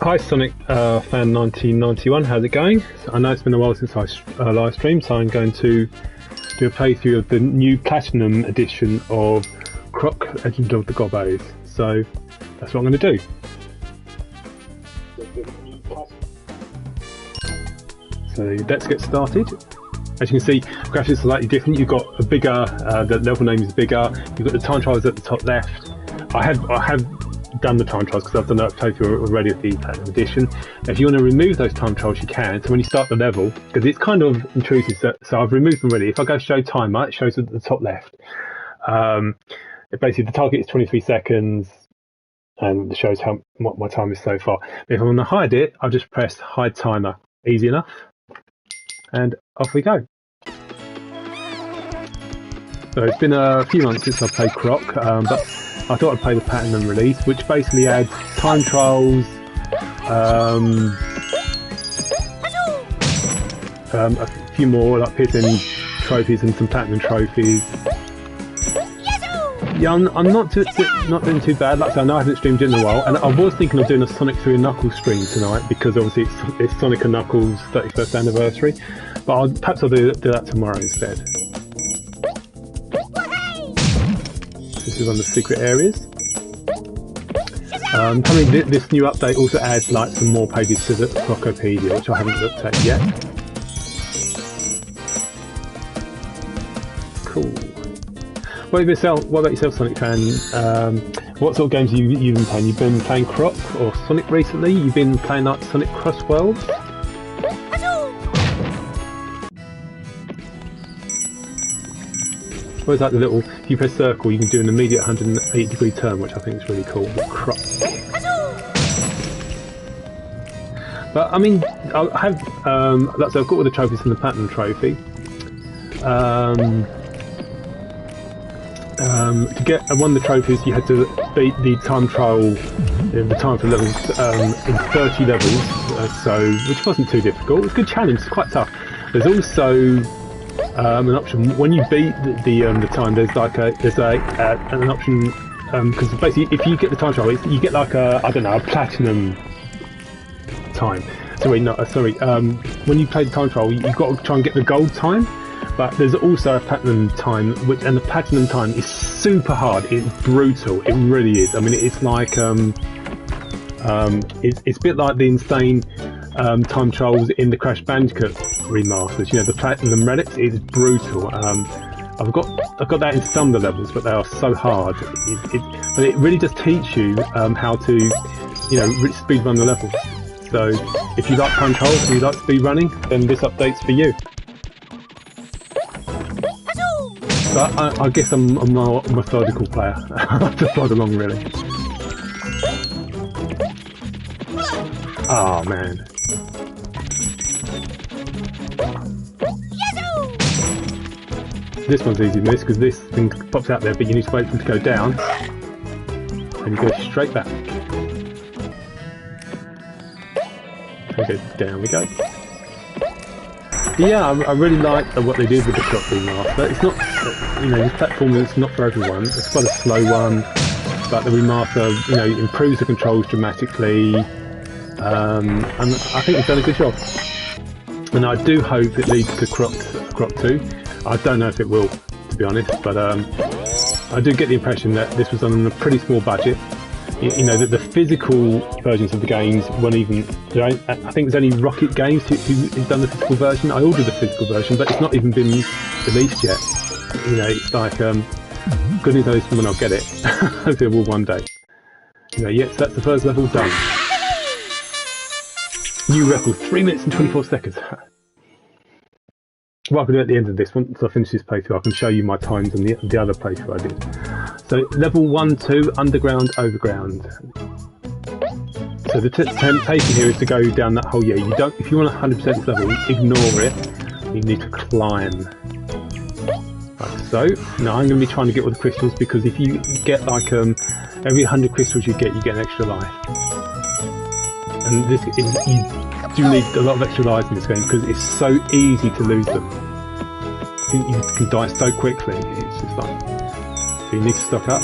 Hi Sonic fan 1991, how's it going? I know it's been a while since I live streamed, so I'm going to do a playthrough of the new Platinum edition of Croc, Legend of the Gobbos. So that's what I'm going to do. So let's get started. As you can see, graphics are slightly different. You've got a bigger, the level name is bigger. You've got the time trials at the top left. I have done the time trials because I've done that playthrough already of the Platinum edition. If you want to remove those time trials, you can. So when you start the level, because it's kind of intrusive, so I've removed them already. If I go show timer, it shows at the top left. Basically, the target is 23 seconds, and it shows what my time is so far. But if I want to hide it, I'll just press hide timer. Easy enough. And off we go. So it's been a few months since I played Croc, but I thought I'd play the Platinum release, which basically adds time trials, a few more like piercing trophies and some Platinum trophies. Yeah, I'm not doing too bad. Like I said, I know I haven't streamed in a while, and I was thinking of doing a Sonic 3 and Knuckles stream tonight because obviously it's Sonic and Knuckles' 31st anniversary. But perhaps I'll do that tomorrow instead. This is on the secret areas. This new update also adds like some more pages to the Crocopedia, which I haven't looked at yet. Cool. What about yourself, Sonic fan? What sort of games have you been playing? You've been playing Croc or Sonic recently? You've been playing like Sonic Cross Worlds? Or is that the little, if you press circle, you can do an immediate 180-degree turn, which I think is really cool with Croc. But I mean, I have, so I've got all the trophies from the Platinum trophy. To get one of the trophies, you had to beat the time trial, the time for levels in 30 levels, which wasn't too difficult. It was a good challenge. It's quite tough. There's also an option when you beat the time. There's like an option because basically if you get the time trial, you get like a platinum time. When you play the time trial, you've got to try and get the gold time. But there's also a platinum time, and the platinum time is super hard. It's brutal. It really is. I mean, it's like it's a bit like the insane time trials in the Crash Bandicoot remasters. You know, the platinum relics is brutal. I've got that in some of the levels, but they are so hard. But it really does teach you how to, speed run the levels. So if you like time trials and you like speed running, then this update's for you. But I guess I'm a more methodical player. I just ride along, really. Oh man. This one's easy to miss because this thing pops out there, but you need to wait for it to go down. and you go straight back. Okay, down we go. Yeah, I really like what they did with the Croc remaster. It's not, you know, this platform is not for everyone. It's quite a slow one, but the remaster, you know, improves the controls dramatically, and I think they've done a good job. And I do hope it leads to Croc 2. I don't know if it will, to be honest, but I do get the impression that this was done on a pretty small budget. You know, that the physical versions of the games weren't even, you know, I think there's only Rocket Games who've done the physical version. I ordered the physical version, but it's not even been released yet. You know, it's like, goodness knows when I'll get it. Hopefully I will one day. You know, yes, that's the first level done. New record, 3 minutes and 24 seconds. What I can do at the end of this, once I finish this playthrough, I can show you my times on the other playthrough I did. So level 1, 2, underground, overground. So the temptation here is to go down that hole. Yeah, you don't. If you want 100% this level, ignore it. You need to climb. Like so. Now I'm going to be trying to get all the crystals, because if you get like every 100 crystals you get an extra life. And this you do need a lot of extra lives in this game because it's so easy to lose them. You can die so quickly. It's just like, so you need to stock up.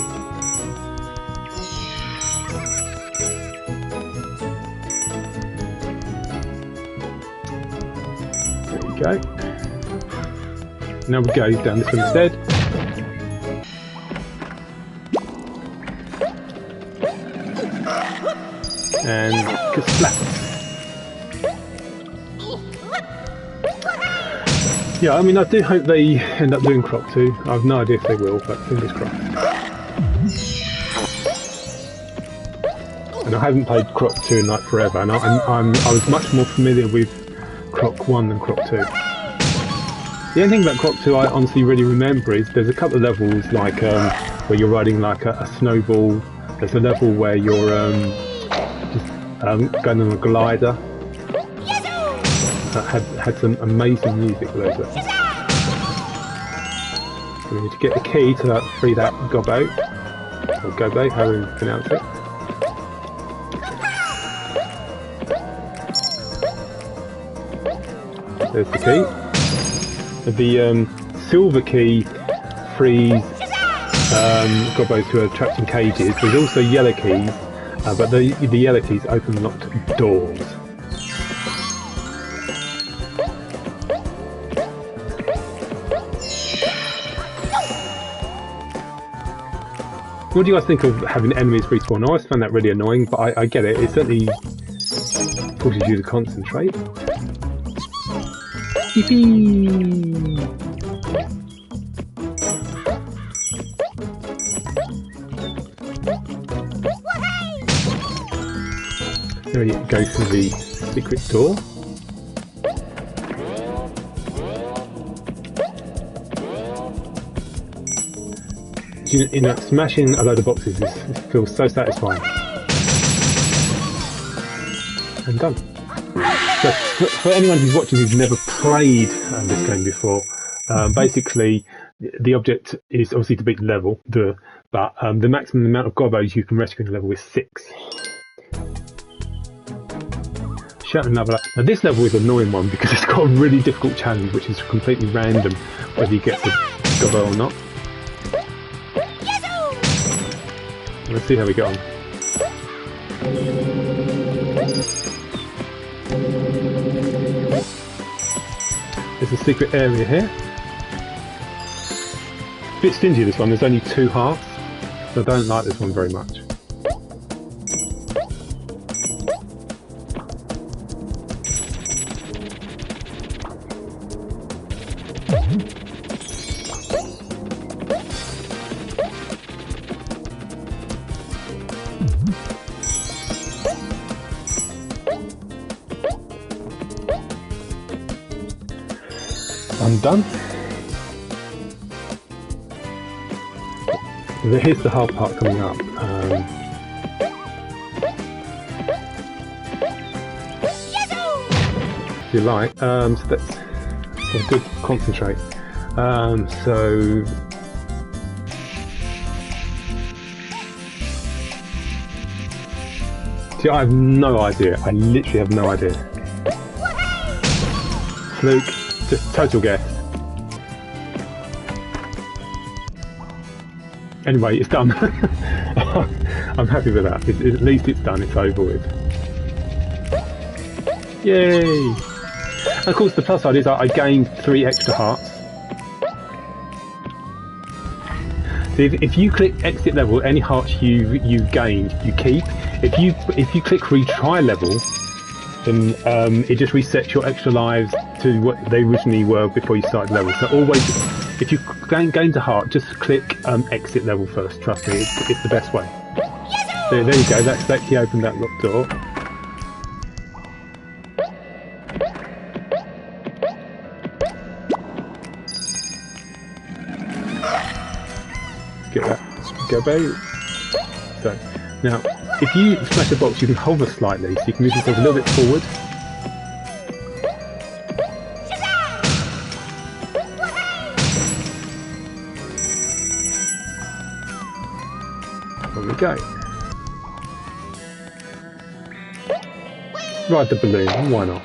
There you go. Now we go down this one instead. And splat. Yeah, I mean, I do hope they end up doing Croc 2. I have no idea if they will, but fingers crossed. And I haven't played Croc 2 in like forever, and I was much more familiar with Croc 1 than Croc 2. The only thing about Croc 2 I honestly really remember is there's a couple of levels like where you're riding like a snowball. There's a level where you're going on a glider. That had some amazing music with those levels. So we need to get the key to free that Gobbo, or Gobbo, however you pronounce it. There's the key. The silver key frees Gobbos who are trapped in cages. There's also yellow keys, but the yellow keys open locked doors. What do you guys think of having enemies respawn? I always found that really annoying, but I get it. It certainly forces you to concentrate. Yippee! There you go through the secret door. You know, smashing a load of boxes feels so satisfying. And done. So, for anyone who's watching who's never played this game before, basically the object is obviously to beat the level, but the maximum amount of Gobbos you can rescue in the level is 6. Shout another. Now this level is an annoying one because it's got a really difficult challenge, which is completely random whether you get the Gobbo or not. Let's see how we get on. There's a secret area here. A bit stingy this one, there's only 2 hearts, so I don't like this one very much. I'm done. Here's the hard part coming up. If you like, so good. Concentrate. So See, I have no idea. I literally have no idea. Fluke, just total guess. Anyway, it's done. I'm happy with that. At least it's done. It's over with. Yay! And of course, the plus side is I gained 3 extra hearts. So if you click exit level, any hearts you gained, you keep. If you click retry level, then it just resets your extra lives to what they originally were before you started level. So always, if you gained a heart, just click exit level first. Trust me, it's the best way. So there you go. That's actually opened that locked door. Get that Gobbos. So now, if you smash a box, you can hover slightly, so you can move yourself a little bit forward. There we go. Ride the balloon, why not?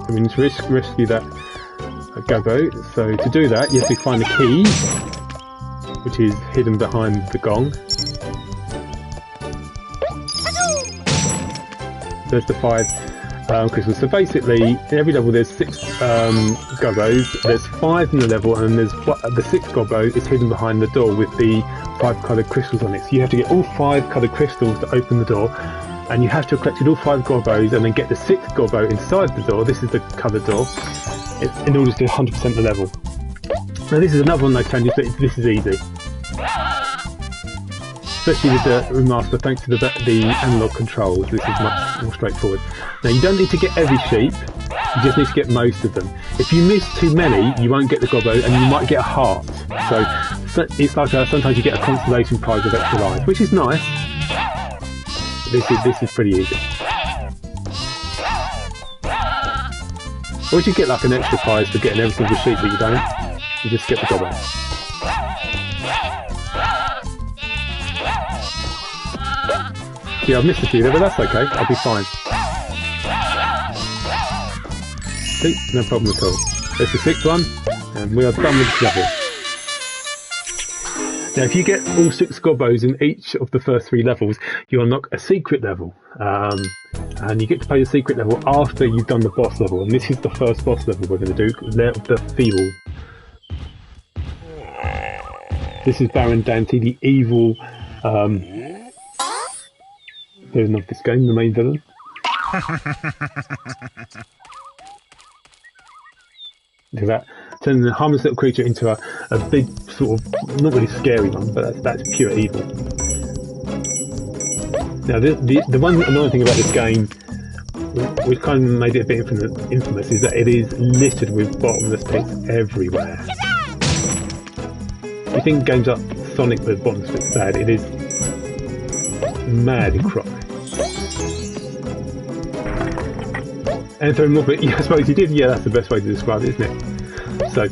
We need to rescue that Gobbo. So to do that, you have to find the key, which is hidden behind the gong. There's the 5 crystals. So basically, in every level there's 6 Gobbos. There's 5 in the level, and there's the 6th Gobbo is hidden behind the door with the 5 coloured crystals on it. So you have to get all 5 coloured crystals to open the door. And you have to have collected all 5 Gobbos and then get the 6th Gobbo inside the door. This is the coloured door, in order to do 100% the level. Now this is another one of those challenges, but this is easy. Especially with the remaster, thanks to the analog controls, this is much more straightforward. Now you don't need to get every sheep, you just need to get most of them. If you miss too many, you won't get the Gobbo and you might get a heart. So it's like sometimes you get a consolation prize of extra life, which is nice. This is pretty easy. Or you get like an extra prize for getting every single sheep, but you don't. You just get the Gobbo. Yeah, I've missed a few there, but that's okay. I'll be fine. See, no problem at all. There's the 6th one, and we are done with this level. Now, if you get all 6 Gobbos in each of the first 3 levels, you unlock a secret level. And you get to play the secret level after you've done the boss level. And this is the first boss level we're going to do, the Feeble. This is Baron Dante, the evil villain of this game, the main villain. Look at that. Turning a harmless little creature into a big, sort of, not really scary one, but that's pure evil. Now, the one annoying thing about this game, which kind of made it a bit infamous, is that it is littered with bottomless pits everywhere. You think games like Sonic with bottomless pits bad, it is mad in Croc. And so more, but yeah, I suppose you did, yeah, that's the best way to describe it, isn't it? So,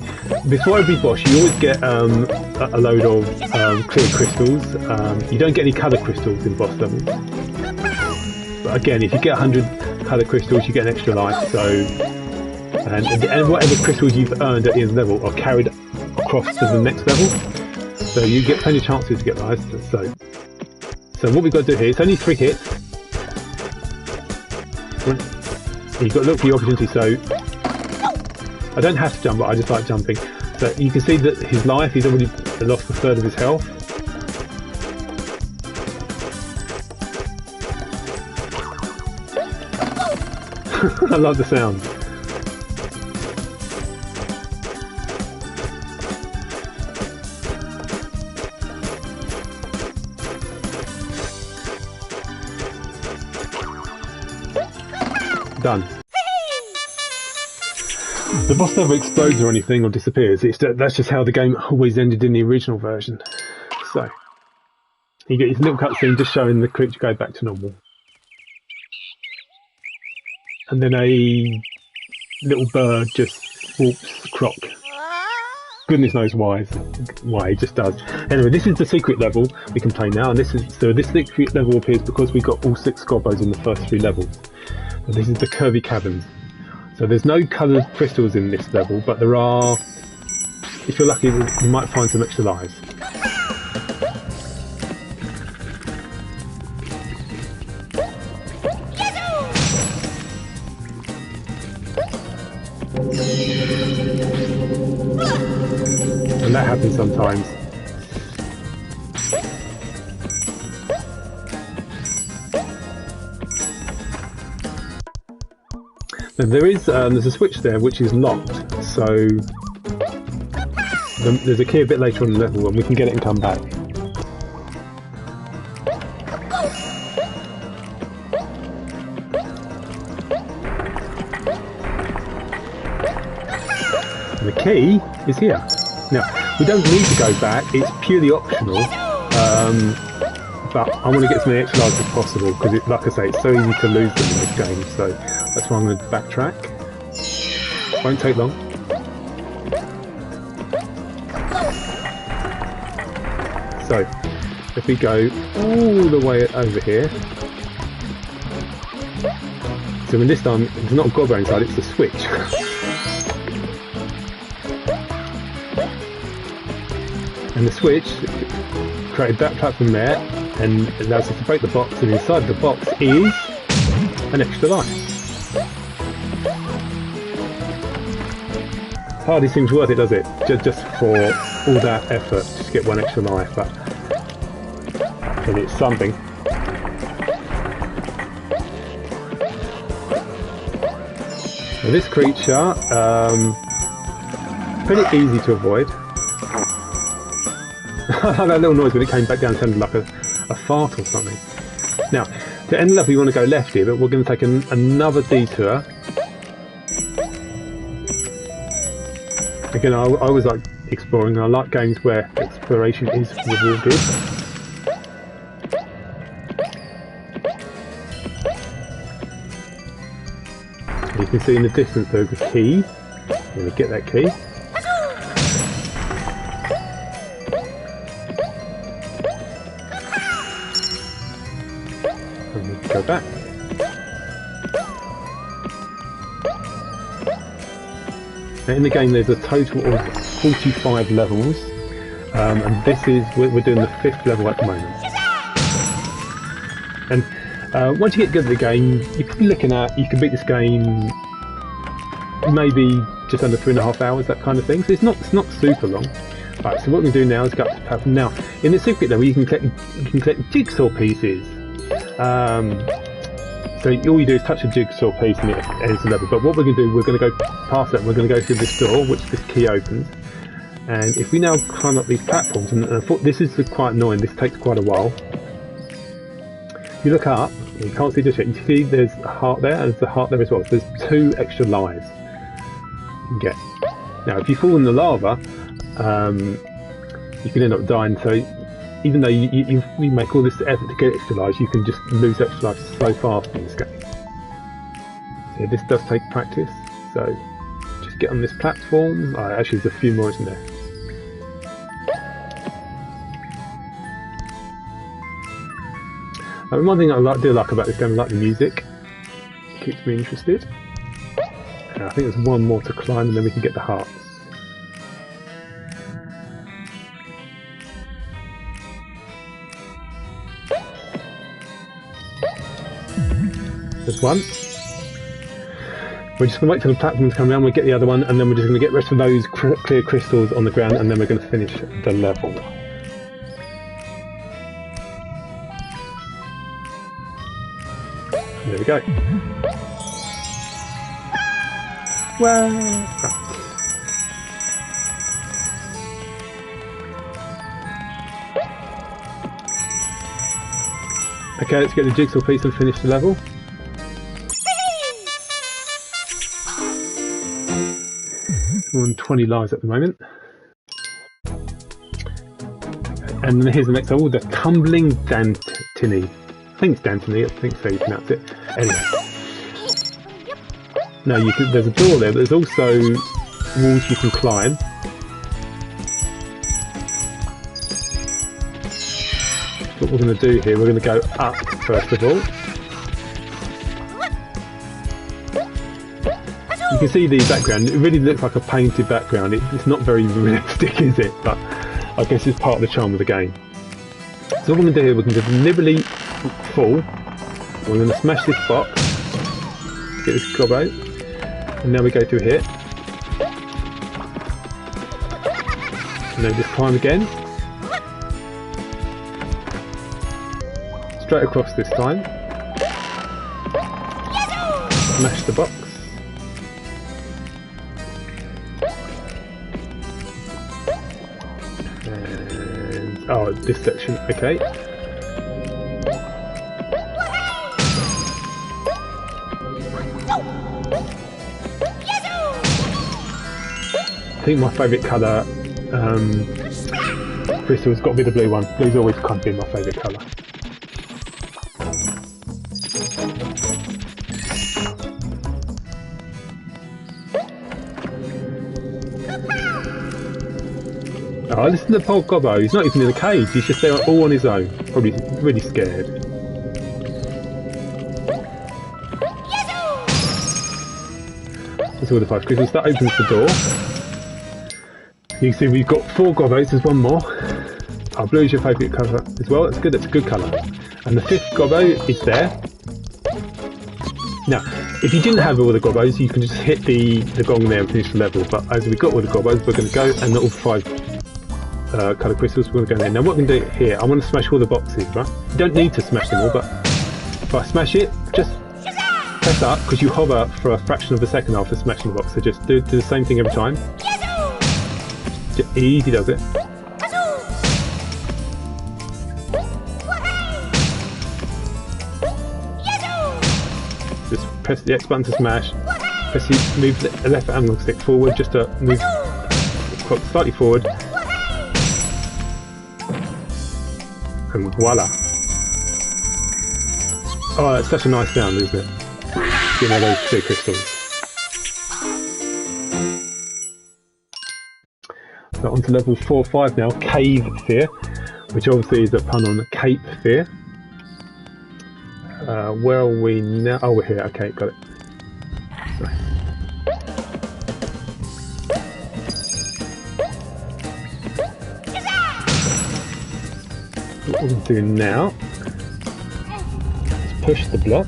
before every boss, you always get a load of clear crystals. You don't get any colour crystals in boss levels. But again, if you get 100 colour crystals, you get an extra life. So, and whatever crystals you've earned at the end of the level are carried across to the next level. So you get plenty of chances to get lives. So what we've got to do here, it's only 3 hits. You've got to look for your opportunity. So I don't have to jump, but I just like jumping. So you can see that his life, he's already lost a third of his health. I love the sound. Done. The boss never explodes or anything or disappears. That's just how the game always ended in the original version. So you get this little cutscene just showing the creature go back to normal, and then a little bird just Whoops, Croc. Goodness knows why it just does. Anyway, this is the secret level we can play now, and this secret level appears because we got all 6 Gobbos in the first 3 levels. And this is the Curvy Caverns. So there's no coloured crystals in this level, but there are. If you're lucky, you might find some extra lives. And that happens sometimes. Now there's a switch there which is locked, so there's a key a bit later on in the level and we can get it and come back. And the key is here. Now, we don't need to go back, it's purely optional, but I want to get as many extra lives as possible because, like I say, it's so easy to lose them in this game, so that's why I'm going to backtrack. Won't take long. So, if we go all the way over here, so this time it's not a Gobbo inside, it's the switch. And the switch created that platform there and allows us to break the box, and inside the box is an extra life. Hardly seems worth it, does it? Just for all that effort, just to get 1 extra life, but it's something. Now this creature, pretty easy to avoid. That little noise when it came back down sounded like a fart or something. Now, to end the level, you want to go left here, but we're going to take another detour. Again, I always like exploring. I like games where exploration is rewarded. You can see in the distance there's a key. I'm going to get that key. Go back. Now in the game there's a total of 45 levels, and this is we're doing the 5th level at the moment. And once you get good at the game, you're probably looking at, you can beat this game maybe just under 3.5 hours, that kind of thing. So it's not super long. Right, so what we're going to do now is go up to the platform. Now in the secret level you can collect jigsaw pieces. So all you do is touch a jigsaw piece and it ends the level. But what we're going to do, we're going to go past that and we're going to go through this door, which this key opens. And if we now climb up these platforms, and I thought this is quite annoying, this takes quite a while. You look up, you can't see just yet, you see there's a heart there, and there's a heart there as well. So there's 2 extra lives you can get. Now if you fall in the lava, you can end up dying. So even though you make all this effort to get extra lives, you can just lose extra lives so fast in this game. So this does take practice, so just get on this platform. Actually there's a few more, isn't there? One thing I do like about this game, I like the music. It keeps me interested. And I think there's one more to climb and then we can get the hearts. There's one. We're just going to wait till the platforms come around, we'll get the other one, and then we're just going to get the rest of those clear crystals on the ground, and then we're going to finish the level. There we go. Well, right. Okay, let's get the jigsaw piece and finish the level. We're on 20 lives at the moment. And then here's the next level, the Tumbling Dantini. I think it's Dantini, I think so you pronounce it. Anyway. No, there's a door there, but there's also walls you can climb. What we're going to do here, we're going to go up first of all. You can see the background, it really looks like a painted background. It's not very realistic, is it? But I guess it's part of the charm of the game. So what we're going to do here, we're going to deliberately fall. We're going to smash this box, get this gobbo, and now we go through here. And then just climb again. Straight across this time. Smash the box. And oh, this section, okay. I think my favourite colour crystal's got to be the blue one. Blue's always kind of been my favourite colour. Oh, listen to the poor Gobbo, he's not even in a cage, he's just there all on his own. Probably really scared. That's all the 5 crystals. That opens the door. You can see we've got 4 Gobbos, there's one more. Oh, blue is your favourite colour as well, that's good, that's a good colour. And the 5th Gobbo is there. Now, if you didn't have all the Gobbos, you can just hit the gong there and finish the level. But as we got all the Gobbos, we're going to go and all 5 colour crystals, we're going to go there. Now what we're going to do here, I want to smash all the boxes, right? You don't need to smash them all, but if I smash it, just press up, because you hover for a fraction of a second after smashing the box, so just do the same thing every time. Just easy does it. Just press the X button to smash, move the left analog stick forward just to move the clock slightly forward, and voila! Oh, it's such a nice sound, isn't it? You know, those 2 crystals. So on to level 4 or 5 now, Cave Fear, which obviously is a pun on Cape Fear. Where are we now? Oh, we're here, okay, got it. Nice. What we're going to do now is push the block.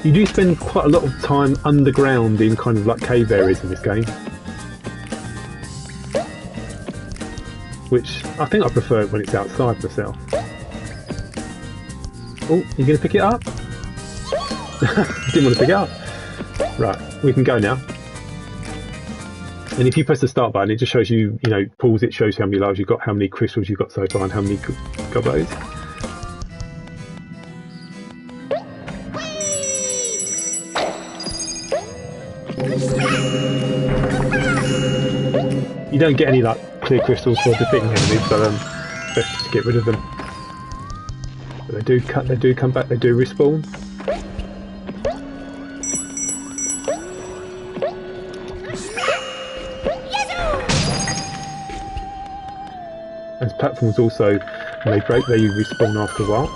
You do spend quite a lot of time underground in kind of like cave areas in this game, which I think I prefer it when it's outside myself. Oh, you going to pick it up? Didn't want to pick it up. Right, we can go now. And if you press the start button, it just shows you, pulls it, shows you how many lives you've got, how many crystals you've got so far, and how many Gobbos. You don't get any clear crystals for defeating enemies, but best to get rid of them. But they do come back, they do respawn. As platforms also, when they break, they respawn after a while.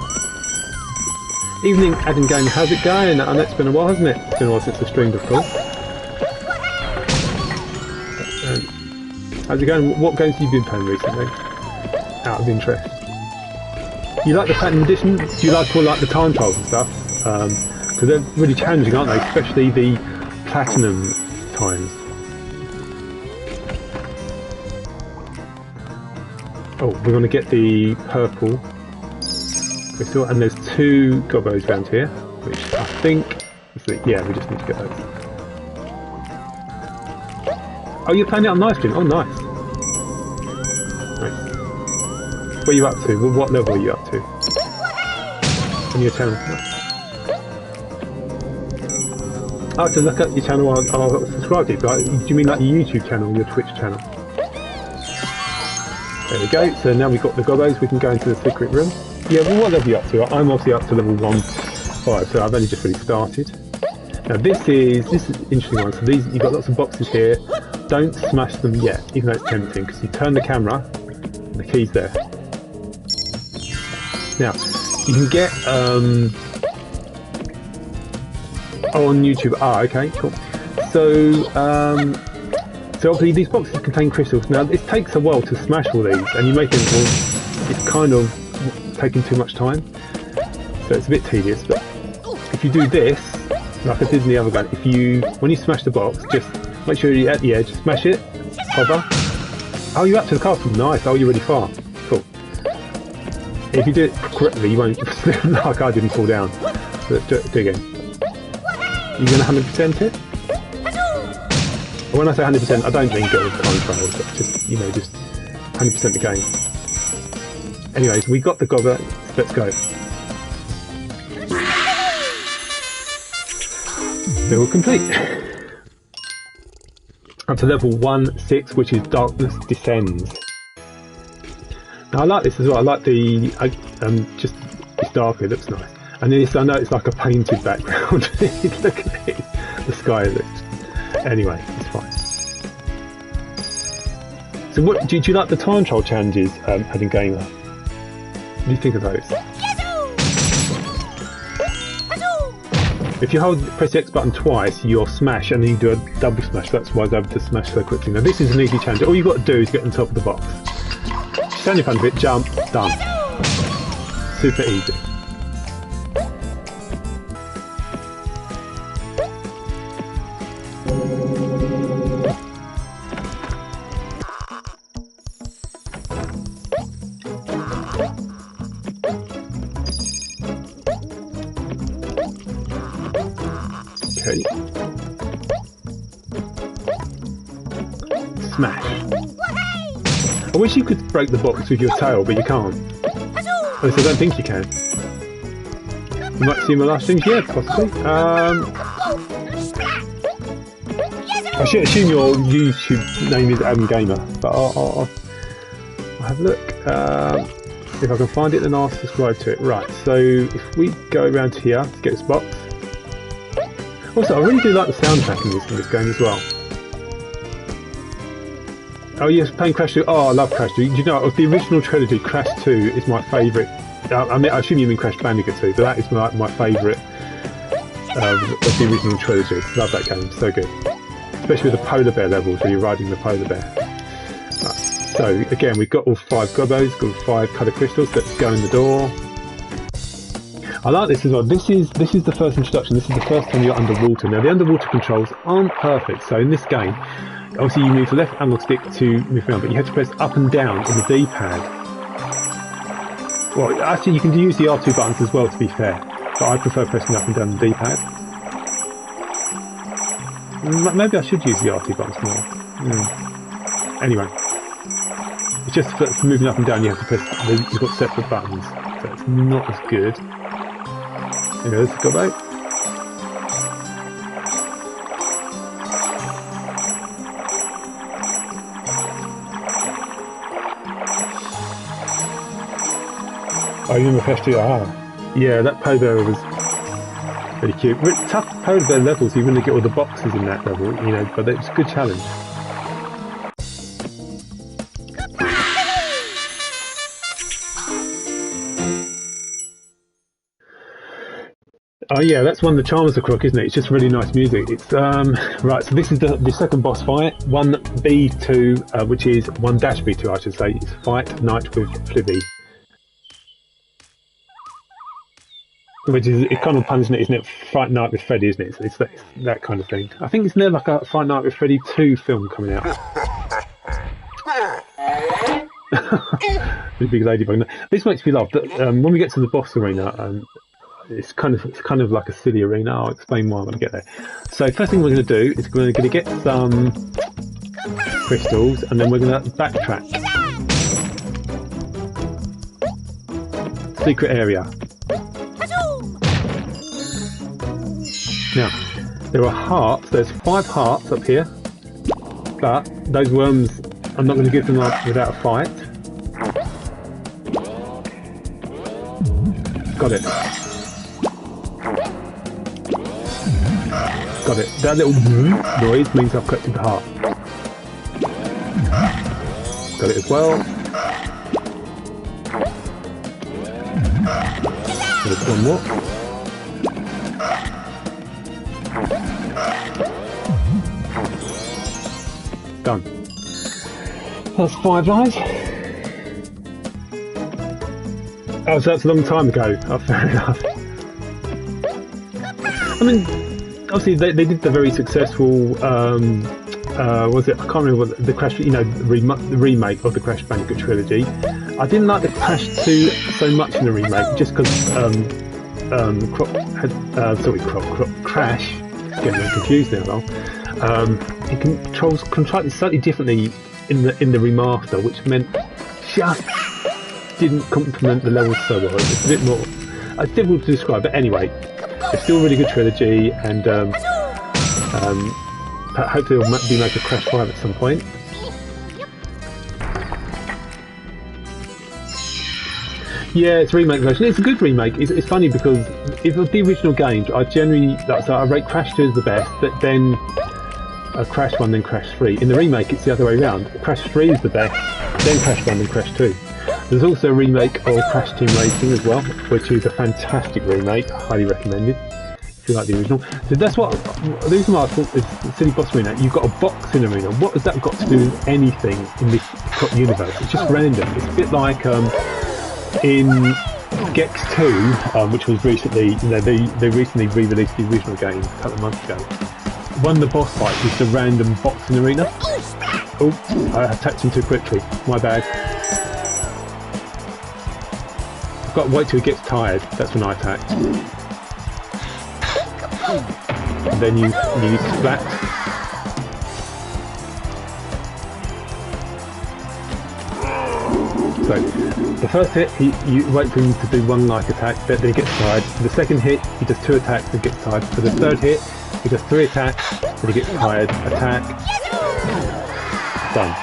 Evening, Adam Game, how's it going? I know it's been a while, hasn't it? It's been a while since I streamed, of course. How's it going? What games have you been playing recently? Out of interest. You like the Platinum Edition? Do you like all the time trials and stuff? Because they're really challenging, aren't they? Especially the Platinum times. Oh, we're going to get the purple crystal, and there's 2 Gobbos around here, which I think, yeah, we just need to get those. Oh, you're playing it on live stream? Oh, nice. Nice. What are you up to? What level are you up to? On your channel? Oh, to look at your channel, I'll subscribe to it, but do you mean like your YouTube channel or your Twitch channel? There we go. So now we've got the Gobbos, we can go into the secret room. Yeah, well, what level are you up to? I'm obviously up to level 1-5, so I've only just really started. Now this is an interesting one. So these, you've got lots of boxes here. Don't smash them yet, even though it's tempting, because you turn the camera, and the key's there. Now, you can get on YouTube. Ah, okay, cool. So, so obviously these boxes contain crystals. Now it takes a while to smash all these, and you make it. Well, it's kind of taking too much time, so it's a bit tedious. But if you do this, like I did in the other gun, when you smash the box, just make sure you're at the edge, smash it, hover. Oh, you're up to the castle. Nice. Oh, you're really far. Cool. If you do it correctly, you won't slip like I didn't fall down. So let's do it again. You're going to 100% it? When I say 100%, I don't mean get all the time trials, but just, you know, just 100% the game. Anyways, we got the Gobber, let's go. Level complete. Up to level 1-6, which is Darkness Descends. Now I like this as well, I like the, just, it's darker, it looks nice. And this, I know it's like a painted background. Look at this, the sky is it. Anyway, it's fine. So what, do you like the time trial challenges, Adam Gamer? What do you think of those? If you press the X button twice, you'll smash, and then you do a double smash. That's why I was able to smash so quickly. Now this is an easy challenge. All you've got to do is get on top of the box. Stand in front of it, jump, done. Super easy. Okay. Smash. I wish you could break the box with your tail, but you can't. At least I don't think you can. You might see my last things, yeah, possibly. I should assume your YouTube name is Adam Gamer, but I'll have a look. If I can find it, then I'll subscribe to it. Right, so if we go around here to get this box. Also, I really do like the soundtrack in this game as well. Oh yes, playing Crash 2. Oh, I love Crash 2. You know, of the original trilogy, Crash 2 is my favourite. I mean, I assume you mean Crash Bandicoot 2, but that is my favourite of the original trilogy. Love that game, so good. Especially with the polar bear levels where you're riding the polar bear. Right. So again, we've got all 5 Gobbos, got 5 colour crystals. Let's go in the door. I like this as well. This is the first introduction. This is the first time you're underwater. Now the underwater controls aren't perfect. So in this game, obviously you move the left analog stick to move around, but you have to press up and down on the D-pad. Well, actually you can use the R2 buttons as well, to be fair, but I prefer pressing up and down the D-pad. Maybe I should use the R2 buttons more. Anyway, it's just for moving up and down you have to press, you've got separate buttons, so it's not as good. There goes the Gobbo. I remember Crash 2. Yeah, that polar bear was really cute. Tough polar bear levels, you wouldn't get all the boxes in that level, you know, but it's a good challenge. Oh yeah, that's one of the charms of Croc, isn't it? It's just really nice music. It's right. So this is the second boss fight, 1B2, which is 1-B2, I should say. It's Fight Night with Flibby, which is it's kind of punishment, isn't it? Fight Night with Freddy, isn't it? So it's that kind of thing. I think it's near like a Fight Night with Freddy 2 film coming out. The big ladybug. This makes me laugh. When we get to the boss arena. It's kind of like a silly arena. I'll explain why when I get there. So first thing we're going to do is we're going to get some crystals, and then we're going to backtrack. Secret area. Now there are hearts. There's 5 hearts up here, but those worms, I'm not going to give them up without a fight. Got it. Got it. That little noise means I've collected the heart. Got it as well. There's one more. Done. That's 5 lives. Oh, so that's a long time ago. Oh, fair enough. I mean, obviously they did the very successful, was it? I can't remember what the Crash, you know, the remake of the Crash Bandicoot trilogy. I didn't like the Crash 2 so much in the remake, just because Croc had, Crash, getting confused now though. He controls it slightly differently in the remaster, which meant just didn't complement the levels so well. It's a bit more, it's difficult to describe, but anyway, it's still a really good trilogy, and hopefully they'll be make a Crash 5 at some point. Yeah, it's a remake version. It's a good remake. It's funny because if of the original games, I generally I rate Crash 2 as the best, but then Crash 1, then Crash 3. In the remake, it's the other way around. Crash 3 is the best, then Crash 1, then Crash 2. There's also a remake of Crash Team Racing as well, which is a fantastic remake, highly recommended if you like the original. So that's what the reason why I thought this Silly Boss Arena, you've got a boxing arena. What has that got to do with anything in this Croc universe? It's just random. It's a bit like in Gex 2, which was recently, you know, they recently re-released the original game a couple of months ago. One of the boss fights is the random boxing arena. Oh, I attacked him too quickly. My bad. I've got to wait till he gets tired. That's when I attack. And then you splat. So the first hit, you wait for him to do one light attack, then he gets tired. For the second hit, he does 2 attacks and gets tired. For the third hit, he does 3 attacks, then he gets tired. Attack. Done.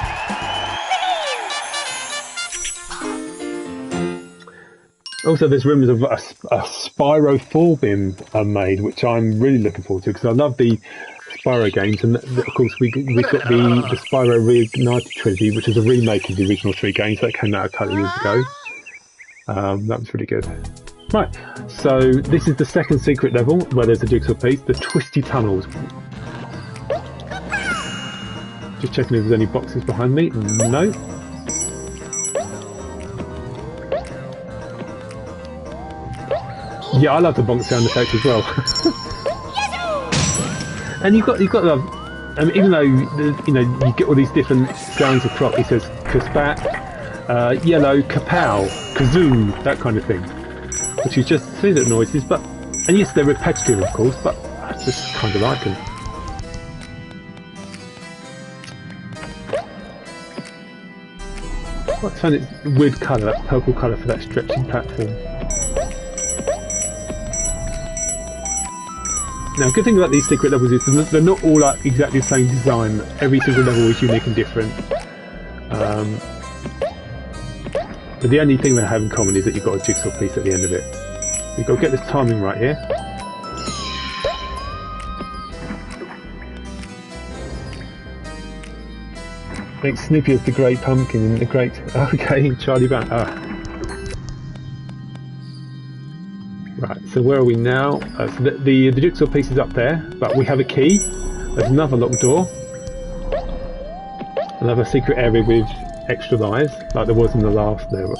Also, there's rumours of a Spyro 4 being made, which I'm really looking forward to because I love the Spyro games, and of course we got the Spyro Reignited trilogy, which is a remake of the original 3 games that came out a couple of years ago. That was really good. Right, so this is the second secret level where there's a jigsaw piece, the Twisty Tunnels. Just checking if there's any boxes behind me. No. Yeah, I love the bonk sound effect as well. And you've got even though you know you get all these different sounds of Croc, it says kaspat, yellow, kapow, kazoo, that kind of thing, which is just silly little noises. But and yes, they're repetitive, of course, but I just kind of like them. I find it's a weird colour, that purple colour for that stretching platform. Now, good thing about these secret levels is they're not all like exactly the same design. Every single level is unique and different. But the only thing they have in common is that you've got a jigsaw piece at the end of it. You've got to get this timing right here. Make Snoopy as the Great Pumpkin and the Great... Okay, Charlie Brown. Right, so where are we now? So the jigsaw piece is up there, but we have a key. There's another locked door. Another secret area with extra lives, like there was in the last level.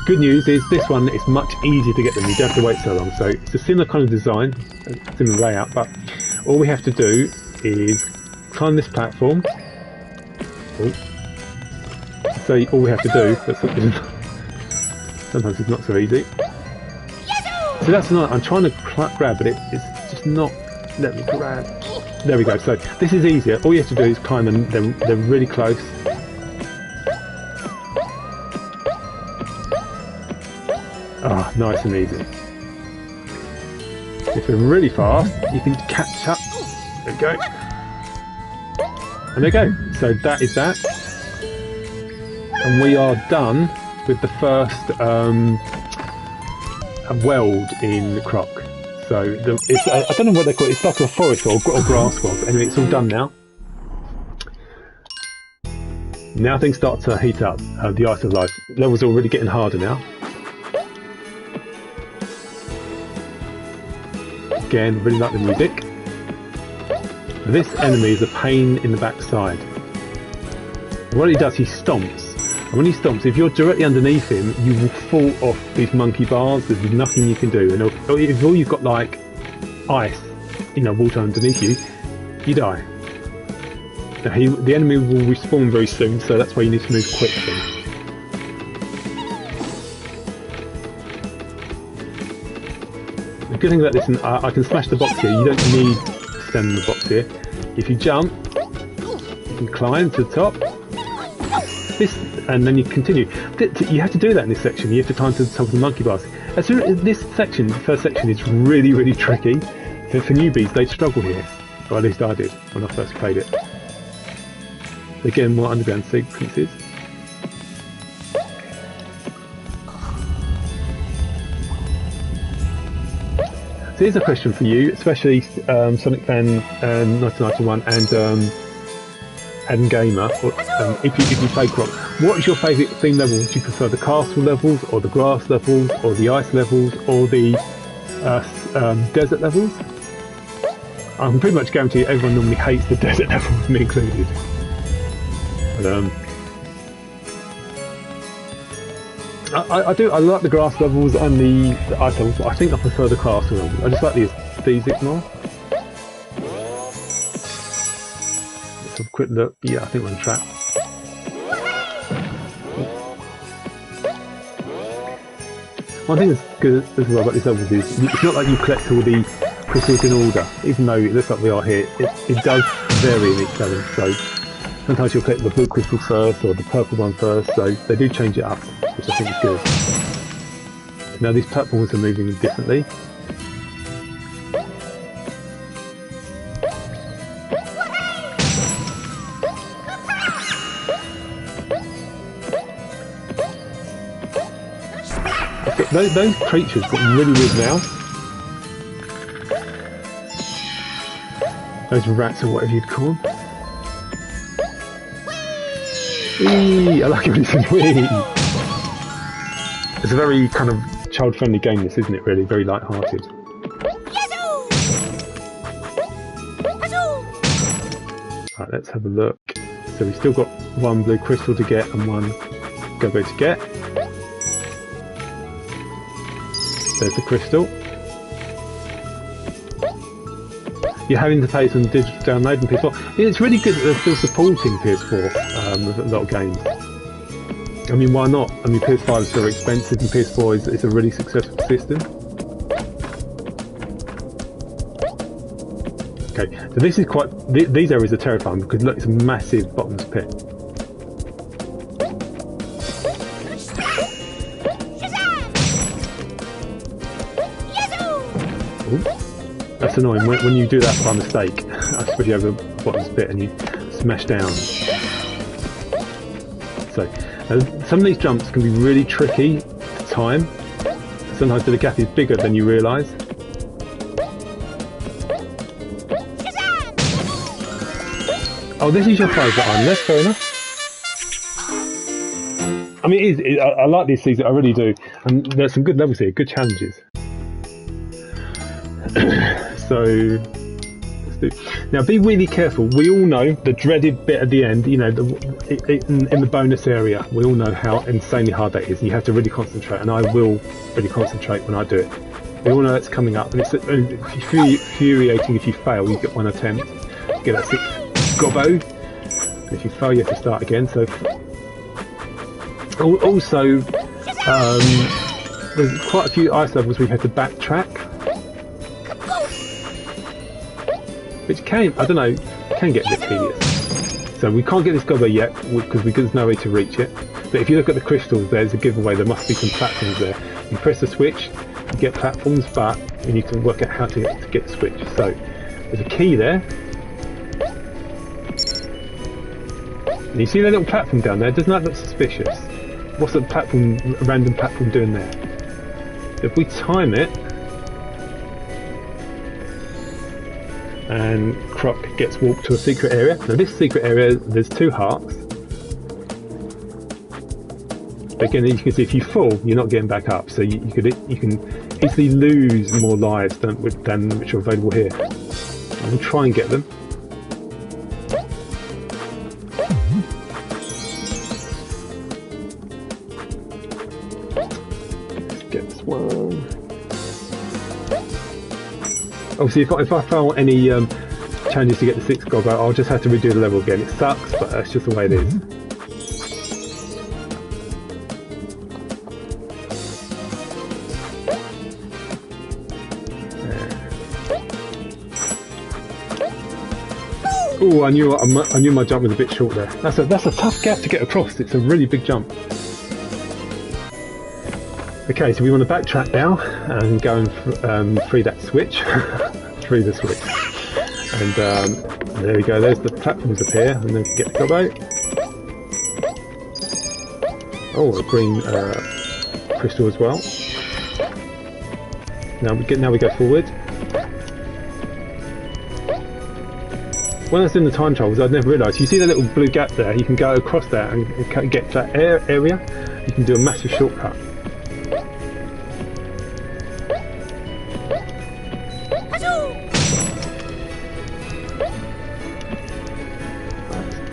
Good news is this one is much easier to get them. You don't have to wait so long. So it's a similar kind of design, a similar layout, but all we have to do is climb this platform. Oh. So all we have to do, sometimes it's not so easy. So that's not, I'm trying to grab, but it's just not let me grab. There we go. So this is easier. All you have to do is climb, and they're really close. Ah, nice and easy. If you're really fast, you can catch up. There we go. And there we go. So that is that. And we are done with the first a weld in Croc. So I don't know what they call it. It's like a forest weld or grass weld. Anyway, it's all done now. Now things start to heat up. The ice of life level's already getting harder now. Again, really like the music. This enemy is a pain in the backside. What he does, he stomps. And when he stomps, if you're directly underneath him, you will fall off these monkey bars. There's nothing you can do. And if all you've got like ice, water underneath you, you die. Now the enemy will respawn very soon, so that's why you need to move quickly. The good thing about this, and I can smash the box here. You don't need to stand in the box here. If you jump, you can climb to the top. And then you continue. You have to do that in this section. You have to climb to the top of the monkey bars. This section, the first section, is really, really tricky. For newbies, they struggle here. Or at least I did when I first played it. Again, more underground sequences. So here's a question for you, especially Sonic Fan 1991 and Gamer. If you play Croc, what is your favourite theme level? Do you prefer the castle levels, or the grass levels, or the ice levels, or the desert levels? I can pretty much guarantee everyone normally hates the desert levels, me included. But, I like the grass levels and the ice levels, but I think I prefer the castle levels. I just like the aesthetics more. Let's have a quick look. Yeah, I think we're on track. One thing that's good as well about these levels is it's not like you collect all the crystals in order, even though it looks like we are here. It does vary in each level, so sometimes you'll collect the blue crystal first or the purple one first, so they do change it up, which I think is good. Now these platforms are moving differently. Those creatures got really weird now. Those rats or whatever you'd call them. Whee! I like it when it says whee! It's a very kind of child-friendly game, this, isn't it, really? Very light-hearted. Right, let's have a look. So we've still got one blue crystal to get and one Gobbos to get. There's the crystal. You're having to pay some digital download and PS4. It's really good that they're still supporting PS4 with a lot of games. I mean, why not? I mean, PS5 is very expensive and PS4 is a really successful system. Okay, so this is quite... These areas are terrifying because look, it's a massive bottomless pit. Ooh. That's annoying when you do that by mistake, especially over the bottomless pit and you smash down. So, some of these jumps can be really tricky to time. Sometimes the gap is bigger than you realise. Oh, this is your favourite one. That's fair enough. I mean, I like these seasons, I really do. And there's some good levels here, good challenges. So, let's do. Now, be really careful. We all know the dreaded bit at the end. You know, in the bonus area, we all know how insanely hard that is. And you have to really concentrate, and I will really concentrate when I do it. We all know it's coming up, and it's infuriating if you fail. You get one attempt to get that 6th Gobbos. If you fail, you have to start again. So, also, there's quite a few ice levels we had to backtrack. Which can, I don't know, can get a bit tedious. So we can't get this Gobbos yet because there's no way to reach it. But if you look at the crystals, there's a giveaway. There must be some platforms there. You press the switch, you get platforms, but you need to work out how to get the switch. So there's a key there. And you see that little platform down there? Doesn't that look suspicious? What's a random platform doing there? If we time it, and Croc gets walked to a secret area. Now this secret area, there's 2 hearts. But again, you can see if you fall, you're not getting back up. So you can easily lose more lives than which are available here. I'm gonna try and get them. Let's get this one. Obviously, if I fail any challenges to get the 6th Gobbo, I'll just have to redo the level again. It sucks, but that's just the way it is. Oh, I knew my jump was a bit short there. That's a tough gap to get across. It's a really big jump. Okay, so we want to backtrack now and go and free that switch. Free the switch. And there we go, there's the platforms appear, and then we can get the Gobbo. Oh, a green crystal as well. Now we go forward. When I was in the time travels, I'd never realised. You see the little blue gap there? You can go across there and get to that area. You can do a massive shortcut.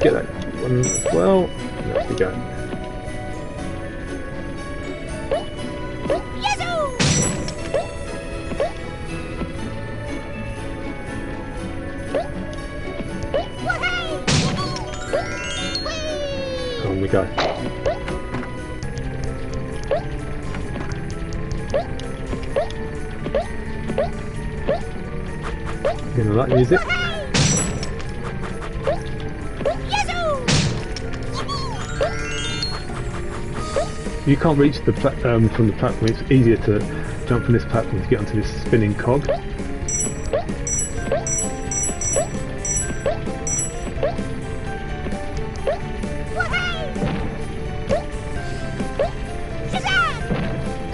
Get that one as well. There we go. On we go. Gonna like music. You can't reach the from the platform. It's easier to jump from this platform to get onto this spinning cog.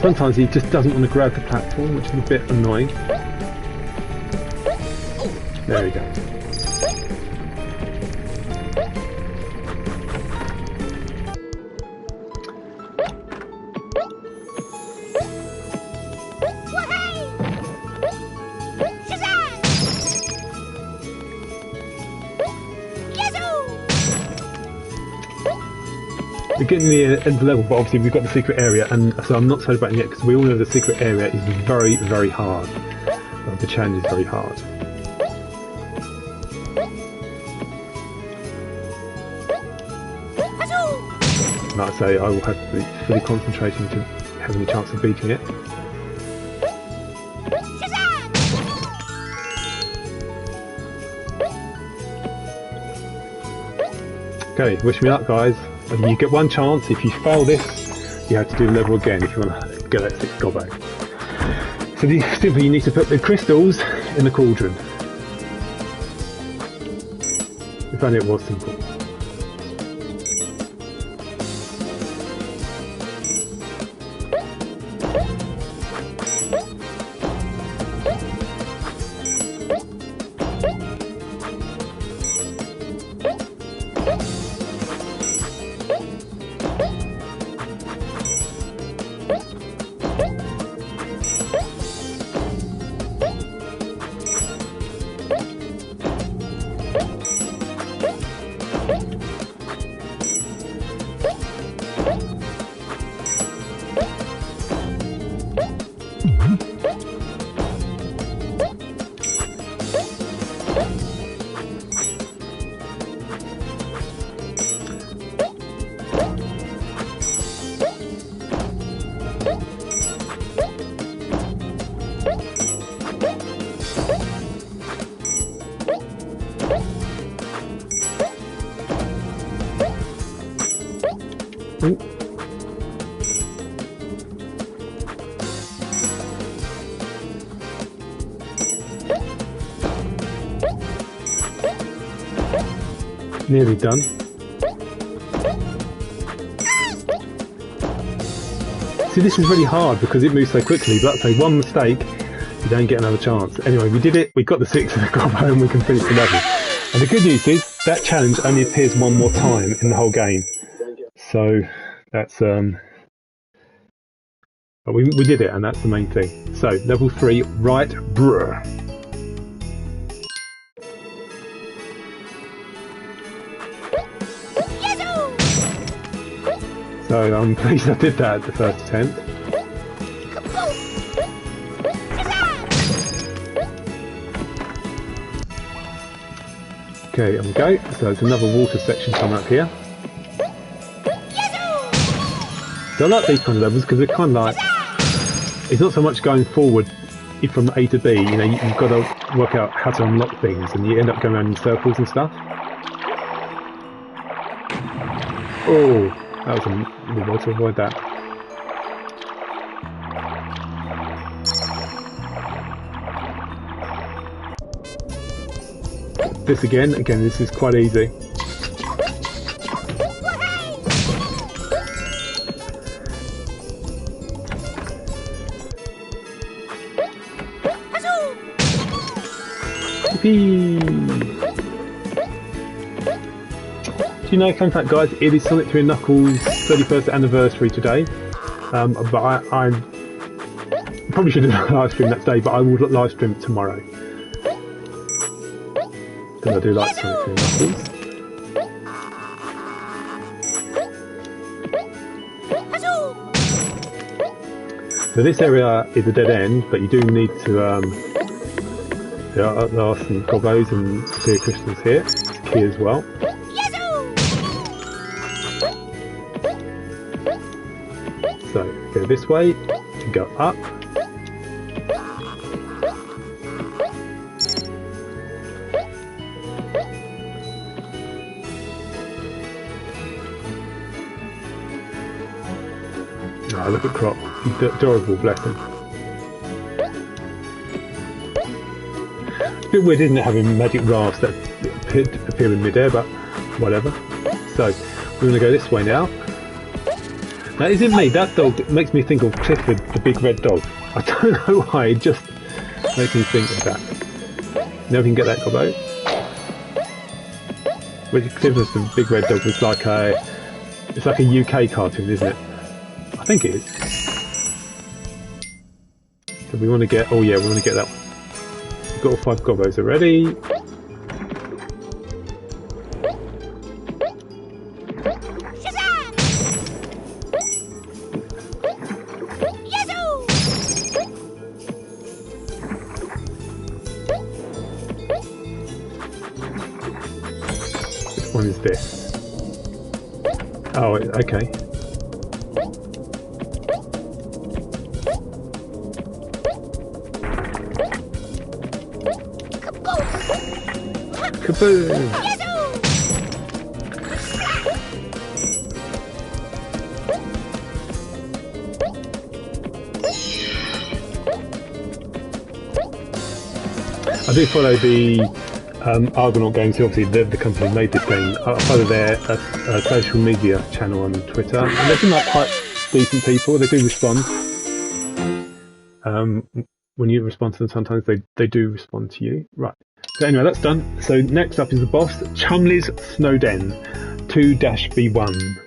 Sometimes he just doesn't want to grab the platform, which is a bit annoying. There we go. We're getting near the end of the level, but obviously we've got the secret area, and so I'm not so about it yet because we all know the secret area is very, very hard. The challenge is very hard. Like I say, I will have to be fully concentrating to have any chance of beating it. Okay, wish me luck, guys. You get one chance. If you fail this, you have to do the level again if you want to get that 6th Gobbo. So simply you need to put the crystals in the cauldron. If only it was simple. Ooh. Nearly done. See, this is really hard because it moves so quickly, but say one mistake, you don't get another chance. Anyway, we did it, we got the 6 in the Gobbo and we can finish the level. And the good news is, that challenge only appears one more time in the whole game. So, that's, but we did it, and that's the main thing. So, level 3, right, bruh. So I'm pleased I did that at the first attempt. Okay, on we go. So there's another water section coming up here. So I like these kind of levels because they're kind of like, it's not so much going forward from A to B, you know, you've got to work out how to unlock things and you end up going around in circles and stuff. Oh, that was a good way to avoid that. This again, this is quite easy. Yippee! Do you know, fun fact guys, it is Sonic 3 and Knuckles' 31st anniversary today, but I probably should have live streamed that day, but I will live stream tomorrow. Because I do like Sonic 3 and Knuckles. So this area is a dead end, but you do need to, there are some Gobbos and clear crystals here, it's key as well. So, go this way, to go up. Oh, look at Croc, he's adorable, bless him. It's a bit weird, isn't it, having magic rafts that appear in midair, but whatever. So, we're going to go this way now. Now, is it me? That dog makes me think of Clifford, the big red dog. I don't know why, it just makes me think of that. Now we can get that Gobbo. Which Clifford, the big red dog, was like it's like a UK cartoon, isn't it? I think it is. So we want to get, oh yeah, we want to get that one. We've got all 5 Gobbos already. Which one is this? Oh, okay. Kaboom! I do follow the Argonaut Games, obviously the company who made this game. I follow their social media channel on Twitter, and they seem like quite decent people. They do respond. When you respond to them, sometimes they do respond to you. Right. So anyway, that's done. So next up is the boss, Chumley's Snowden 2-B1.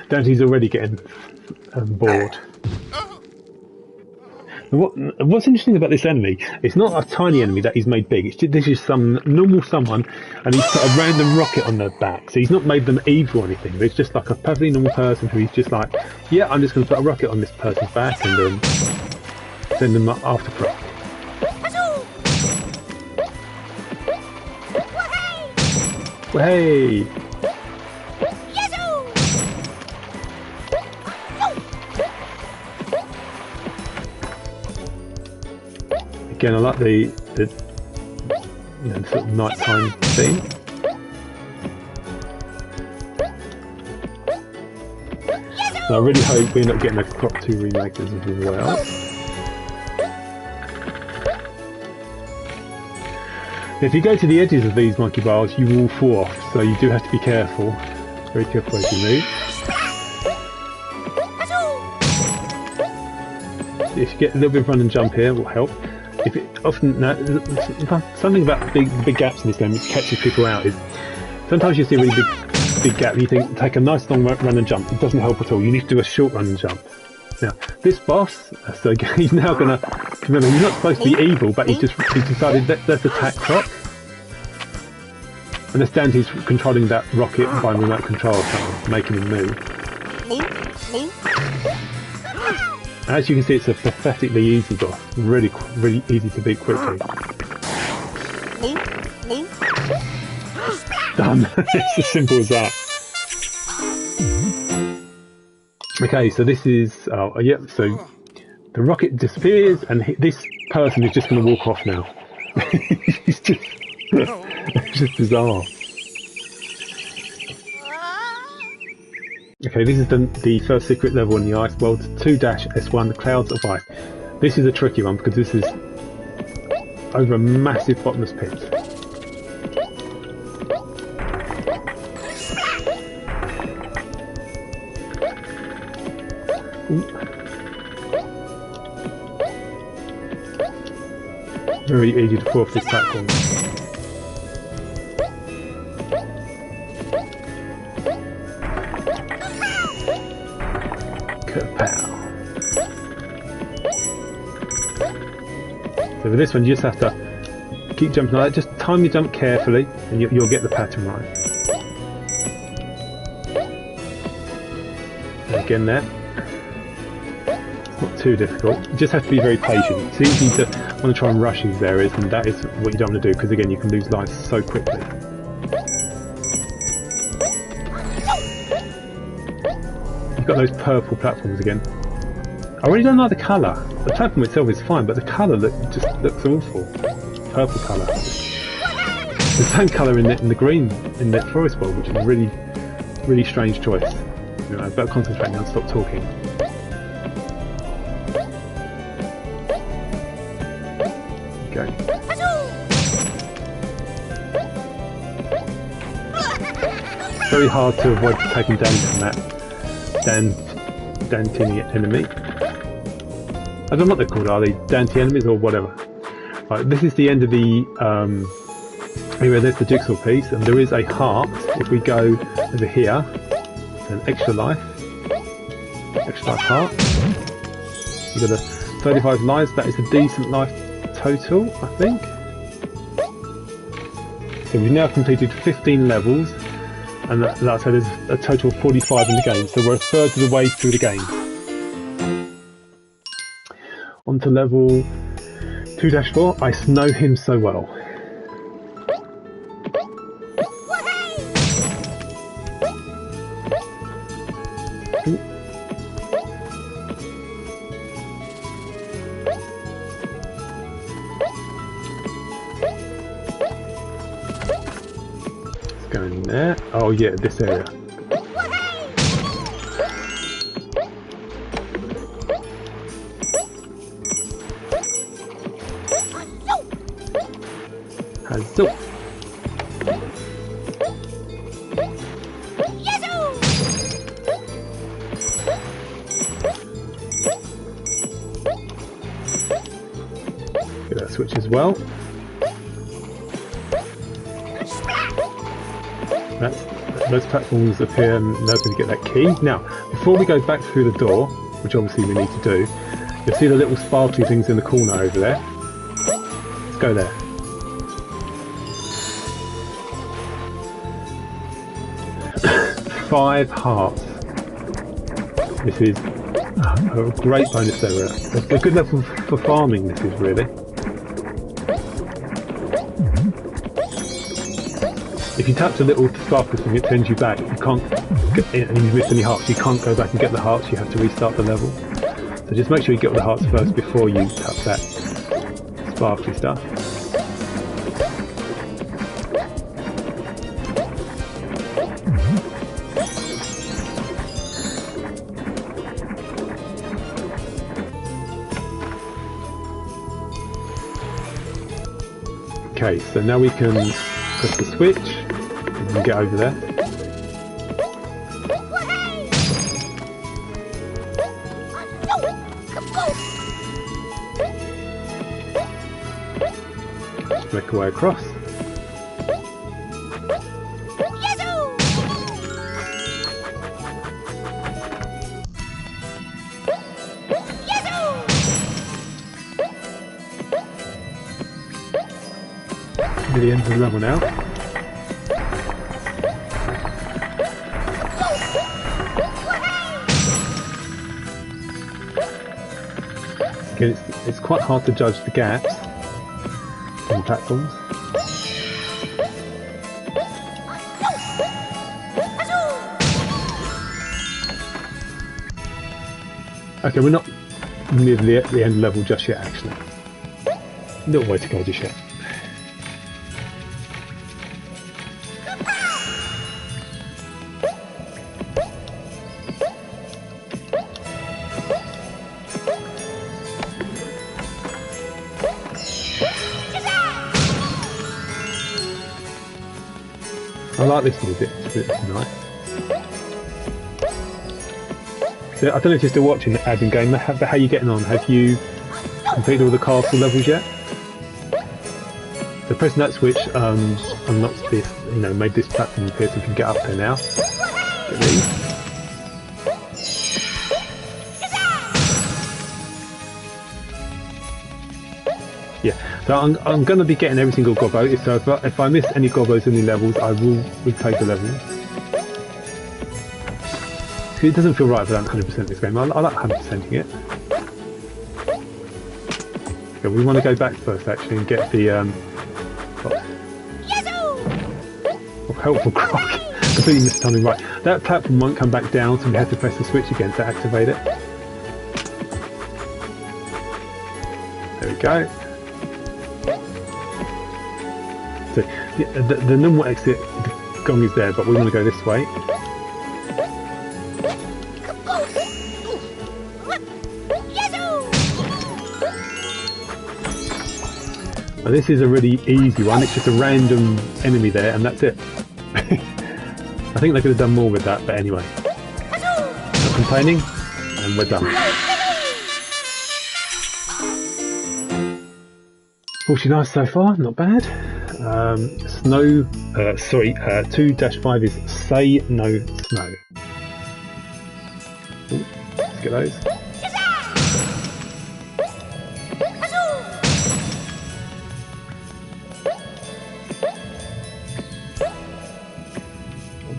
Dante's already getting bored. What's interesting about this enemy, it's not a tiny enemy that he's made big, this is some normal someone and he's put a random rocket on their back, so he's not made them evil or anything, but it's just like a perfectly normal person who he's just like, yeah, I'm just going to put a rocket on this person's back and send them after Croc. Hey! Again, I like the sort of nighttime theme. So I really hope we end up getting a Croc 2 remake as well. If you go to the edges of these monkey bars, you will fall off, so you do have to be careful. Very careful as you move. if you get a little bit of run and jump here, it will help. If it often something about big gaps in this game which catches people out is sometimes you see a really big gap and you think take a nice long run and jump. It doesn't help at all. You need to do a short run and jump. Now this boss, so he's now gonna remember he's not supposed to be evil, but he's decided let's attack Croc. Understand he's controlling that rocket by remote control, so making him move. As you can see, it's a pathetically easy boss. Really easy to beat quickly. Done. It's as simple as that. Okay, so this is so the rocket disappears, and this person is just going to walk off now. It's just bizarre. Okay, this is the first secret level in the ice world, 2-S1, the Clouds of Ice. This is a tricky one because this is over a massive bottomless pit. Ooh. Very easy to fall off this platform. So with this one you just have to keep jumping like that, just time your jump carefully and you'll get the pattern right. And again there. It's not too difficult, you just have to be very patient. It's easy to want to try and rush these areas, and that is what you don't want to do because again you can lose lives so quickly. You've got those purple platforms again. I really don't like the colour. The platform itself is fine, but the colour just looks awful. Purple colour. The same colour in the green in the forest world, which is a really strange choice. You know, I better concentrate now and stop talking. Okay. Very hard to avoid taking damage from that Dantini enemy. I don't know what they're called, are they? Dante enemies or whatever. Right, this is the end of the anyway, there's the jigsaw piece, and there is a heart. If we go over here, an extra life heart. You've got a 35 lives, that is a decent life total, I think. So we've now completed 15 levels, and that's so there's a total of 45 in the game, so we're a third of the way through the game. On to level 2-4, I know him so well. Ooh. Let's go in there. Oh yeah, this area. So, get that switch as well. Those platforms appear, and now to get that key. Now, before we go back through the door, which obviously we need to do, you'll see the little sparkly things in the corner over there. Let's go there. 5 hearts. This is a great bonus area. It's a good level for farming, this is really. If you tap the little sparkle thing, it sends you back. You can't get, and you miss any hearts, you can't go back and get the hearts, you have to restart the level. So just make sure you get all the hearts first before you tap that sparkly stuff. Okay, so now we can press the switch and get over there. make our way across. Near the end of the level now. Again, it's quite hard to judge the gaps on platforms. Okay, we're not near the end level just yet, actually. A little way to go just yet. I like this little bit, it's nice. So I don't know if you're still watching the Adam game, but how are you getting on? Have you completed all the castle levels yet? So pressing that switch unlocks this, made this platform appear so we can get up there now. Get these. Yeah, so I'm going to be getting every single Gobbo, so if I miss any Gobbos in the levels, I will retake the levels. It doesn't feel right if I don't 100% this game. I like 100%ing it. Okay, we want to go back first actually and get the helpful Croc. Completely missed timing. Right, that platform won't come back down, so we have to press the switch again to activate it. There we go. So yeah, the normal exit, the gong is there, but we want to go this way. Now this is a really easy one, it's just a random enemy there and that's it. I think they could have done more with that, but anyway. Not complaining, and we're done. 49 so far, not bad. 2-5 is Say No Snow. Ooh, let's get those.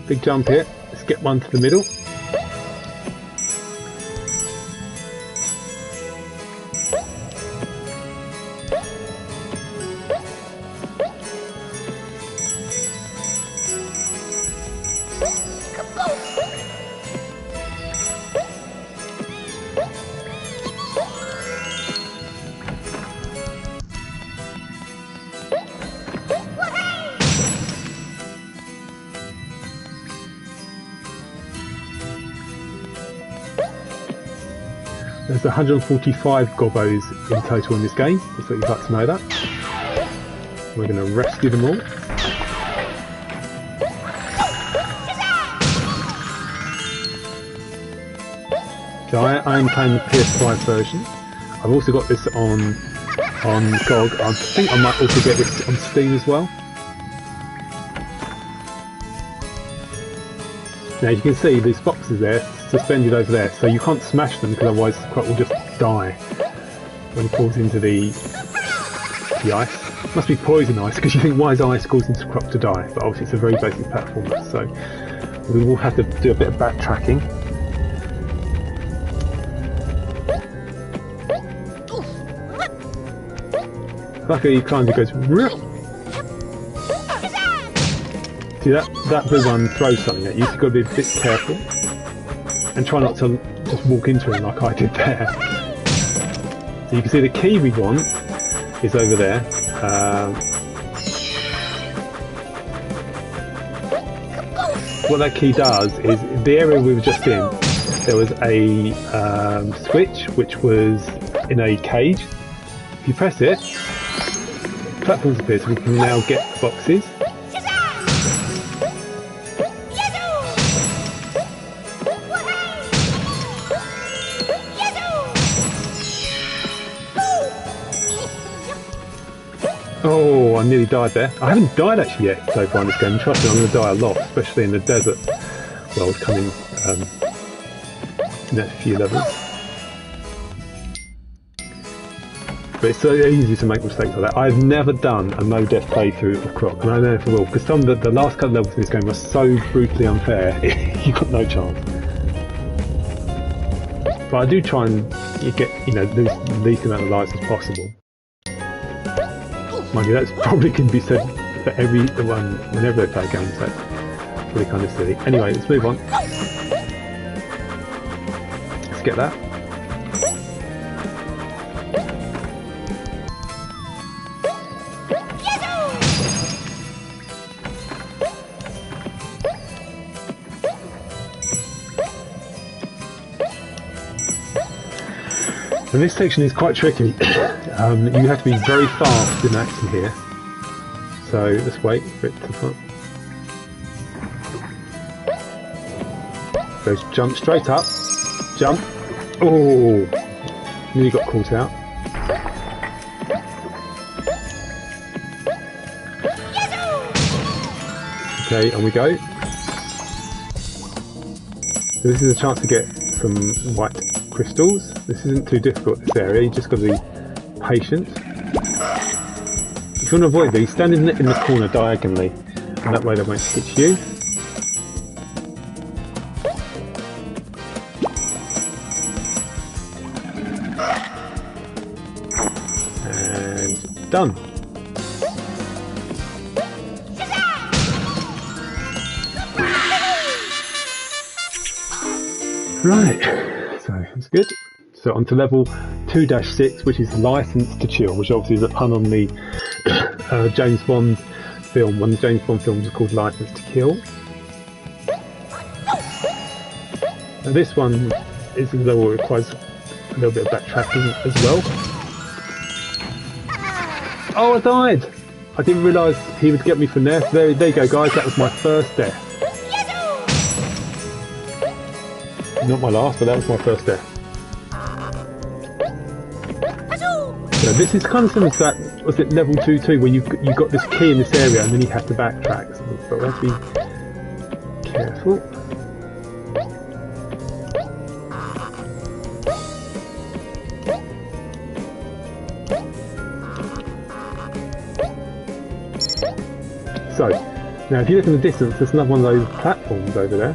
Big jump here. Let's get one to the middle. There's 145 Gobbos in total in this game, just so you'd like to know that. We're going to rescue them all. So I am playing the PS5 version. I've also got this on GOG. I think I might also get this on Steam as well. Now you can see these boxes there, suspended over there, so you can't smash them because otherwise Croc will just die when he falls into the ice. It must be poison ice because you think why is ice causing Croc to die? But obviously it's a very basic platformer, so we will have to do a bit of backtracking. Luckily he climbs, he goes Rrr! See that blue one throws something at you, so you've got to be a bit careful and try not to just walk into it like I did there. So you can see the key we want is over there. What that key does is, the area we were just in, there was a switch which was in a cage. If you press it, platforms appear, so we can now get boxes. Oh, I nearly died there. I haven't died actually yet so far in this game. Trust me, I'm going to die a lot, especially in the desert world coming next few levels. But it's so easy to make mistakes like that. I've never done a no-death playthrough of Croc, and I don't know if I will, because some of the last couple of levels in this game were so brutally unfair, you got no chance. But I do try and get, lose the least amount of lives as possible. Mind you, that's probably can be said for everyone whenever they play games, so it's really kind of silly. Anyway, let's move on. Let's get that. And this section is quite tricky. You have to be very fast in action here. So let's wait for it to come. So jump straight up. Jump. Oh! Nearly got caught out. Okay, on we go. So this is a chance to get some white crystals. This isn't too difficult, this area, you just got to be patient. If you want to avoid these, stand in the corner diagonally, and that way they won't hit you. And done. Right. So that's good. So on to level 2-6, which is Licensed to Chill, which obviously is a pun on the James Bond film. One of the James Bond films is called Licensed to Kill. Now this one is a level that requires a little bit of backtracking as well. Oh, I died! I didn't realise he would get me from there. There you go, guys. That was my first death. Not my last, but that was my first death. So this is kind of similar to that, was it level 2 where you got this key in this area and then you have to backtrack. But we have to be careful. So, now if you look in the distance, there's another one of those platforms over there.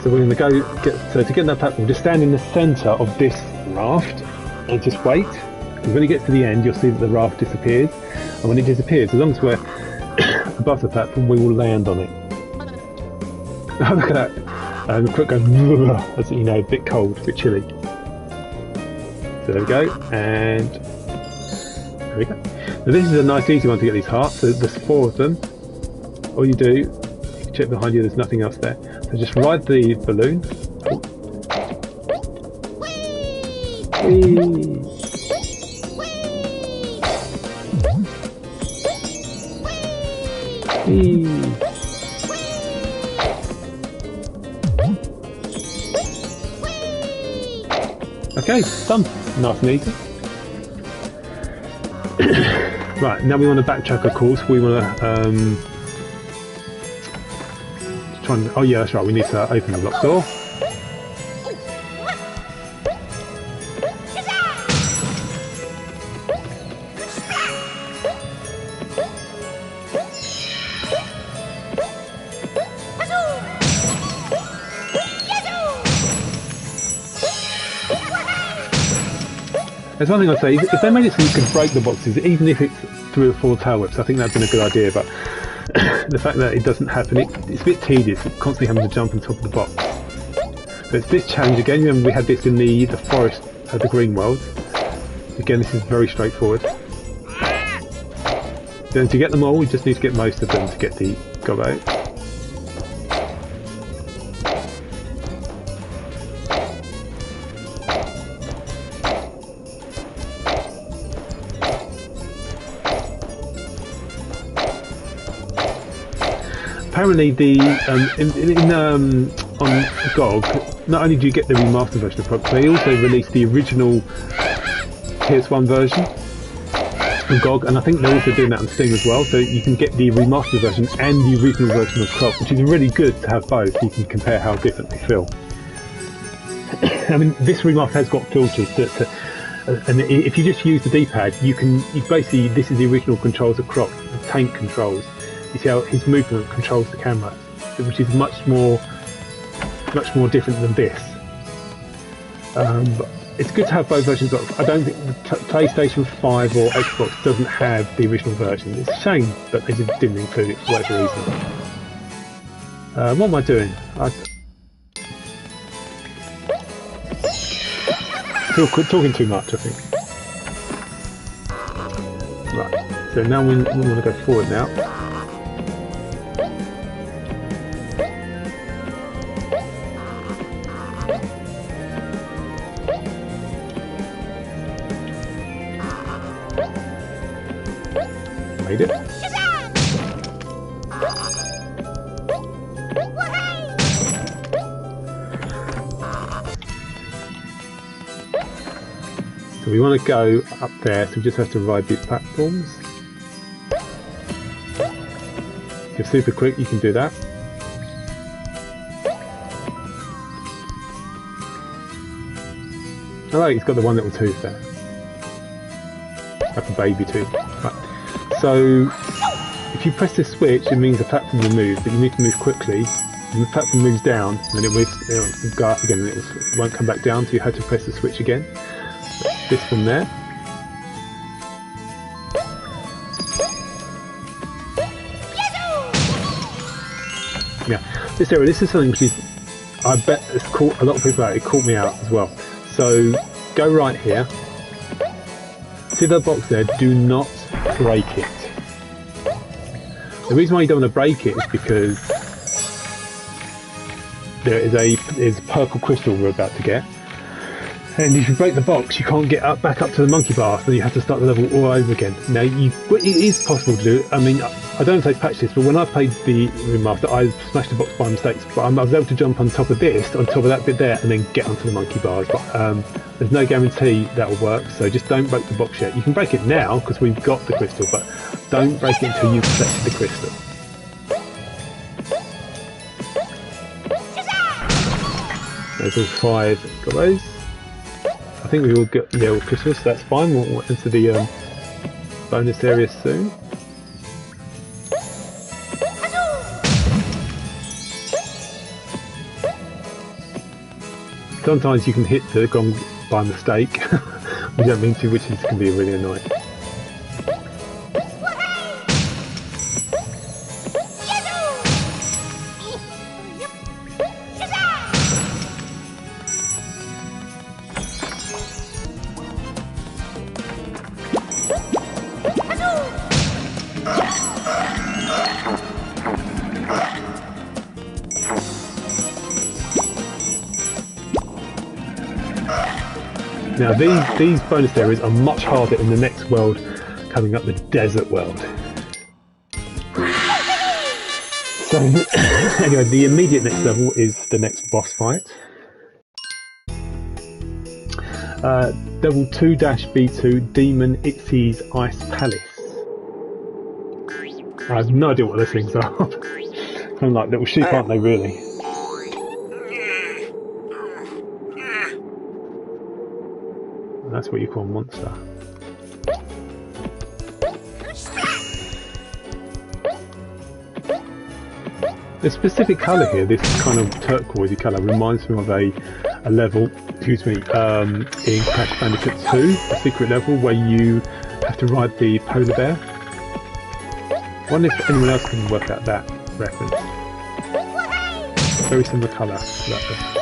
So we're going to go to get on that platform, just stand in the centre of this raft and just wait. Because when you get to the end, you'll see that the raft disappears. And when it disappears, as long as we're above the platform, we will land on it. Oh, look at that. And the Croc goes, as you know, a bit cold, a bit chilly. So there we go, and there we go. Now this is a nice easy one to get these hearts. So there's 4 of them. All you do, you can check behind you, there's nothing else there. So just ride the balloon. Whee! Whee! Okay, done. Nice and easy. Right, now we want to backtrack, of course. We want to try and, oh yeah, that's right, we need to open the locked door. There's one thing I'd say, if they made it so you could break the boxes, even if it's 3 or 4 tail whips, I think that'd been a good idea, but the fact that it doesn't happen, it's a bit tedious, constantly having to jump on top of the box. But it's this challenge again, remember we had this in the forest of the green world. Again, this is very straightforward. Then to get them all, we just need to get most of them to get the Gobbos. Apparently, on GOG, not only do you get the remastered version of Croc, they also released the original PS1 version. on GOG, and I think they're also doing that on Steam as well, so you can get the remastered version and the original version of Croc, which is really good to have both. You can compare how different they feel. I mean, this remaster has got filters and if you just use the D-pad, you basically, this is the original controls of Croc, the tank controls. You see how his movement controls the camera, which is much more different than this. But it's good to have both versions, but I don't think the PlayStation 5 or Xbox doesn't have the original version. It's a shame that they just didn't include it for whatever reason. What am I doing? Talking too much, I think. Right, so now we want to go forward now. Made it. So we want to go up there, so we just have to ride these platforms. If you're super quick, you can do that. Oh, he's got the one little tooth there. Like a baby tooth. Right. So, if you press this switch, it means the platform will move, but you need to move quickly. When the platform moves down, then it'll go up again, and it won't come back down, so you have to press the switch again. This one there. Yeah, this area, this is something which is, I bet it's caught a lot of people out, it caught me out as well. So, go right here. See the box there, do not break it. The reason why you don't want to break it is because there's a purple crystal we're about to get. And if you break the box, you can't get back up to the monkey bar, so you have to start the level all over again. Now, it is possible to do. I mean, I don't know if they patched this, but when I played the remaster, I smashed the box by mistake. But I was able to jump on top of this, on top of that bit there, and then get onto the monkey bars. But there's no guarantee that will work, so just don't break the box yet. You can break it now, because we've got the crystal, but don't break it until you've collected the crystal. There's all 5 Gobbos. I think we will get the old crystals, so that's fine. We'll enter the bonus area soon. Sometimes you can hit the gong by mistake. You don't mean to, which can be really annoying. Now these bonus areas are much harder in the next world coming up, the desert world. So anyway, the immediate next level is the next boss fight. Level 2-B2 Demon Itzy's Ice Palace. I have no idea what those things are. Kind of like little sheep, aren't they, really? That's what you call a monster. The specific colour here, this kind of turquoisey colour, reminds me of a level, excuse me, in Crash Bandicoot 2, a secret level where you have to ride the polar bear. I wonder if anyone else can work out that reference. Very similar colour to that one.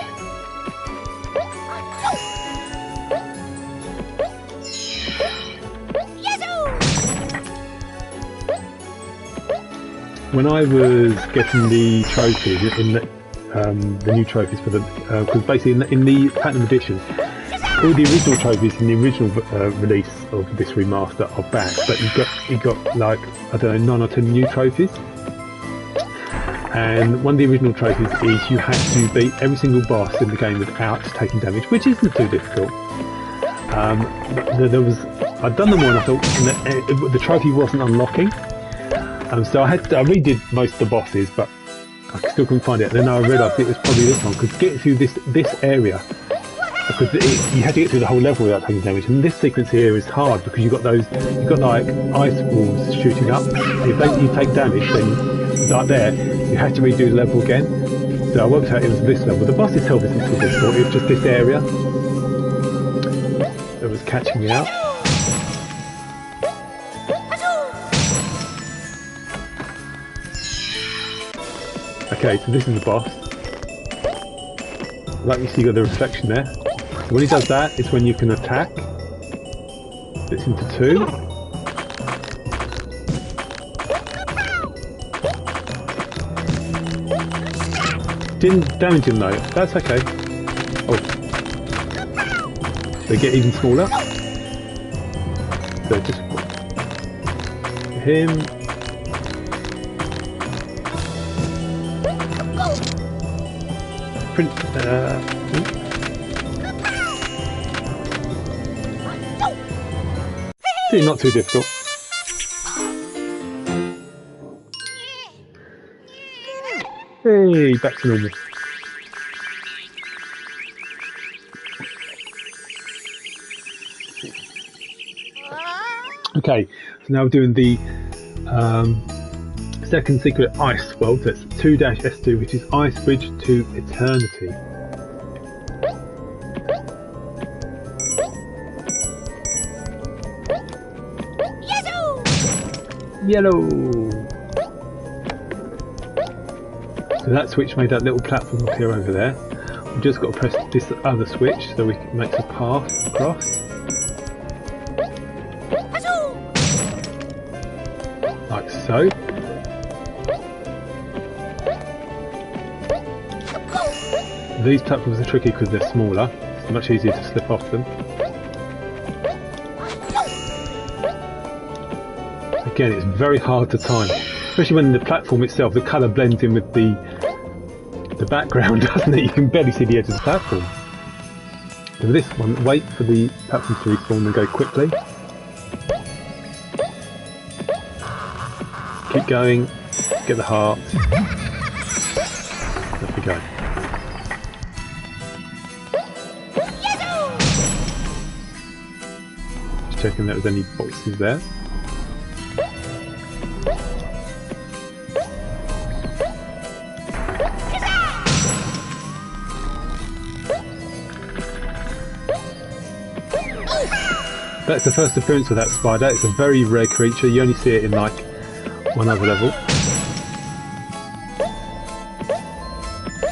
When I was getting the trophies, in the new trophies for the, because basically in the Platinum Edition, all the original trophies in the original release of this remaster are back, but you got like, I don't know, 9 or 10 new trophies. And one of the original trophies is you had to beat every single boss in the game without taking damage, which isn't too difficult. But there was I'd done them all and I thought the trophy wasn't unlocking. So I redid most of the bosses, but I still couldn't find it. Then I realised it was probably this one, because getting through this area, because you had to get through the whole level without taking damage. And this sequence here is hard because you've got like ice walls shooting up. If you take damage, then like there, you have to redo the level again. So I worked out it was this level. The boss itself isn't too difficult. It was just this area that was catching me out. Okay, so this is the boss. Like you see, you got the reflection there. So when he does that, it's when you can attack. It's into two. Didn't damage him though. That's okay. Oh, they get even smaller. So just him. Not too difficult. Hey, back to normal. Okay, so now we're doing the second secret ice world. That's 2-S2, which is Ice Bridge to Eternity. Yellow! So that switch made that little platform appear over there. We've just got to press this other switch so it makes a path across. Like so. These platforms are tricky because they're smaller. It's much easier to slip off them. Again, it's very hard to time, especially when the platform itself, the colour blends in with the background, doesn't it? You can barely see the edge of the platform. So with this one, wait for the platform to respawn and go quickly. Keep going, get the heart. Off we go. Just checking there was any boxes there. That's the first appearance of that spider. It's a very rare creature. You only see it in like one other level.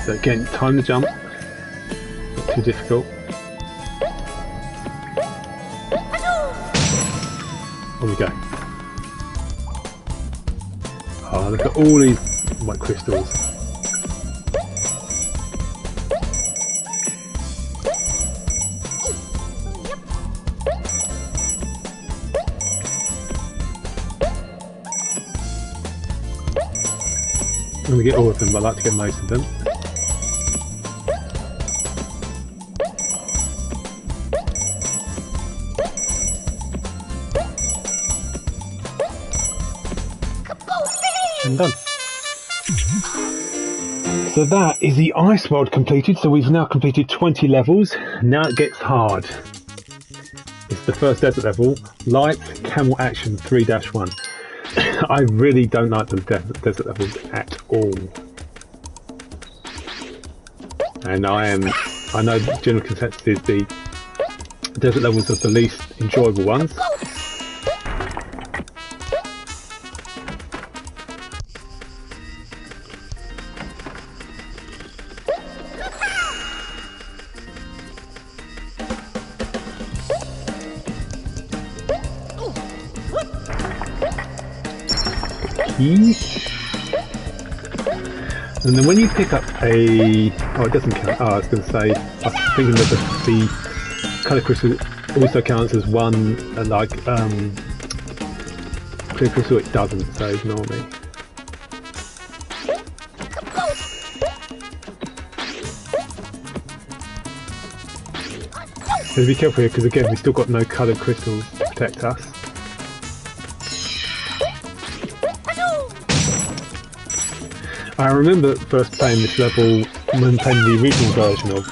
So again, time to jump. Not too difficult. There we go. Oh, look at all these white crystals. I'm going to get all of them, but I like to get most of them. And done. So that is the ice world completed. So we've now completed 20 levels. Now it gets hard. It's the first desert level. Lights, camel action 3-1. I really don't like the desert levels at all. And I know the general consensus is the desert levels are the least enjoyable ones. And then when you pick up a... oh, it doesn't count. Oh, I was going to say, I was thinking that the colour crystal also counts as one, clear crystal. It doesn't, so ignore me. So be careful here, because again, we've still got no coloured crystals. protect us. I remember first playing this level when playing the original version of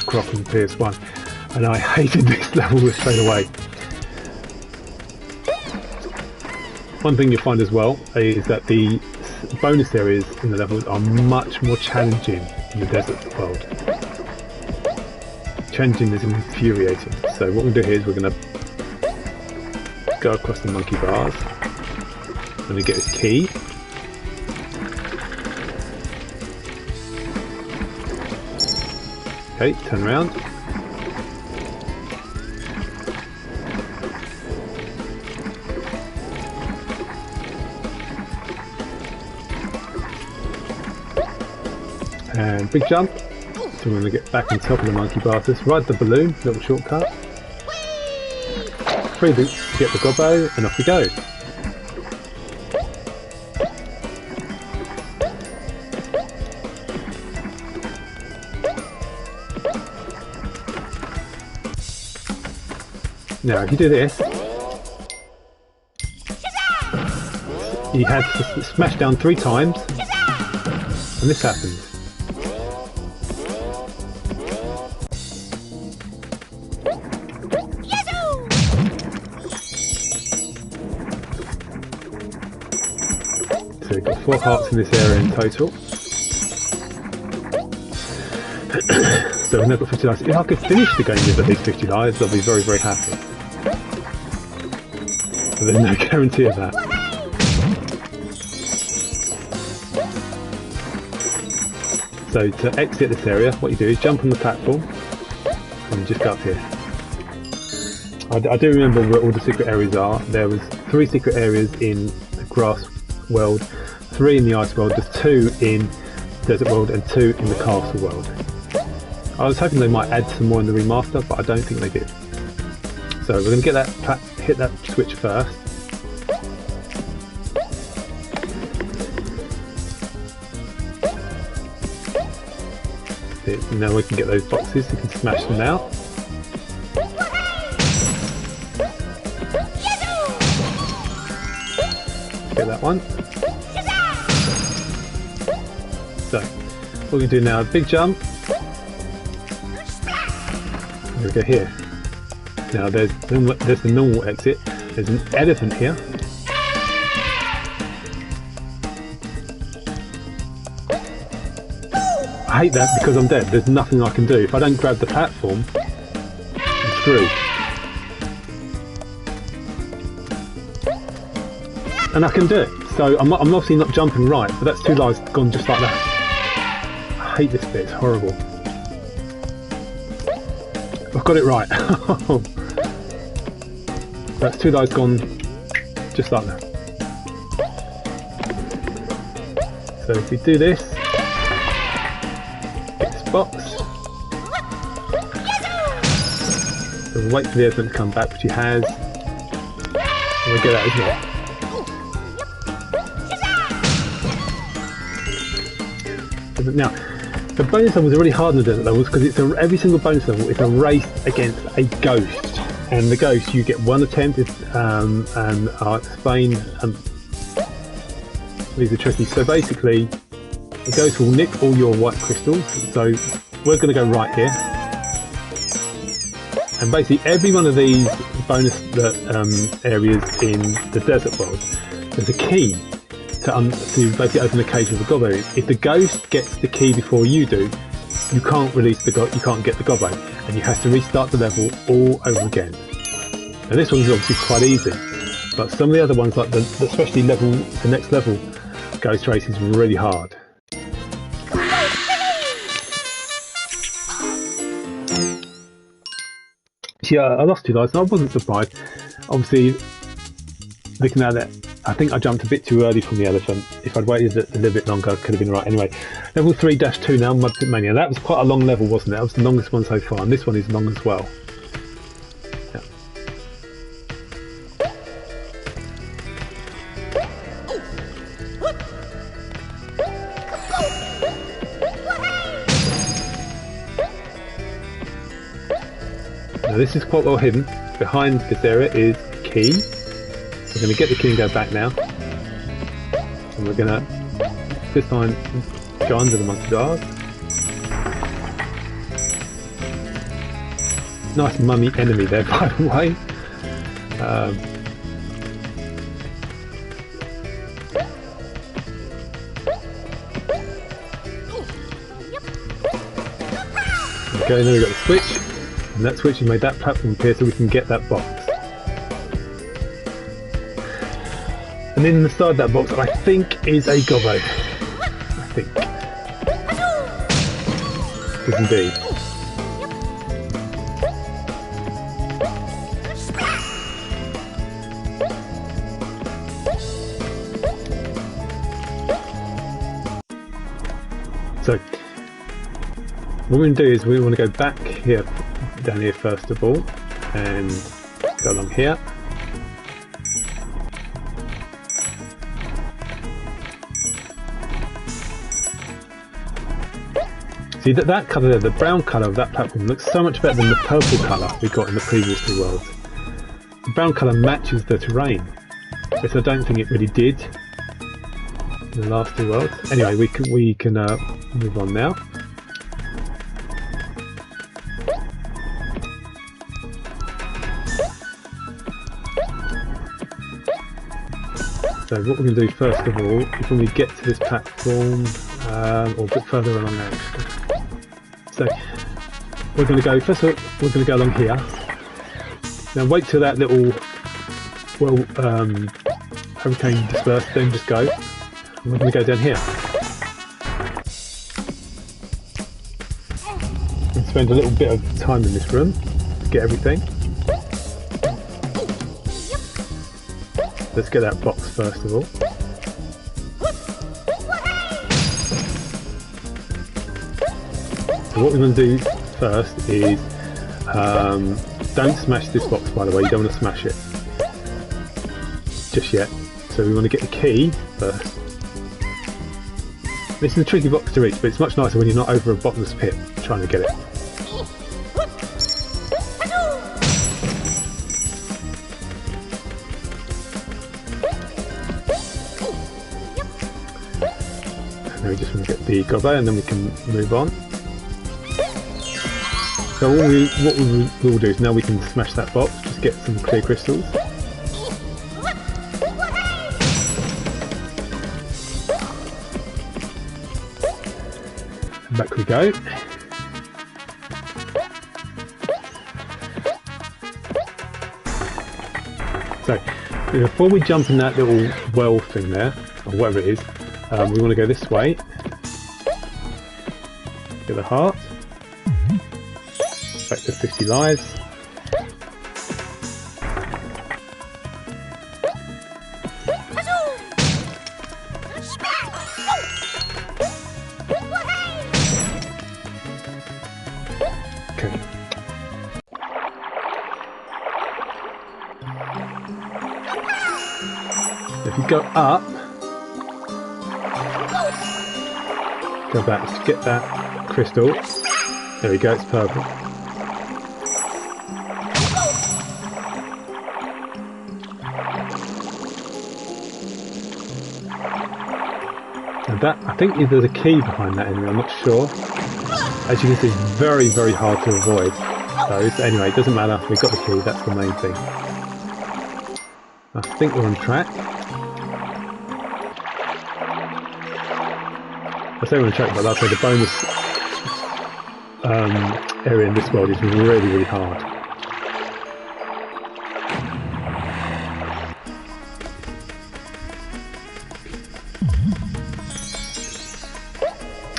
Croc on PS1, and I hated this level straight away. One thing you'll find as well is that the bonus areas in the levels are much more challenging in the desert world. Challenging is infuriating. So what we're going to do here is we're going to go across the monkey bars. We're going to get this key. Okay, turn around. And big jump. So we're going to get back on top of the monkey bar. Just ride the balloon, little shortcut. Free to get the gobbo, and off we go. Now, if you do this, you have to smash down 3 times, and this happens. So we've got 4 hearts in this area in total. So we've now got 50 lives. If I could finish the game with at least 50 lives, I'll be very, very happy. But there's no guarantee of that. So to exit this area, what you do is jump on the platform and just go up here. I do remember where all the secret areas are. There was 3 secret areas in the grass world, 3 in the ice world, there's 2 in desert world and 2 in the castle world. I was hoping they might add some more in the remaster, but I don't think they did. So we're going to get that, hit that switch first. Now we can get those boxes, you can smash them out. Get that one. So, what we do now, a big jump. Here we go here. Now there's the normal exit. There's an elephant here. I hate that because I'm dead. There's nothing I can do. If I don't grab the platform, I'm screwed. And I can do it. So I'm obviously not jumping right, but that's 2 lives gone just like that. I hate this bit. It's horrible. I've got it right. That's 2 lives gone just like that. So if we do this, get this box. So we'll wait for the elephant to come back, which he has. And we'll get that as well. Now, the bonus levels are really hard in the desert levels because it's every single bonus level is a race against a ghost, and the ghost you get 1 attempt. And I'll explain. These are tricky. So basically, the ghost will nick all your white crystals. So we're going to go right here, and basically every one of these bonus areas in the desert world, there's a key to basically open the cage with the gobbo. If the ghost gets the key before you do, you can't release the you can't get the gobbo, and you have to restart the level all over again. Now this one's obviously quite easy, but some of the other ones, like especially the next level ghost race, is really hard. Yeah, I lost 2 lives, and I wasn't surprised. Obviously, looking at it, I think I jumped a bit too early from the elephant. If I'd waited a little bit longer, I could have been right. Anyway, level 3-2 now, Mud Pit Mania. That was quite a long level, wasn't it? That was the longest one so far, and this one is long as well. Yeah. Now this is quite well hidden. Behind this area is key. We're going to get the key and go back now. And we're going to this time go under the monkey bars. Nice mummy enemy there, by the way. Okay, then we've got the switch, and that switch has made that platform appear so we can get that box. And in the side of that box, I think, is a Gobbo. I think. It is indeed. So, what we're going to do is we want to go back here, down here first of all, and go along here. See that colour there, the brown colour of that platform looks so much better than the purple colour we got in the previous two worlds. The brown colour matches the terrain, which I don't think it really did in the last two worlds. Anyway, we can move on now. So what we're going to do first of all is when we get to this platform, or a bit further along actually. So we're going to go, first of all, we're going to go along here. Now wait till that little, hurricane dispersed, then just go. And we're going to go down here. And spend a little bit of time in this room to get everything. Let's get that box first of all. So what we're going to do first is, don't smash this box, by the way, you don't want to smash it just yet. So we want to get the key first. This is a tricky box to reach, but it's much nicer when you're not over a bottomless pit trying to get it. We just want to get the Gobbo and then we can move on. So what we will do is now we can smash that box, just get some clear crystals. And back we go. So before we jump in that little well thing there, or whatever it is, we want to go this way, get the heart, back to 50 lives. Okay. If you go up, go back to get that crystal. There we go, it's purple. And that, I think there's a key behind that enemy, I'm not sure. As you can see, it's very, very hard to avoid. So anyway, it doesn't matter, we've got the key, that's the main thing. I think we're on track. I say we're on track, but like I say, the bonus area in this world is really, really hard.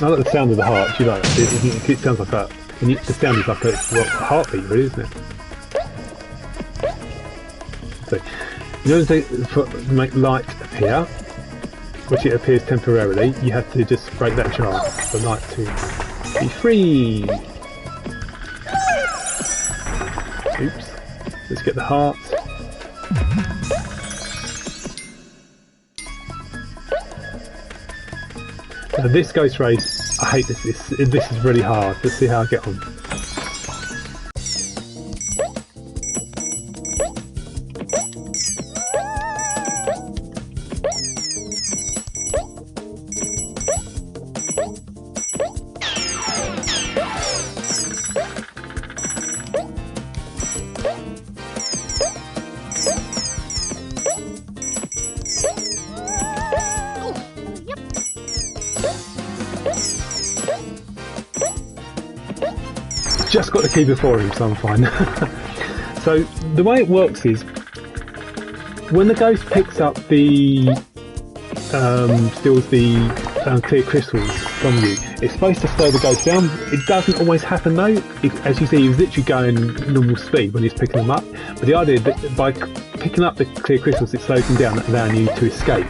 I like the sound of the heart. Do you like it? It sounds like a. The sound is like a heartbeat, really, isn't it? So, in order to make light appear, which it appears temporarily, you have to just break that charm for light to be free. Oops. Let's get the heart. So this ghost race, I hate this. This is really hard. Let's see how I get on. just got the key before him, so I'm fine. So the way it works is, when the ghost picks up the steals the clear crystals from you, it's supposed to slow the ghost down. It doesn't always happen though. As you see, he was literally going normal speed when he's picking them up. But the idea that by picking up the clear crystals, it slows him down, allowing you to escape.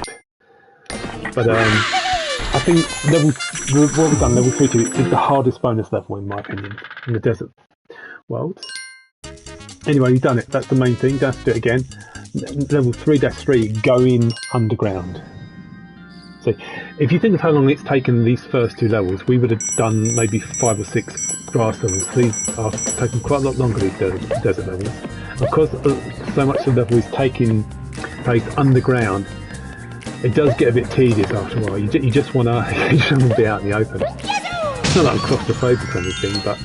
But I think what we've done, level 3 is the hardest bonus level in my opinion in the desert world. Anyway, you've done it. That's the main thing. Don't have to do it again. Level 3-3, going underground. So, if you think of how long it's taken these first 2 levels, we would have done maybe 5 or 6 grass levels. These are taking quite a lot longer, these desert levels. Because so much of the level is taking place underground, it does get a bit tedious after a while. You just want to be out in the open. It's not like I'm claustrophobic or anything, but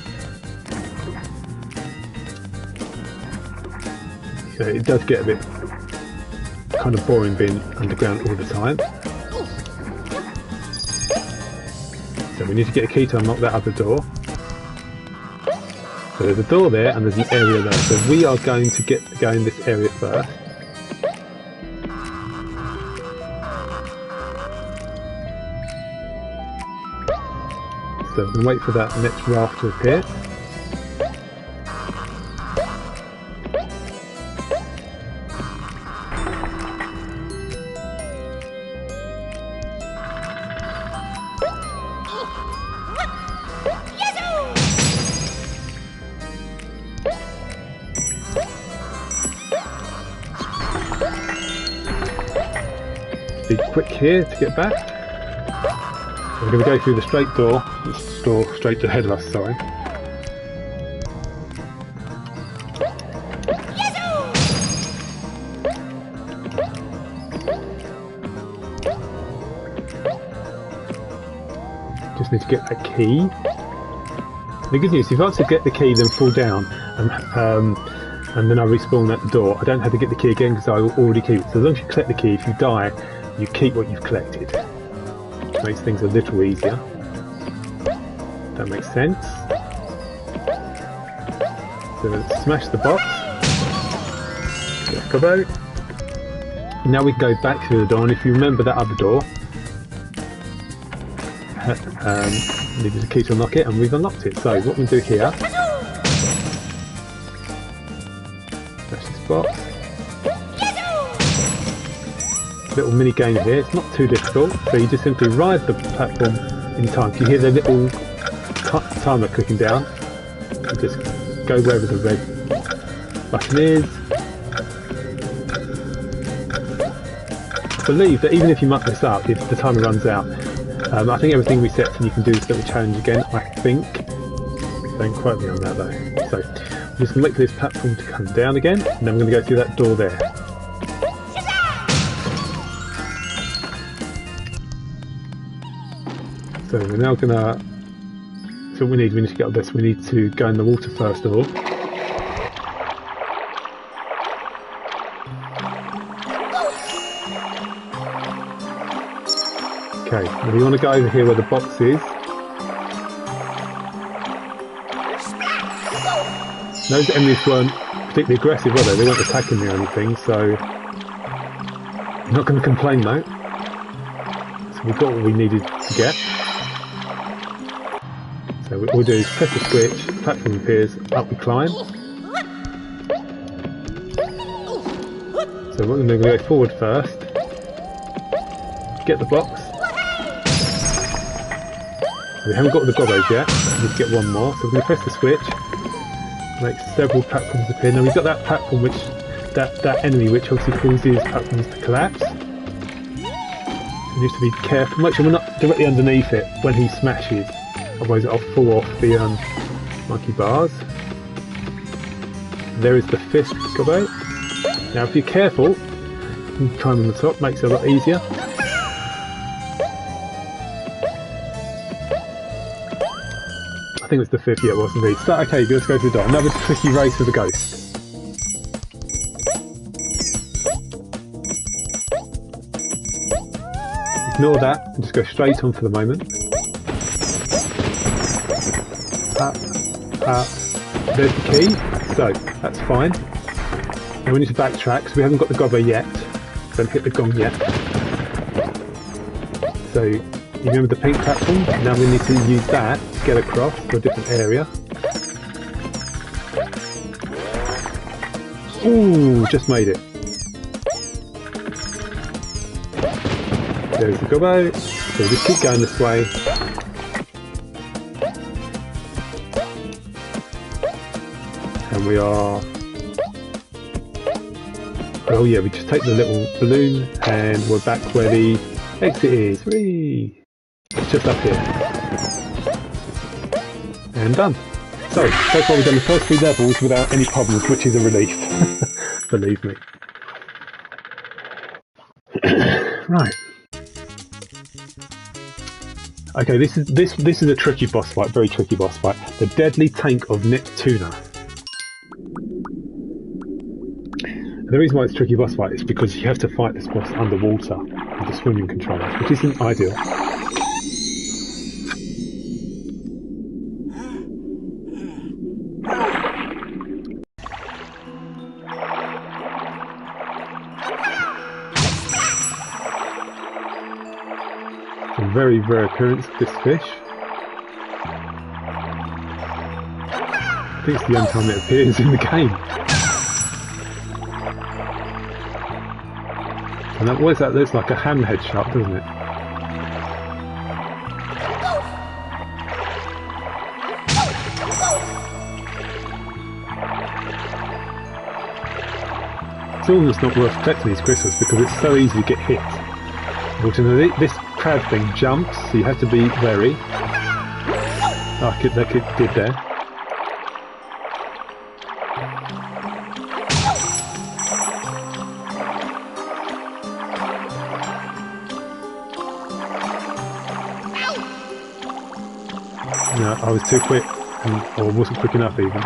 you know, it does get a bit kind of boring being underground all the time. So we need to get a key to unlock that other door. So there's a door there and there's an area there. So we are going to go in this area first. So we can wait for that next raft to appear. Be quick here to get back. We're going to go through the straight door. This door straight ahead of us, sorry. Just need to get that key. The good news, if I was to get the key then fall down and then I respawn at the door, I don't have to get the key again because I already keep it. So as long as you collect the key, if you die, you keep what you've collected. Makes things a little easier. That makes sense. So let's smash the box. Get a Gobbo. Now we can go back to the door, and if you remember that other door, needed a key to unlock it, and we've unlocked it. So what we do here, smash this box. Little mini game here, it's not too difficult, so you just simply ride the platform in time. If you hear the little timer clicking down, you just go wherever the red button is. I believe that even if you muck this up, if the timer runs out, I think everything resets and you can do this little challenge again, I think. Don't quote me on that though. So, I'm just going to wait for this platform to come down again, and then we're going to go through that door there. So we're now gonna. So what we need to get up this. We need to go in the water first of all. Okay, and we want to go over here where the box is. Those enemies weren't particularly aggressive, were they? They weren't attacking me or anything, so I'm not going to complain though. So we got what we needed to get. So what we'll do is press the switch, the platform appears, up we climb. So we're going to go forward first, get the box. So we haven't got the Gobbos yet, we need to get one more. So we're going to press the switch, make several platforms appear. Now we've got that platform which, that enemy which obviously causes platforms to collapse. So we need to be careful, make sure we're not directly underneath it when he smashes. Otherwise it'll fall off the monkey bars. There is the 5th Gobbo. Now if you're careful, you can climb on the top, makes it a lot easier. I think it's the 5th, yeah it was indeed. So, okay, let's go through the door. Another tricky race with the ghost. Ignore that and just go straight on for the moment. Up, up, there's the key, so that's fine. And we need to backtrack, so we haven't got the gobbo yet. Don't hit the gong yet. So, you remember the pink platform? Now we need to use that to get across to a different area. Ooh, just made it. There's the gobbo. So we just keep going this way. And we are... Oh yeah, we just take the little balloon and we're back where the exit is. Whee! It's just up here. And done. So far we've done the first 3 levels without any problems, which is a relief. Believe me. Right. Okay, this is a tricky boss fight, very tricky boss fight. The Deadly Tank of Neptuna. The reason why it's a tricky boss fight is because you have to fight this boss underwater with the swimming controls, which isn't ideal. It's a very rare occurrence of this fish. I think it's the only time it appears in the game. And that, what is that? Looks like a hammerhead shark, doesn't it? It's almost not worth collecting these crystals because it's so easy to get hit. Unfortunately, this crab thing jumps, so you have to be wary. Like it did there. No, I was too quick, or wasn't quick enough even.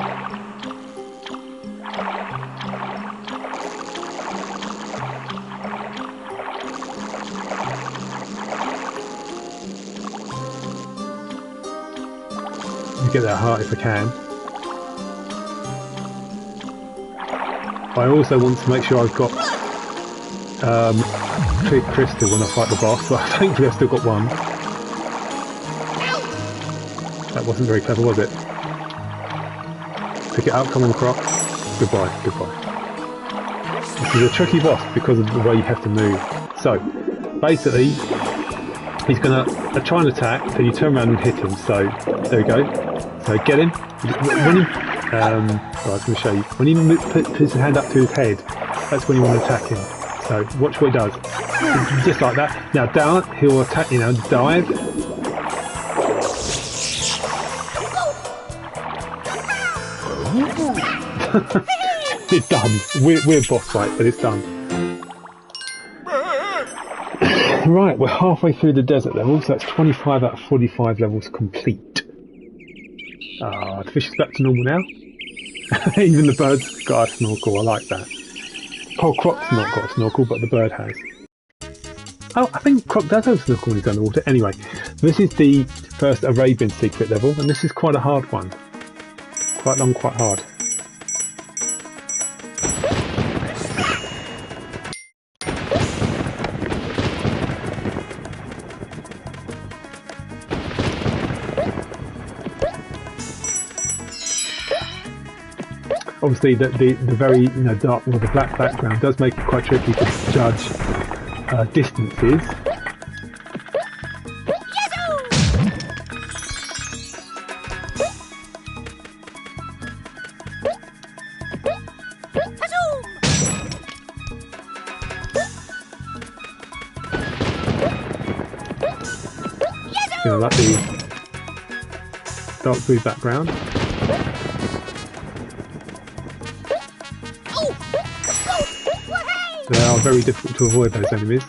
Get that heart if I can. I also want to make sure I've got crystal when I fight the boss, but thankfully I've still got one. That wasn't very clever, was it? Pick it up, come on, Croc. Goodbye, goodbye. This is a tricky boss because of the way you have to move. So, basically, he's going to try and attack, then you turn around and hit him. So, there we go. So, get him. When he, I was going to show you. When he puts his hand up to his head, that's when you want to attack him. So, watch what he does. Just like that. Now, down, he'll attack you now, dive. It's done. We're boss fight, but it's done. Right, we're halfway through the desert level, so that's 25 out of 45 levels complete. Ah, the fish is back to normal now. Even the bird's got a snorkel, I like that. Oh, Croc's not got a snorkel, but the bird has. Oh, I think Croc does have a snorkel when he's underwater. Anyway, this is the first Arabian secret level, and this is quite a hard one. Quite long, quite hard. Obviously, the very dark or the black background does make it quite tricky to judge distances. Like the dark blue background. They are very difficult to avoid, those enemies.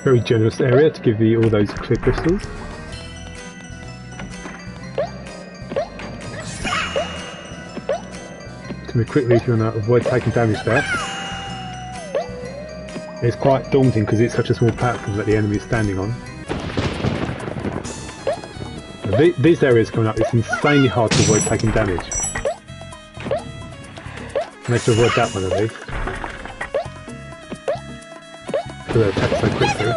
Very generous area to give you all those clear crystals. To move quickly if you want to avoid taking damage there. It's quite daunting because it's such a small platform that the enemy is standing on. These areas coming up, it's insanely hard to avoid taking damage. I have to avoid that one at least. So they attack so quickly.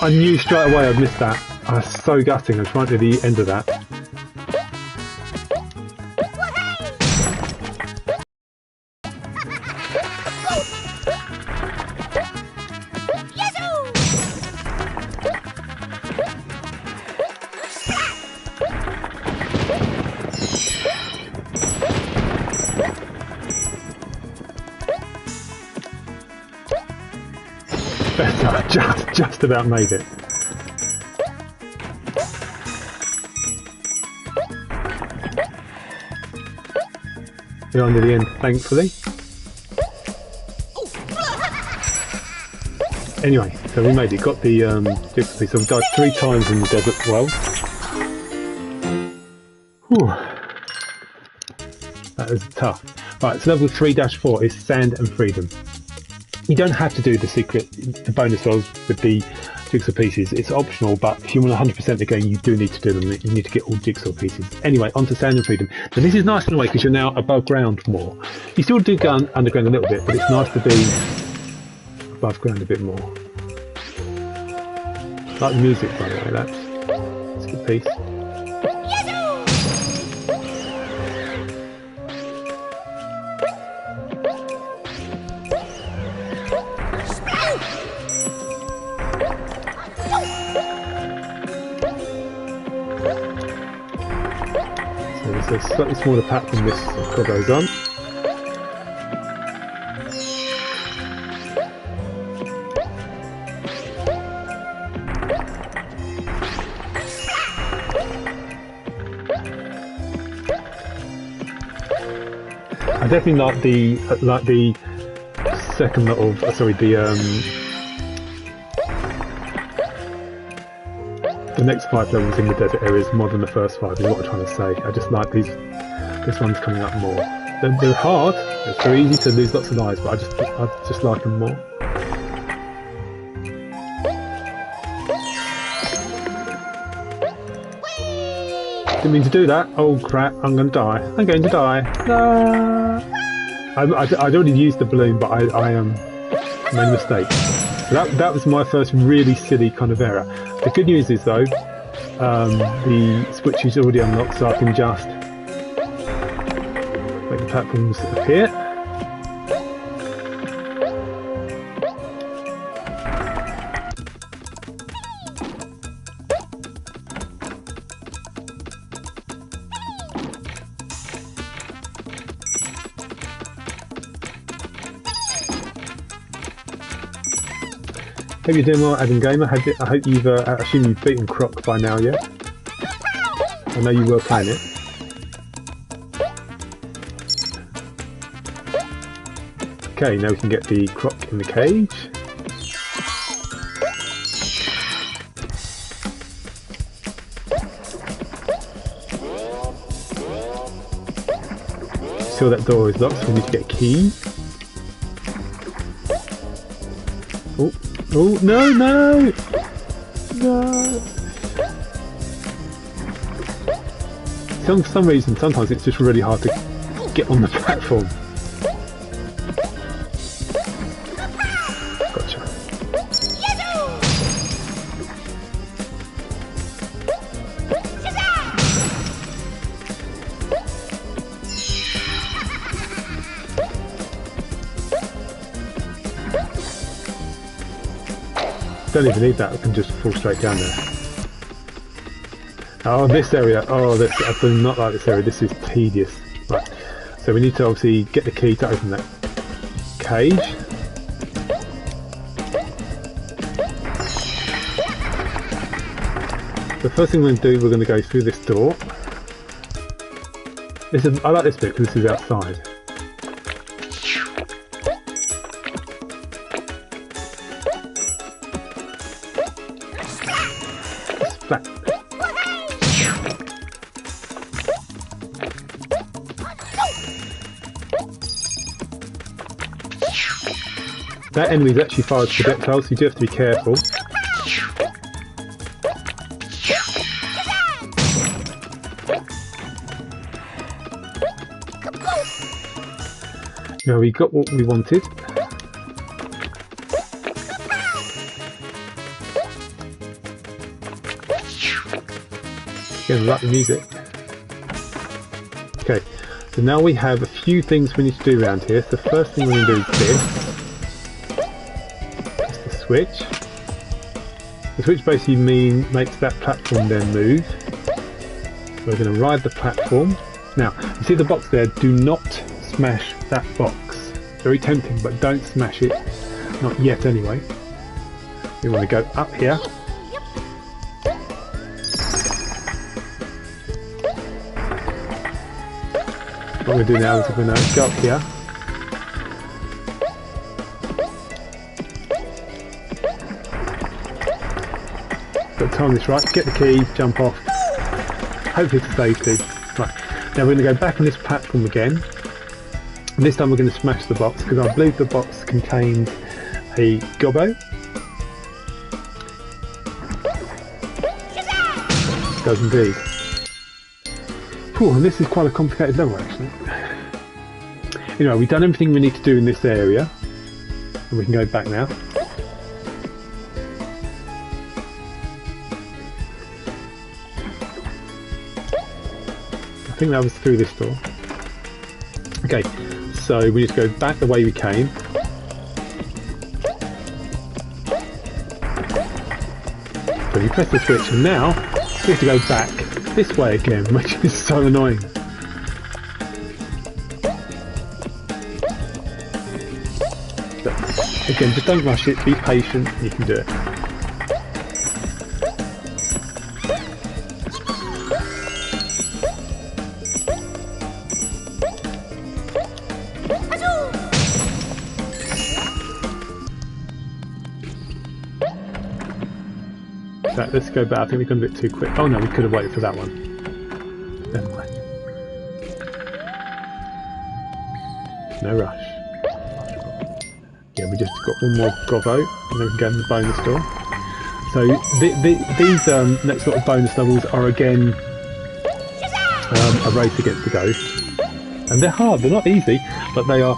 I knew straight away I'd missed that. I was so gutting, I was right at the end of that. I just about made it. We're on to the end, thankfully. Anyway, so we made it. Got the jigsaw piece. So we've died 3 times in the desert well. Whew. That was tough. Right, so level 3-4 is Sand and Freedom. You don't have to do the bonus levels with the jigsaw pieces. It's optional, but if you want 100% the game, you do need to do them. You need to get all jigsaw pieces. Anyway, on to Sand and Freedom. Now this is nice in a way because you're now above ground more. You still do go underground a little bit, but it's nice to be above ground a bit more. I like the music, by the way. That's a good piece. There's a slightly smaller pack than this Gobbos on. I definitely like the second lot of the next 5 levels in the desert areas more than the first 5 is what I'm trying to say. I just like this one's coming up more. They're hard, it's very easy to lose lots of lives, but I just like them more. Didn't mean to do that. Oh crap, I'm going to die. I'm going to die. No! I'd already used the balloon, but I made a mistake. So that was my first really silly kind of error. The good news is though, the switch is already unlocked, so I can just make the platforms appear. Hope you're doing well, Adam Gamer. I hope you've, I assume you've beaten Croc by now, yeah? I know you were playing it. Okay, now we can get the Croc in the cage. Still that door is locked, so we need to get a key. Oh, no, no! No! For some reason, sometimes it's just really hard to get on the platform. Gotcha. Don't even need that, I can just fall straight down there. Oh, this area, I do not like this area, this is tedious. Right, so we need to obviously get the key to open that cage. So first thing we're going to do, we're going to go through this door. I like this bit because this is outside. Splat. That enemy is actually fires projectiles, so you do have to be careful. Now we got what we wanted. Again, I like the music. Okay, so now we have a few things we need to do around here. So the first thing we're going to do is this. It's the switch. The switch basically makes that platform then move. So we're going to ride the platform. Now, you see the box there? Do not smash that box. Very tempting, but don't smash it. Not yet, anyway. We want to go up here. What we're doing now is we're going to go up here. Got to time this right. Get the key, jump off. Hopefully to safety. Right. Now we're going to go back on this platform again. And this time we're going to smash the box because I believe the box contains a gobbo. It does indeed. Cool, and this is quite a complicated level actually. Anyway, we've done everything we need to do in this area. And we can go back now. I think that was through this door. Okay. So we need to go back the way we came. So you press the switch and now we have to go back this way again, which is so annoying. But again, just don't rush it, be patient, you can do it. Let's go back. I think we've gone a bit too quick. Oh no, we could have waited for that one. Never mind. No rush. Yeah, we just got one more Gobbo, and then we can go in the bonus door. So these next sort of bonus levels are again a race against the ghost, and they're hard. They're not easy, but they are.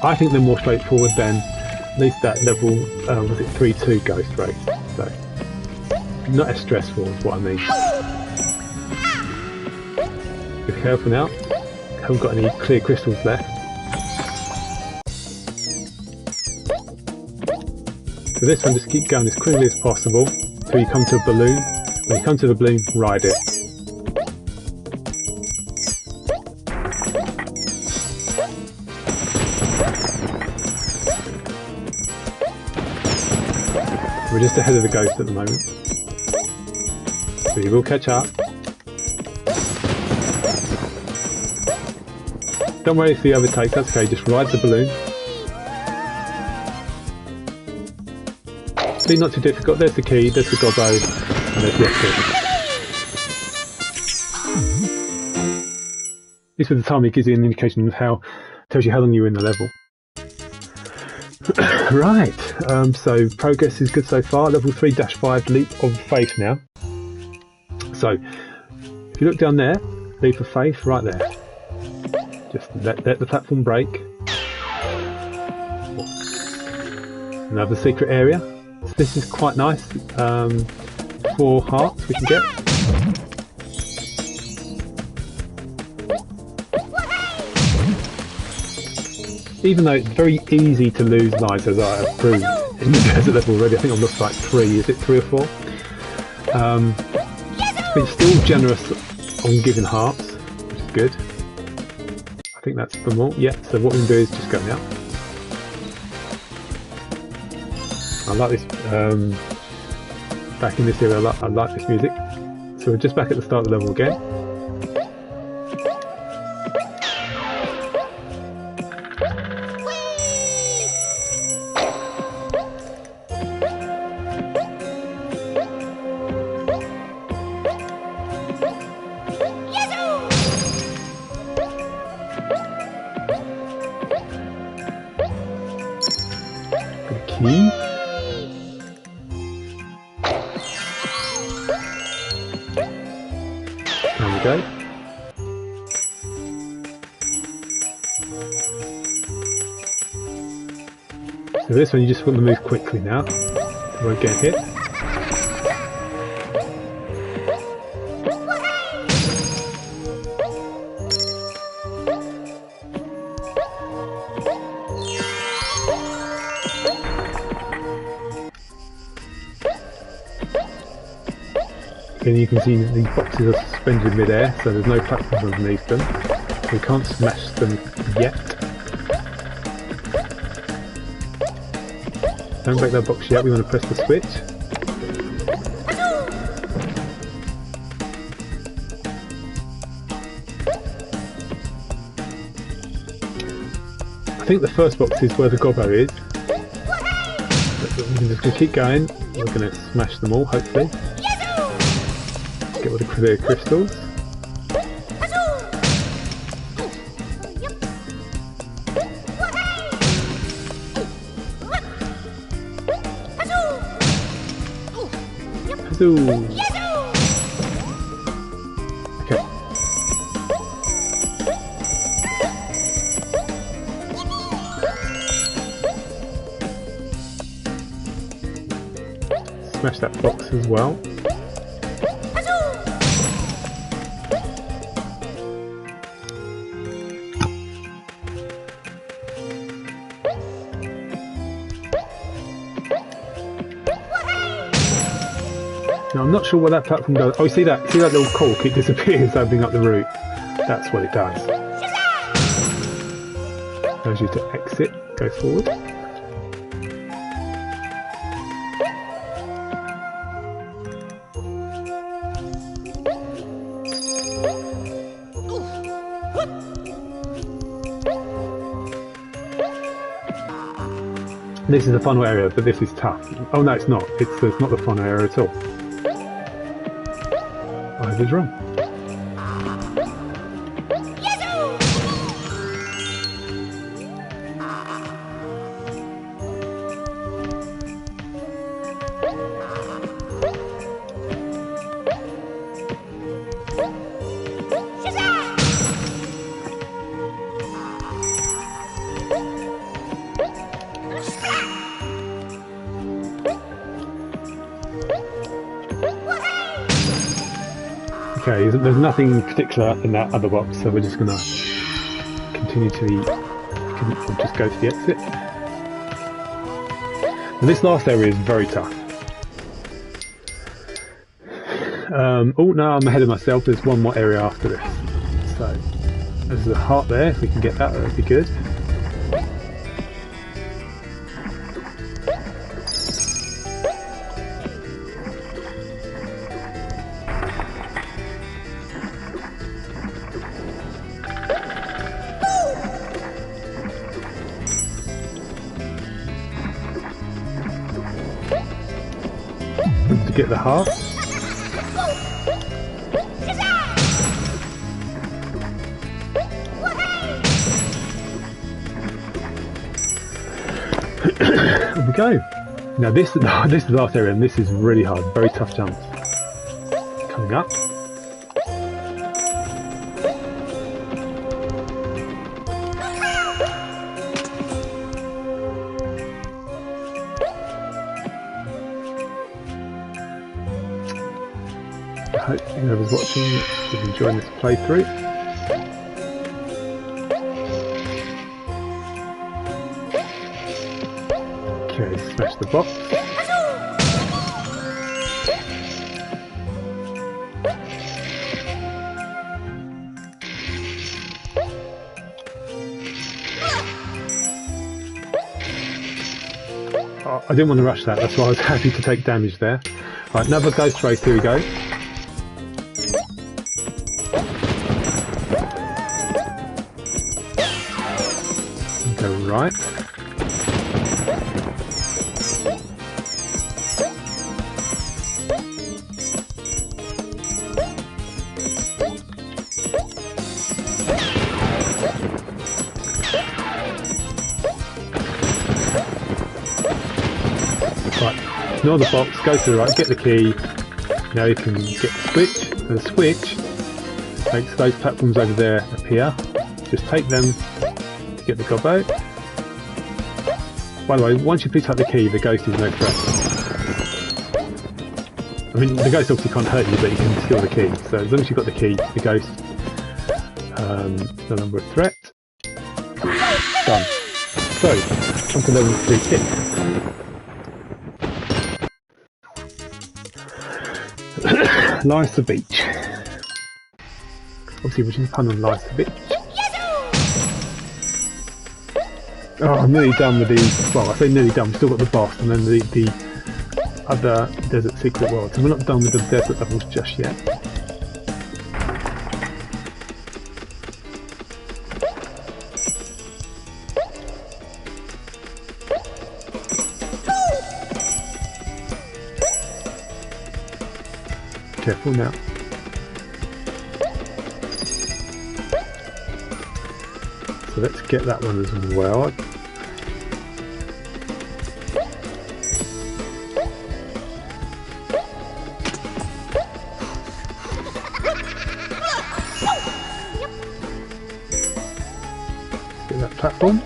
I think they're more straightforward than at least that level. Was it 3-2 ghost race? So. Not as stressful is what I mean. Be careful now. Haven't got any clear crystals left. So this one, just keep going as quickly as possible until you come to a balloon. When you come to the balloon, ride it. We're just ahead of the ghost at the moment. We will catch up. Don't worry if the overtakes, that's okay, just ride the balloon. See, not too difficult. There's the key, there's the gobbo, and there's the exit. This with the time it gives you an indication of how, tells you how long you're in the level. Right, so progress is good so far. Level 3-5 Leap of Faith now. So, if you look down there, Leap of Faith, right there. Just let the platform break. Another secret area. So this is quite nice. 4 hearts we can get. Even though it's very easy to lose lives, as I have proved in the desert level already. I think I've lost like 3. Is it 3 or 4? It's still generous on giving hearts, which is good. I think that's them all. Yeah, so what we can do is just go now. I like this back in this area. I like this music. So we're just back at the start of the level again. Key. There we go. So this one you just want to move quickly now. You won't get hit. Then you can see these boxes are suspended in mid-air, so there's no platforms underneath them. We can't smash them yet. Don't break that box yet, we want to press the switch. I think the first box is where the Gobbo is. We're just going to keep going, we're going to smash them all, hopefully. Get all the clear crystals. Puzzle. Okay. Smash that box as well. Now, I'm not sure what that platform does. Oh, see that little cork? It disappears opening up the route. That's what it does. Allows you to exit, go forward. This is the final area, but this is tough. Oh no, it's not. It's not the final area at all. I was wrong. Okay, there's nothing particular in that other box, so we're just going to continue to just go to the exit. And this last area is very tough. Oh no, I'm ahead of myself. There's one more area after this. So there's a heart there. If we can get that, that would be good. To get the heart. There we go. Now this is the last area, and this is really hard. Very tough jumps. Coming up. I hope whoever's watching is enjoying this playthrough. Okay, smash the box. Oh. But I didn't want to rush that, that's why I was happy to take damage there. Right, another ghost race, here we go. Go right. Right, ignore the box, go to the right, get the key. Now you can get the switch, and the switch makes those platforms over there appear. Just take them to get the gobbo. By the way, once you pick up the key, the ghost is no threat. I mean, the ghost obviously can't hurt you, but you can steal the key. So as long as you've got the key, the ghost is no longer a threat. Done. So, on to level 3 kick. Life's the beach. Obviously, which is a pun on Life's the beach. Oh, I'm nearly done with the. Well, I say nearly done. We've still got the boss, and then the other desert secret world. So we're not done with the desert levels just yet. Careful now. So let's get that one as well. Get that platform.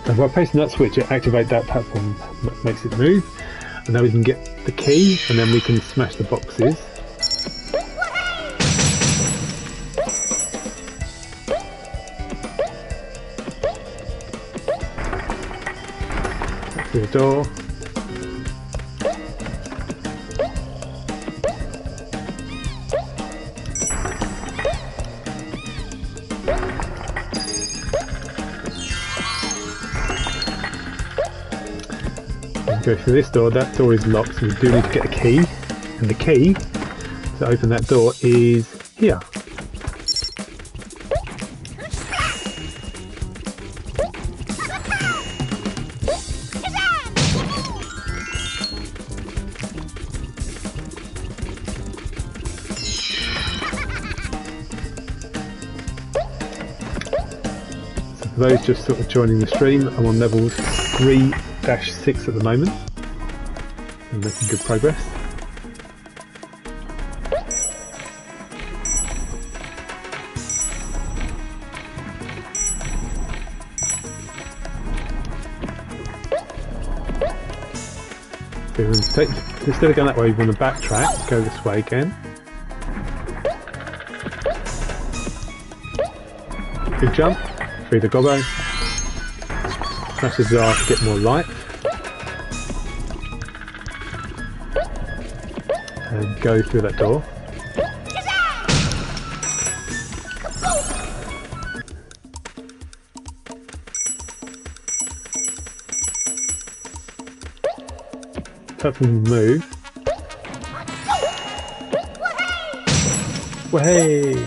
And by pressing that switch, it activates that platform, makes it move. And now we can get the key, and then we can smash the boxes. The door. And go through this door. That door is locked, so we do need to get a key. And the key to open that door is here. For those just sort of joining the stream, I'm on levels 3-6 at the moment and making good progress. So instead of going that way, we want to backtrack, go this way again. Big jump. Through the gobbo, smash the jar to get more light, and go through that door. Purple move. Wahey!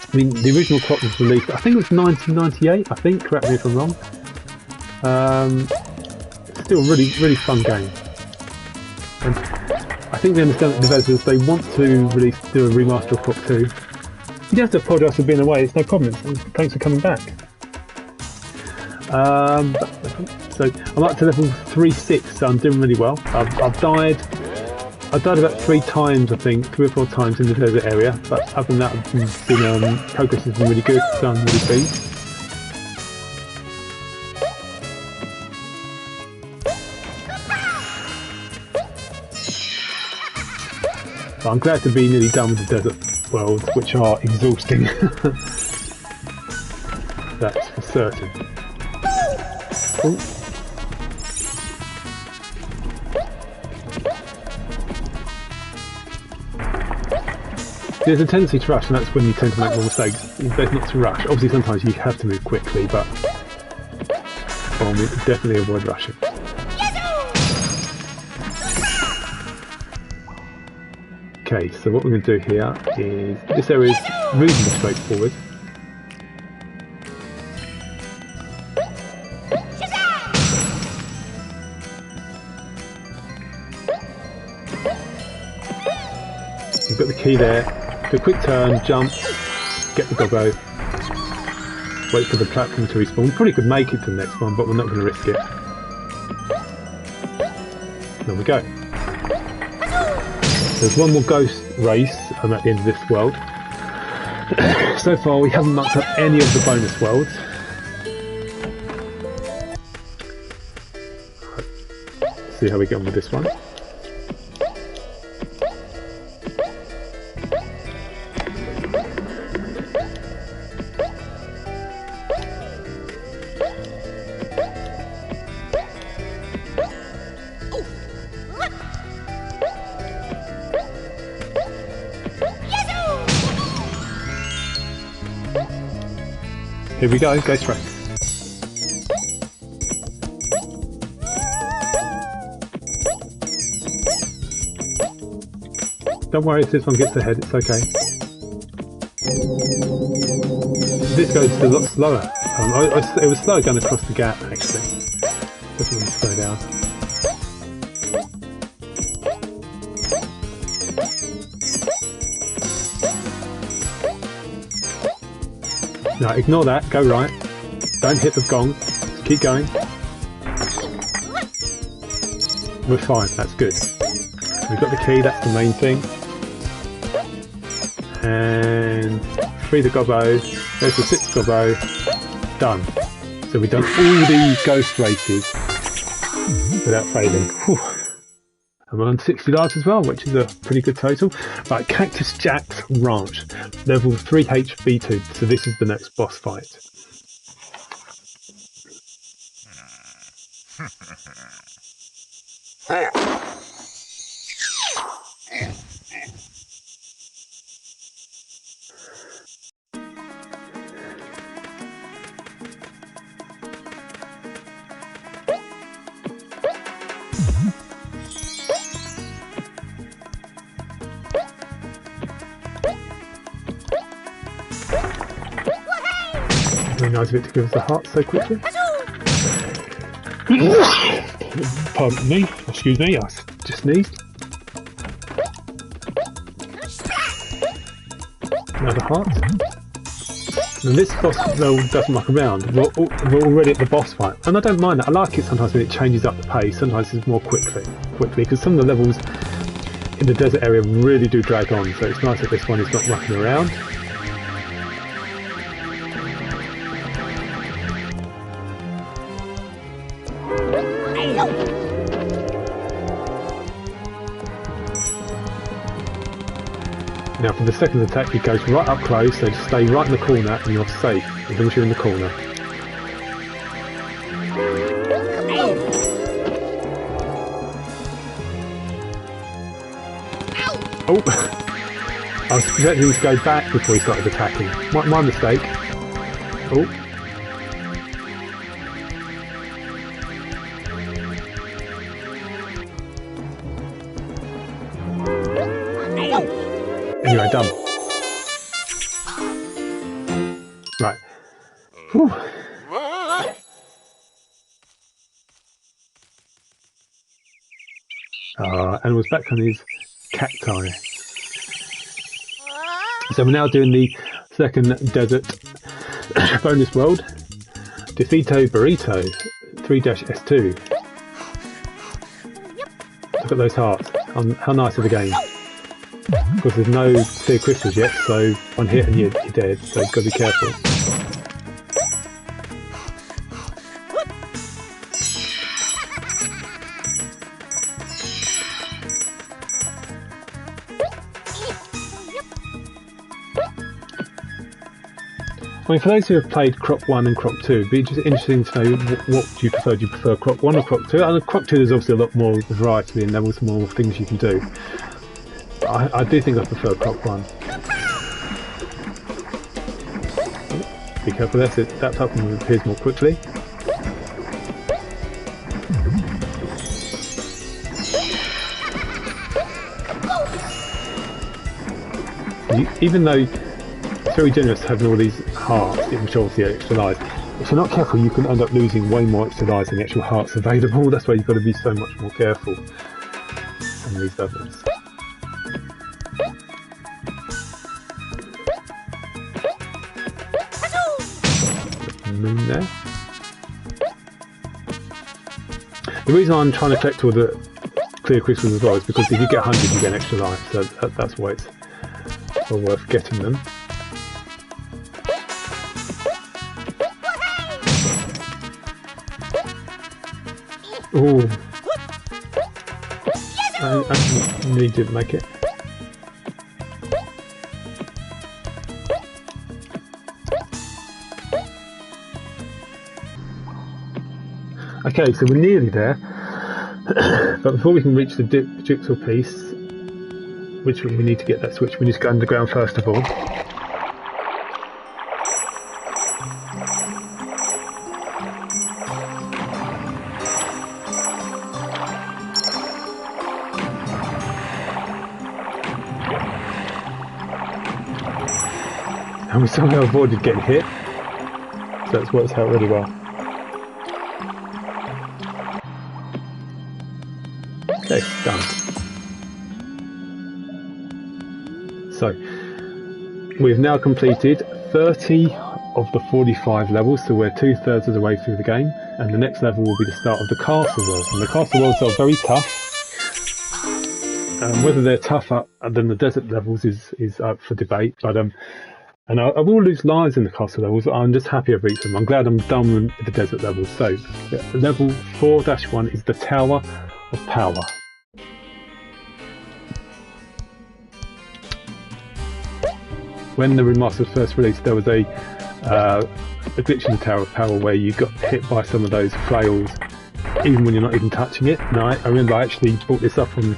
I mean, the original Croc was released, I think it was 1998, I think, correct me if I'm wrong. Still a really fun game. And I think they understand that developers, they want to do a remaster of Croc 2. You don't have to apologise for being away, it's no problem, thanks for coming back. So I'm up to level 3-6, so I'm doing really well. I've died about 3 times, I think, 3 or 4 times in the desert area, but other than that, progress has been really good, so I'm really pleased. But I'm glad to be nearly done with the desert worlds, which are exhausting. That's for certain. Ooh. There's a tendency to rush, and that's when you tend to make more mistakes. It's best not to rush. Obviously, sometimes you have to move quickly, but definitely avoid rushing. Okay, so what we're going to do here is, this area is reasonably straightforward. You've got the key there, do a quick turn, jump, get the Gobbo, wait for the platform to respawn. We probably could make it to the next one, but we're not going to risk it. There we go. There's one more ghost race at the end of this world. So far we haven't marked up any of the bonus worlds. Let's see how we get on with this one. Here we go, ghost race. Don't worry if this one gets ahead, it's okay. This goes a lot slower. It was slow going across the gap actually. Just want to slow down. No, ignore that, go right. Don't hit the gong. Keep going. We're fine, that's good. We've got the key, that's the main thing. And free the Gobbo. There's the 6th Gobbo. Done. So we've done all the ghost races without failing. Whew. And we're on 60 lives as well, which is a pretty good total. Right, Cactus Jack's Ranch, level 3HB2. So this is the next boss fight. Very nice of it to give us a heart so quickly. Pardon me, excuse me, I just sneezed. Another heart. And this boss level doesn't muck around. We're already at the boss fight, and I don't mind that. I like it sometimes when it changes up the pace. Sometimes it's more quickly, because some of the levels in the desert area really do drag on. So it's nice that this one is not mucking around. Now for the second attack it goes right up close, so just stay right in the corner and you're safe as long as you're in the corner. Oh! I was expecting him to go back before he started attacking. My mistake. Oh. Anyway, done. Right. Whew. Animal's back on his cacti. So we're now doing the second desert bonus world. Defeato Burrito 3-S2. Look at those hearts. How nice of a game. Of course there's no clear crystals yet, so one hit and you're dead, so you've got to be careful. I mean, for those who have played Croc 1 and Croc 2, it'd be just interesting to know what do you prefer. Do you prefer Croc 1 or Croc 2? And Croc 2 there's obviously a lot more variety in levels, more things you can do. I do think I prefer Croc 1. Be careful there, so that platform appears more quickly. Even though it's very generous having all these hearts, which obviously are extra lives, if you're not careful you can end up losing way more extra lives than the actual hearts available. That's why you've got to be so much more careful on these levels. Moon there. The reason I'm trying to collect all the clear crystals as well is because if you get 100 you get an extra life, so that's why it's well worth getting them. Oh, I nearly didn't make it. Okay, so we're nearly there, but before we can reach the jigsaw piece, which we need to get that switch, we need to go underground first of all. And we somehow avoided getting hit, so that's worked out really well. Okay, done. So, we've now completed 30 of the 45 levels, so we're 2/3 of the way through the game, and the next level will be the start of the castle worlds. And the castle worlds are very tough. Whether they're tougher than the desert levels is up for debate, but and I will lose lives in the castle levels, but I'm just happy I've reached them. I'm glad I'm done with the desert levels. So, level 4-1 is the Tower of Power. When the remaster was first released, there was a glitch in the Tower of Power where you got hit by some of those flails even when you're not even touching it. Now, I remember I actually brought this up on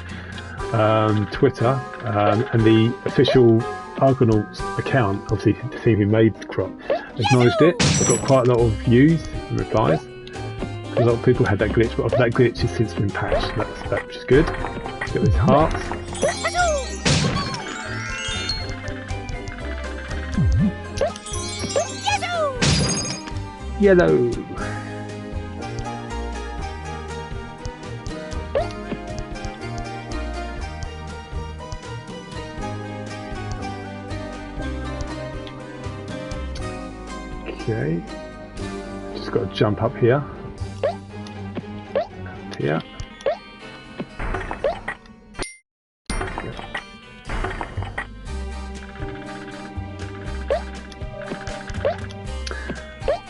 Twitter, and the official Argonauts account, obviously the team who made Croc, acknowledged it. It got quite a lot of views and replies. A lot of people had that glitch, but that glitch has since been patched, which is good. Let's get these hearts. Yellow! Okay, just got to jump up here. Here.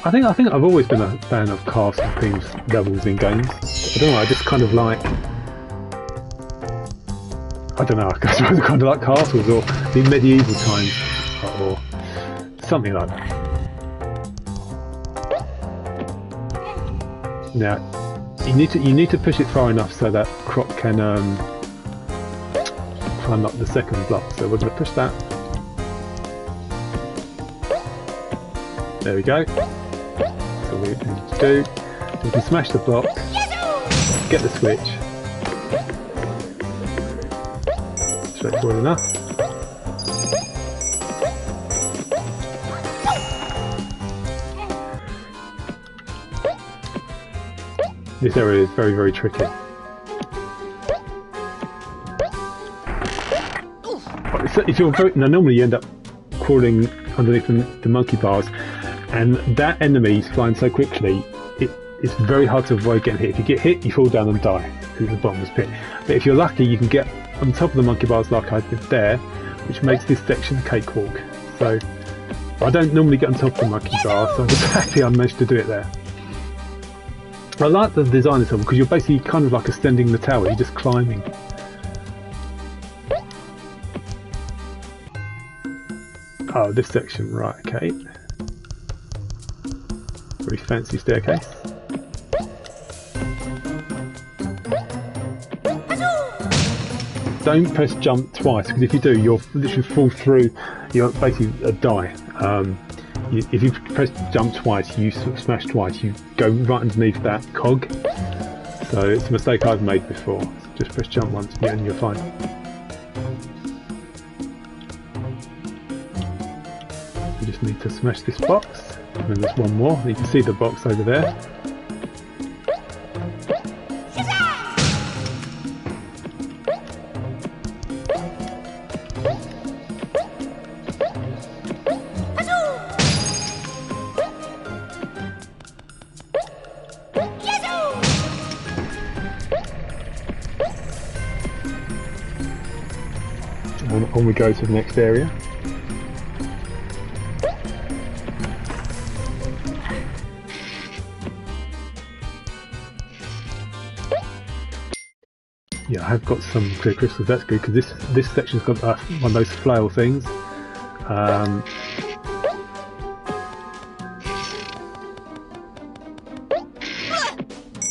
I think I've always been a fan of castle themed levels in games. I don't know, I just kind of like, I don't know, I kind of like castles or the medieval times or something like that. Now, you need to push it far enough so that Croc can climb up the second block. So we're going to push that. There we go. So we need to do. We can smash the block, get the switch. Straightforward enough. This area is very, very tricky. If you're normally you end up crawling underneath the monkey bars, and that enemy is flying so quickly, it's very hard to avoid getting hit. If you get hit, you fall down and die to the bottomless pit. But if you're lucky, you can get on top of the monkey bars like I did there, which makes this section a cakewalk. So I don't normally get on top of the monkey bar, so I'm just happy I managed to do it there. I like the design of this one because you're basically kind of like ascending the tower, you're just climbing. Oh, this section, right, okay. Very fancy staircase. don't press jump twice, because if you do, you'll literally fall through. You'll basically die. If you press jump twice, you smash twice, you go right underneath that cog. So it's a mistake I've made before. Just press jump once and you're fine. You just need to smash this box. And then there's one more. You can see the box over there. On we go to the next area. Yeah, I've got some clear crystals, that's good, because this section's got one of those flail things.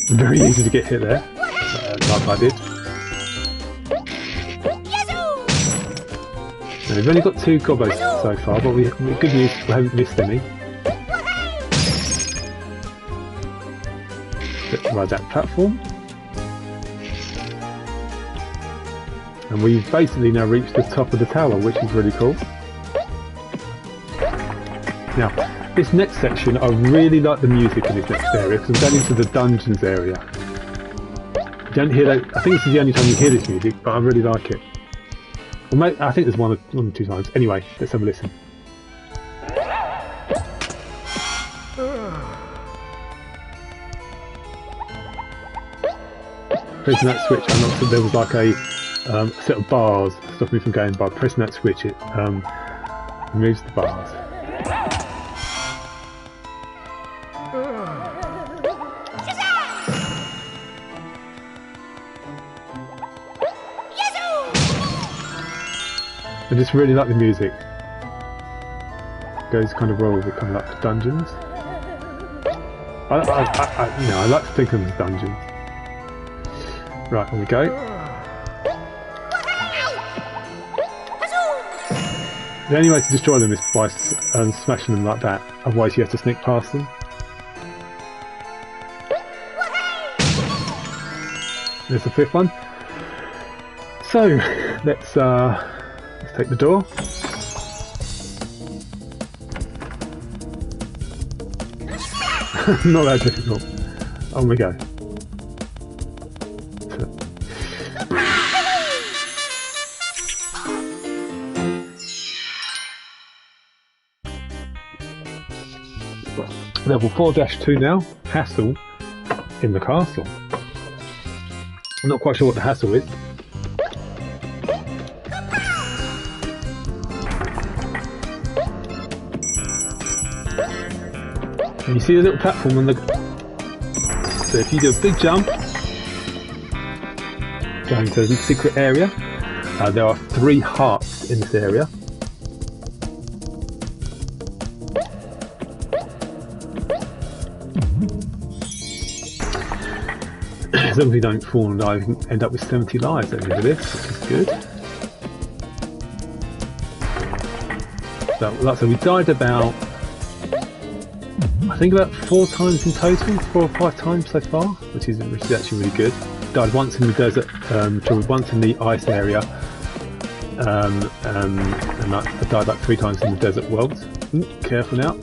Very easy to get hit there, like I did. Now, we've only got 2 Gobbos so far, but good news, we haven't missed any. Let's ride that platform. And we've basically now reached the top of the tower, which is really cool. Now, this next section, I really like the music in this next area, because I'm going into the dungeons area. You don't hear that, I think this is the only time you hear this music, but I really like it. Well, I think there's one or 2 times. Anyway, let's have a listen. Pressing that switch, there was like a set of bars stopping me from going by. Pressing that switch, it removes the bars. I just really like the music. It goes kind of well with coming up to dungeons. I like to think of them as dungeons. Right, on we go. The only way to destroy them is by smashing them like that. Otherwise, you have to sneak past them. There's the 5th one. So let's take the door. Not that difficult. On we go. Level 4-2 now. Hassle in the castle. I'm not quite sure what the hassle is. And you see the little platform on the... So if you do a big jump, going to the secret area, there are 3 hearts in this area. As long as you don't fall and die, you can end up with 70 lives at the end of this, which is good. So, like I said, we died about... I think about 4 times in total, 4 or 5 times so far, which is actually really good. Died once in the desert, once in the ice area, and I died like 3 times in the desert world. Careful now.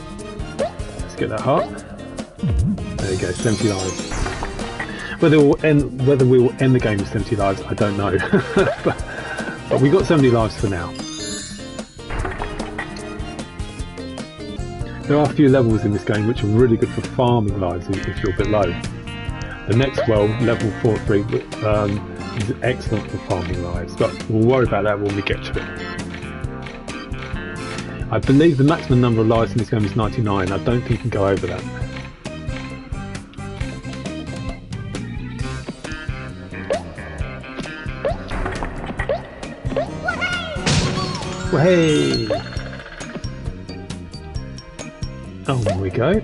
Let's get that heart. There you go, 70 lives. Whether we will end the game with 70 lives, I don't know. but we got 70 lives for now. There are a few levels in this game which are really good for farming lives if you're a bit low. The next world, level 4-3, is excellent for farming lives, but we'll worry about that when we get to it. I believe the maximum number of lives in this game is 99. I don't think you can go over that. Well, hey! Oh, there we go.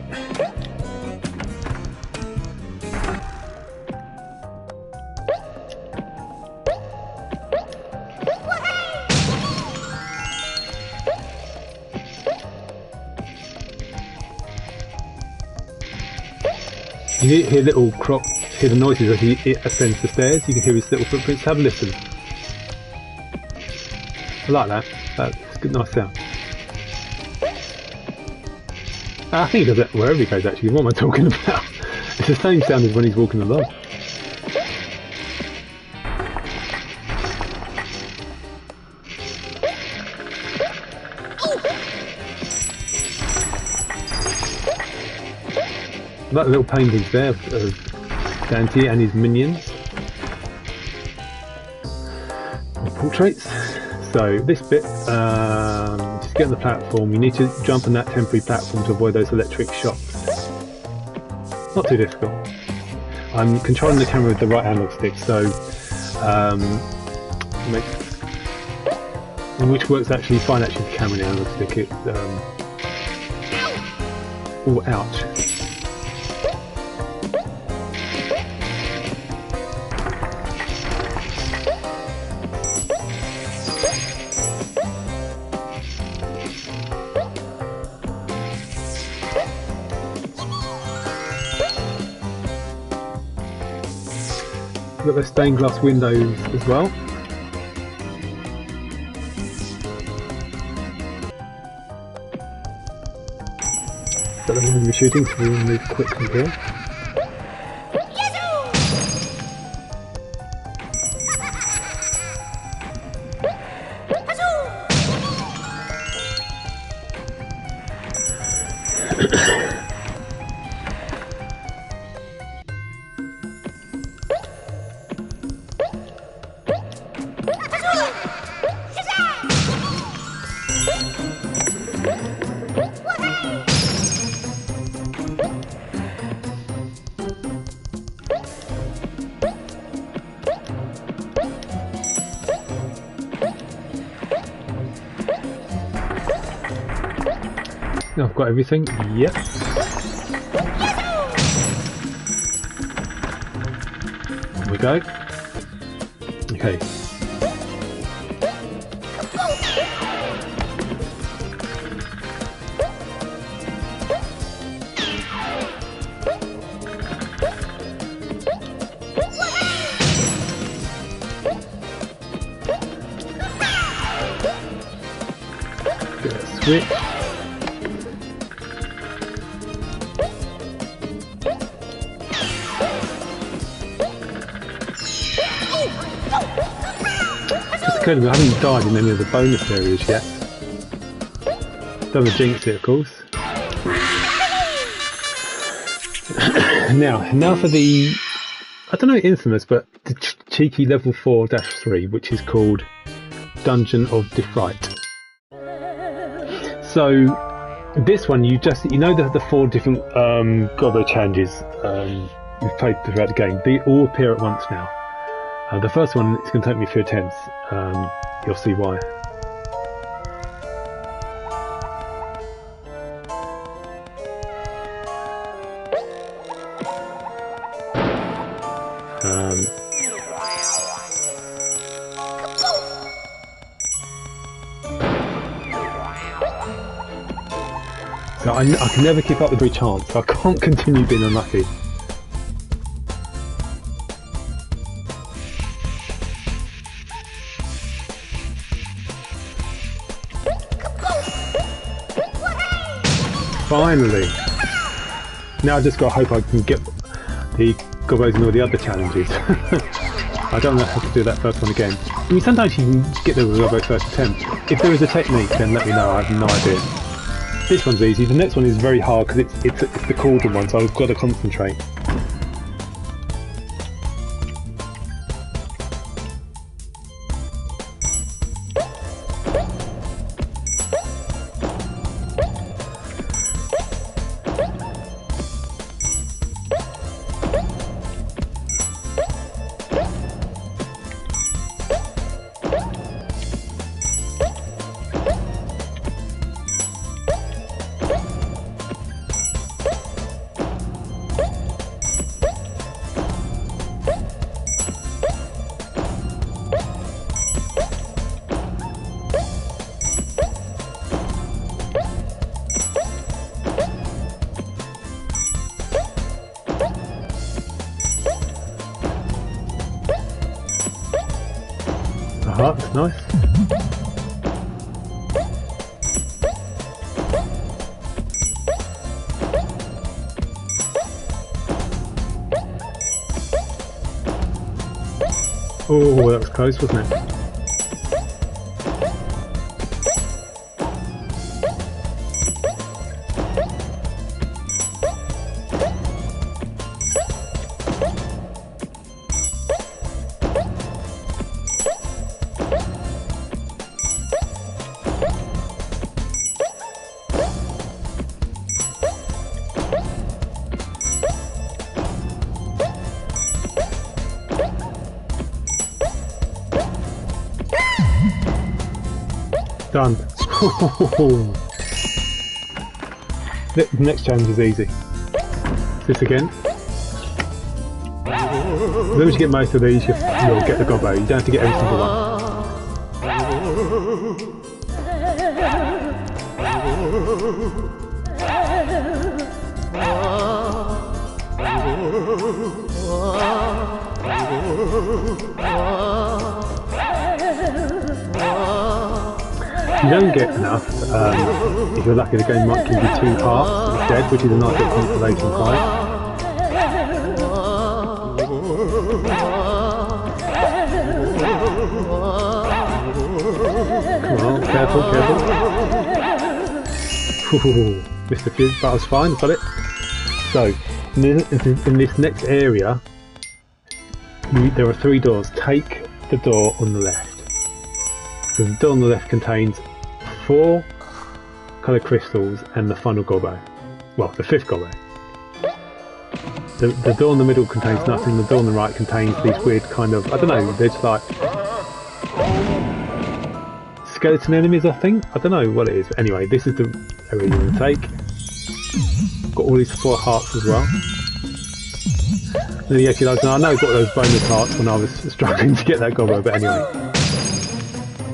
You hear little Croc, hear the noises as he ascends the stairs. You can hear his little footprints. Have a listen. I like that. That's a good, nice sound. I think he does it wherever he goes actually. What am I talking about? It's the same sound as when he's walking along. I like the little paintings there of Dante and his minions. Portraits. So this bit, just get on the platform. You need to jump on that temporary platform to avoid those electric shocks. Not too difficult. I'm controlling the camera with the right analog stick, so which works actually fine. Actually, the camera and the analog stick. It, oh, ouch. Got the stained glass windows as well. Got them in the shooting, so we'll move quickly here. I've got everything. Yep. There we go. Okay. Get a switch. I haven't died in any of the bonus areas yet. Don't jinx it, of course. now for the, I don't know, infamous, but the cheeky level 4-3, which is called Dungeon of Defright. So this one, you know the 4 different Gobbo challenges you've played throughout the game. They all appear at once now. The first one, it's going to take me a few attempts. You'll see why. So I can never keep up with every chance, so I can't continue being unlucky. Finally! Now I just got to hope I can get the Gobbos and all the other challenges. I don't know how to do that first one again. I mean, sometimes you can get the Gobbo first attempt. If there is a technique, then let me know. I have no idea. This one's easy. The next one is very hard because it's the cauldron one, so I've got to concentrate. part, that's nice. Oh, that was close, wasn't it? Done. The next challenge is easy. This again. As long as you get most of these, you'll get the Gobbo. You don't have to get every single one. You don't get enough. If you're lucky, the game might give you 2 hearts instead, which is a nice little consolation prize. Come on, careful, careful. Ooh, missed a few, but I was fine, got it. So, in this next area, there are 3 doors. Take the door on the left. So the door on the left contains 4 coloured crystals and the final Gobbo. Well, the 5th Gobbo. The door in the middle contains nothing, the door on the right contains these weird kind of, I don't know, they're just like skeleton enemies, I think? I don't know what it is, but anyway, this is the area you're going to take. Got all these 4 hearts as well. And he actually likes, I know I got those bonus hearts when I was struggling to get that Gobbo, but anyway.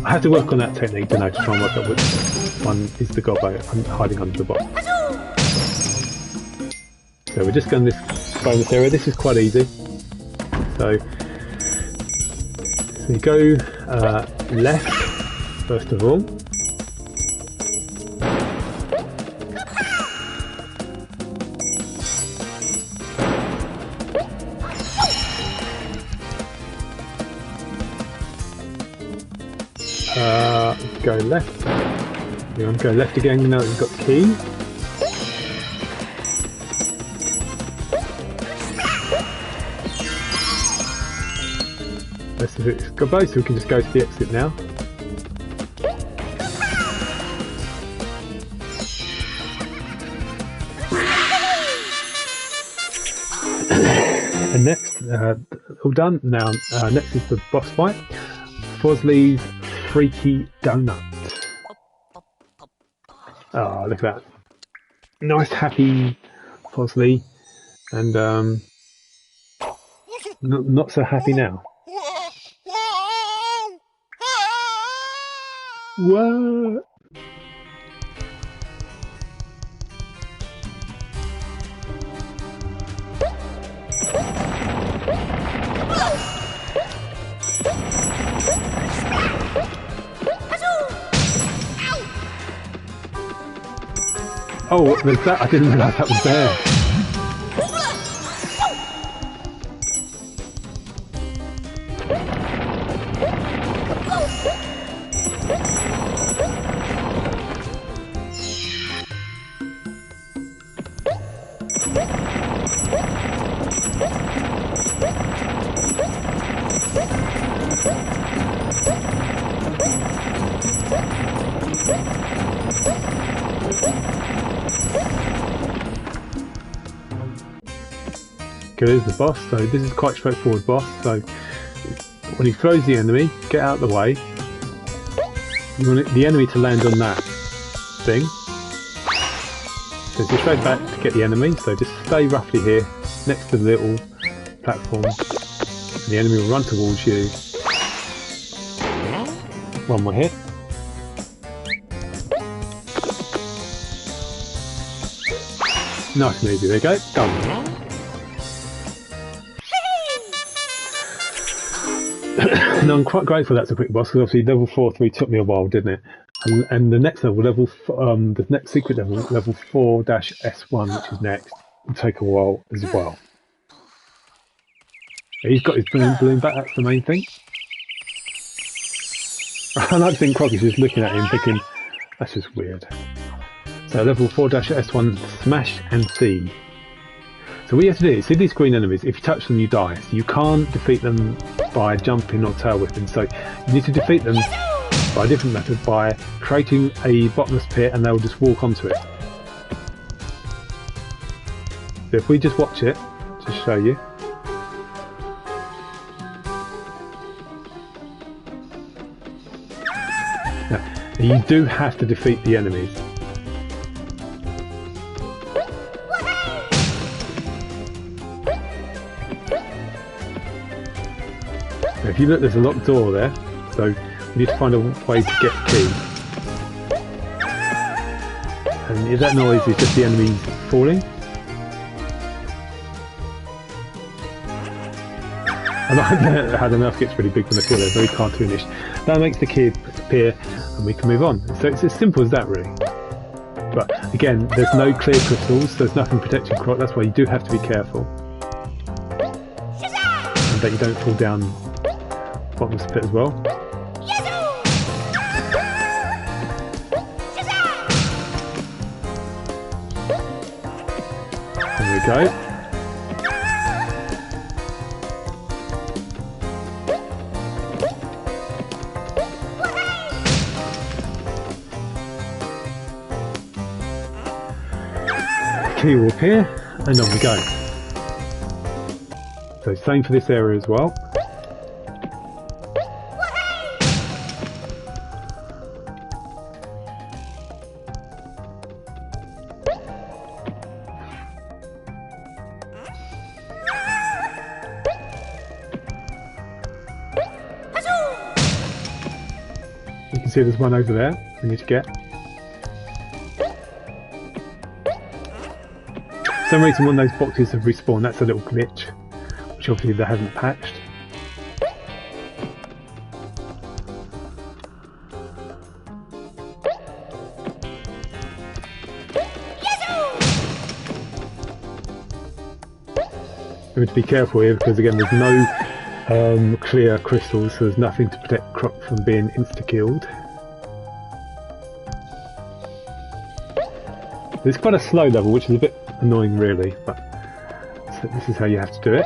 I had to work on that technique to try and work out which one is the Gobbo hiding under the box. So we're just going this bonus area. This is quite easy. So you go left first of all. Go left. You want to go left again now that you've got the key. Let's see if it's Gobbos, so we can just go to the exit now. And next, all done. Now, next is the boss fight. Fosley's Freaky Donut. Oh, look at that. Nice, happy Fosley. And not so happy now. What? Oh, there's that. I didn't realise that was there. Okay, there's the boss. So this is quite straightforward boss. So when he throws the enemy, get out of the way. You want the enemy to land on that thing. So go straight back to get the enemy. So just stay roughly here, next to the little platform. And the enemy will run towards you. One more hit. Nice and easy. There you go. Done. And I'm quite grateful that's a quick boss, because obviously level 4-3 took me a while, didn't it? And the next level, the next secret level, level 4-S1, which is next, will take a while as well. He's got his balloon back, that's the main thing. I like to think Croc is just looking at him thinking, that's just weird. So level 4-S1, smash and see. So what you have to do is, see these green enemies, if you touch them you die. So you can't defeat them by jumping or tail whipping. So you need to defeat them by a different method, by creating a bottomless pit and they'll just walk onto it. So if we just watch it, to show you. Now, you do have to defeat the enemies. Now, if you look, there's a locked door there, so we need to find a way to get the key. And that noise is just the enemies falling. I like how the mouth gets really big when they fall, they're very cartoonish. That makes the key appear and we can move on. So it's as simple as that really. But again, there's no clear crystals, there's nothing protecting Croc, that's why you do have to be careful. And that you don't fall down the bottomless pit as well. There we go. Key will appear, and on we go. So same for this area as well. You can see there's one over there we need to get. For some reason one of those boxes have respawned, that's a little glitch, which obviously they haven't patched. We need to be careful here because again there's no clear crystals, so there's nothing to protect Croc from being insta-killed. It's quite a slow level, which is a bit annoying really, but so this is how you have to do it.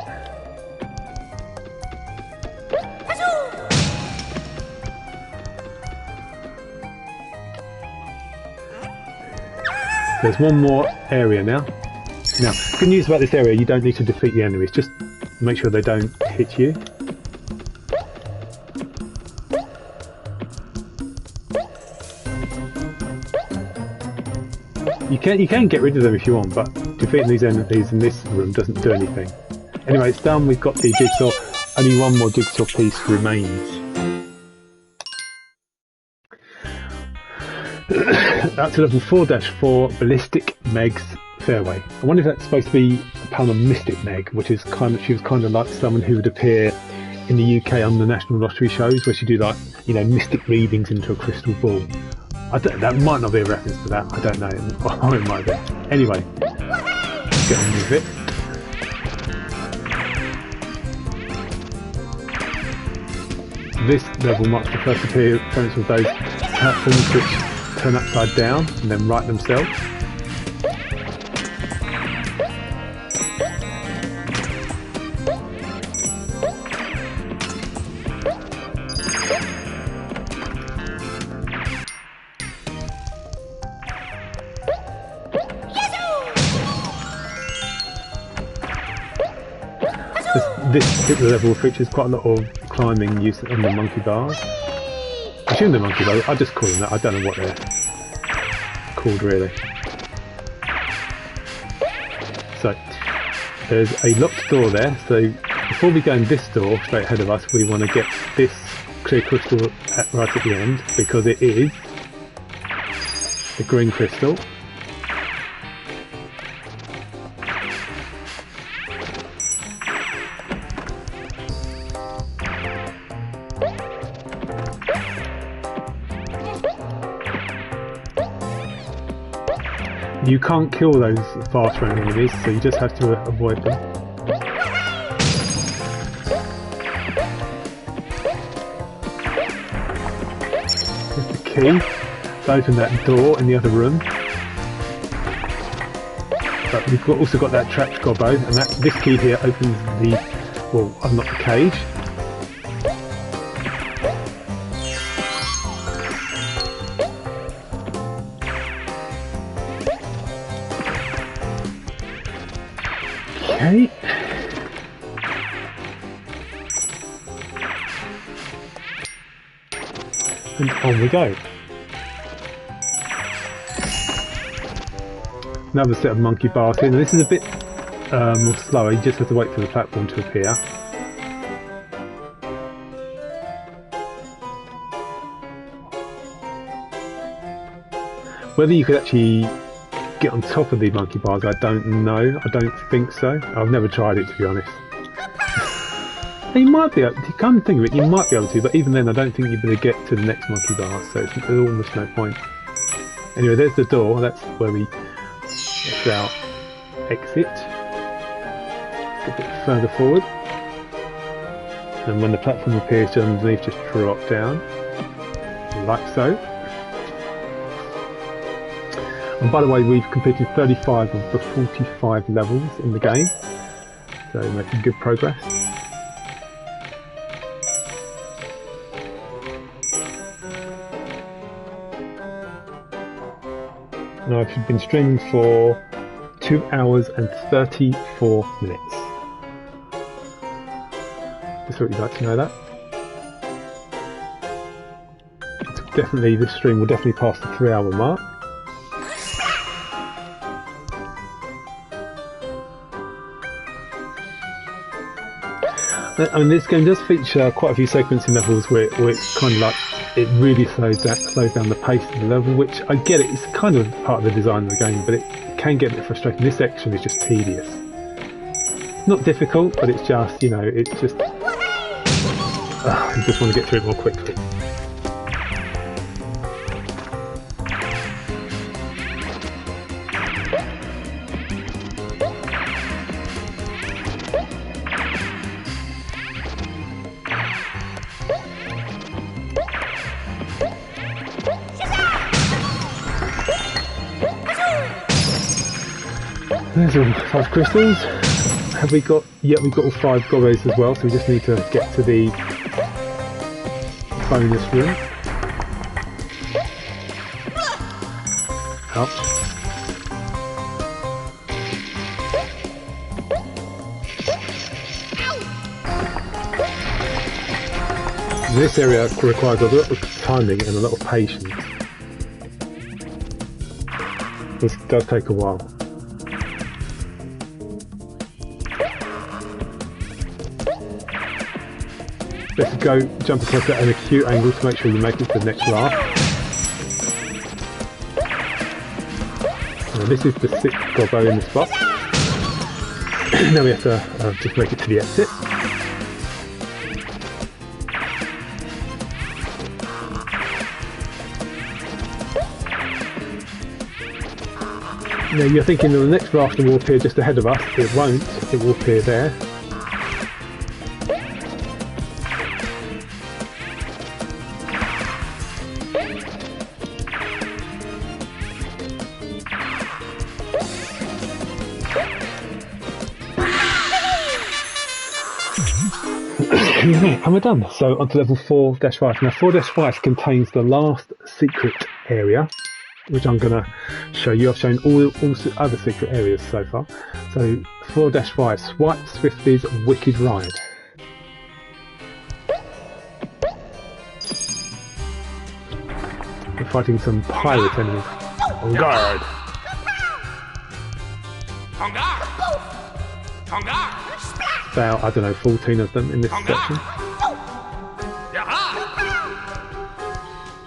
There's one more area now. Now, the good news about this area, you don't need to defeat the enemies, just make sure they don't hit you. You can get rid of them if you want, but defeating these enemies in this room doesn't do anything. Anyway, it's done, we've got the jigsaw, only one more jigsaw piece remains. That's level 4-4, Ballistic Meg's Fairway. I wonder if that's supposed to be a pun on Mystic Meg, which is she was kind of like someone who would appear in the UK on the National Lottery shows, where she do like, you know, mystic readings into a crystal ball. That might not be a reference to that, I don't know, or it might be. Anyway, let's get on with it. This level marks the first appearance of those platforms which turn upside down and then right themselves. This particular level features quite a lot of climbing use on the monkey bars. I assume they're monkey bars, I just call them that, I don't know what they're called really. So, there's a locked door there, so before we go in this door straight ahead of us, we want to get this clear crystal right at the end, because it is the green crystal. You can't kill those fast running enemies, so you just have to avoid them. Here's the key to open that door in the other room. But we've also got that trapped Gobbo, and this key here opens the, well, unlock the cage. Okay. And on we go. Another set of monkey bars here. Now this is a bit more slower, you just have to wait for the platform to appear. Whether you could actually get on top of the monkey bars, I don't know. I don't think so. I've never tried it, to be honest. You might be able to, you come to think of it, you might be able to, but even then I don't think you're going to get to the next monkey bar, so it's almost no point. Anyway, there's the door, that's where we that's our exit. A bit further forward. And when the platform appears underneath, just drop down. Like so. And by the way, we've completed 35 of the 45 levels in the game. So making good progress. Now I've been streaming for 2 hours and 34 minutes. Just thought you'd like to know that. Definitely, this stream will definitely pass the 3-hour mark. I mean, this game does feature quite a few sequencing levels where it's kind of like it really slows down the pace of the level, which I get it, it's kind of part of the design of the game, but it can get a bit frustrating. This section is just tedious. It's not difficult, but it's just, you know, it's just you just want to get through it more quickly. There's all 5 crystals. Have we got? Yeah, we've got all 5 Gobbos as well, so we just need to get to the bonus room. Up. This area requires a lot of timing and a lot of patience. This does take a while. Let's go jump across at an acute angle to make sure you make it to the next raft. Now this is the 6th Gobbo in the spot. Now we have to just make it to the exit. Now you're thinking that the next rafter will appear just ahead of us. It won't, it will appear there. And we're done. So on to level 4-5. Now 4-5 contains the last secret area, which I'm going to show you. I've shown all other secret areas so far. So 4-5, Swipe Swifty's Wicked Ride. We're fighting some pirate enemies. On guard! On guard! On guard! About, I don't know, 14 of them in this section.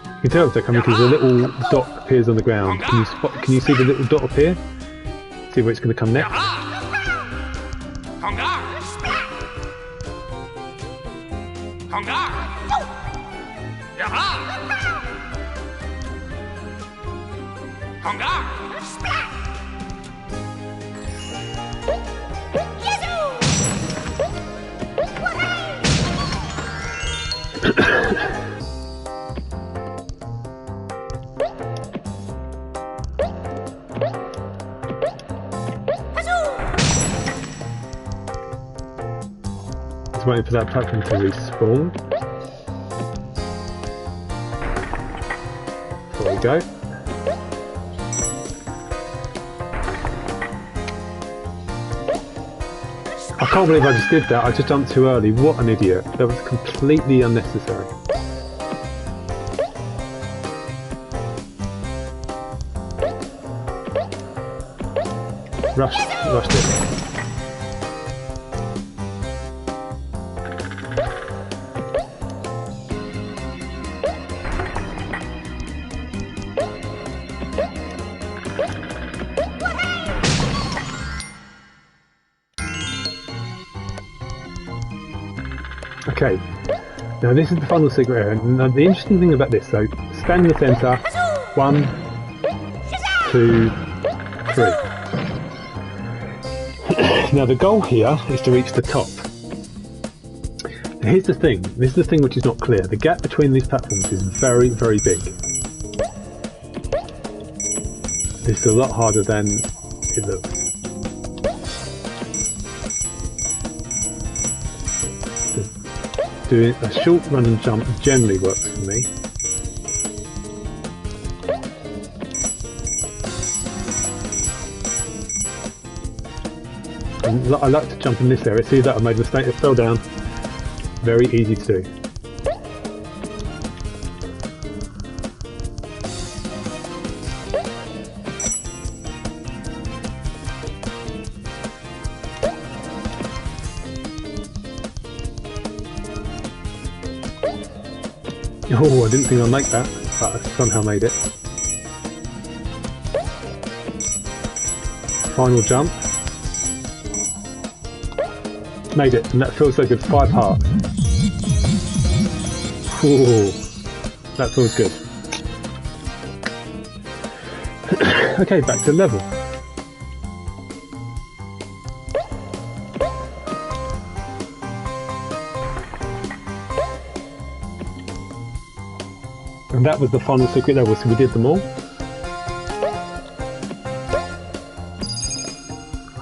You can tell if they're coming because a little dot appears on the ground. Can you see the little dot appear? See where it's going to come next? waiting for that platform to respawn. There we go. I can't believe I just did that. I just jumped too early. What an idiot. That was completely unnecessary. Rushed it. Okay, now this is the final secret area. Now the interesting thing about this, so stand in the centre, 1, 2, 3. Now the goal here is to reach the top. Now here's the thing, this is the thing which is not clear. The gap between these platforms is very, very big. This is a lot harder than it looks. Doing a short run and jump generally works for me. And I like to jump in this area. See that I made a mistake, it fell down. Very easy to do. Oh, I didn't think I'd make that, but I somehow made it. Final jump. Made it, and that feels like it's 5 hearts. Ooh, that feels good. Okay, back to level. And that was the final secret level, so we did them all.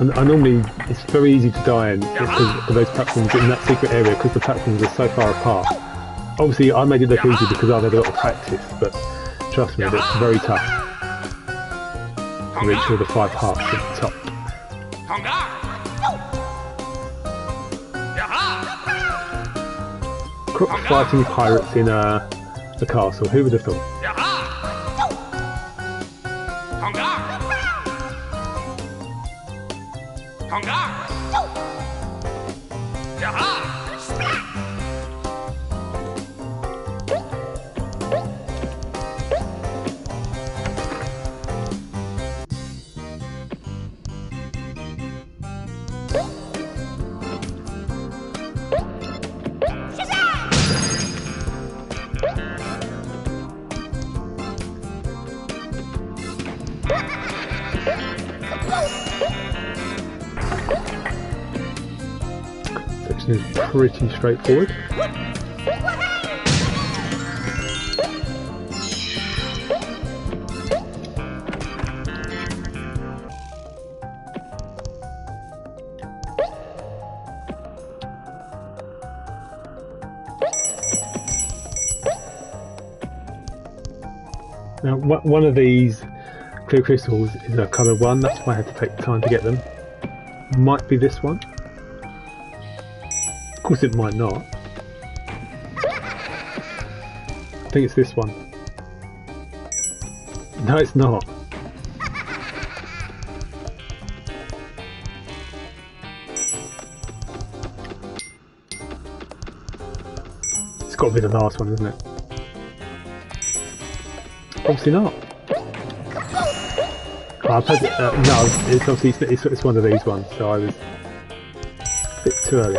And normally it's very easy to die in for those platforms in that secret area because the platforms are so far apart. Obviously I made it look easy because I've had a lot of practice, but trust me, it's very tough to reach all the 5 hearts at the top. Croc fighting pirates in the castle, who would have thought? Section is pretty straightforward. Now, one of these clear crystals is a colour 1, that's why I had to take time to get them. Might be this one. Of course it might not. I think it's this one. No, it's not. It's got to be the last one, isn't it? Obviously not. Oh, I've had it, no, it's obviously it's one of these ones, so I was a bit too early.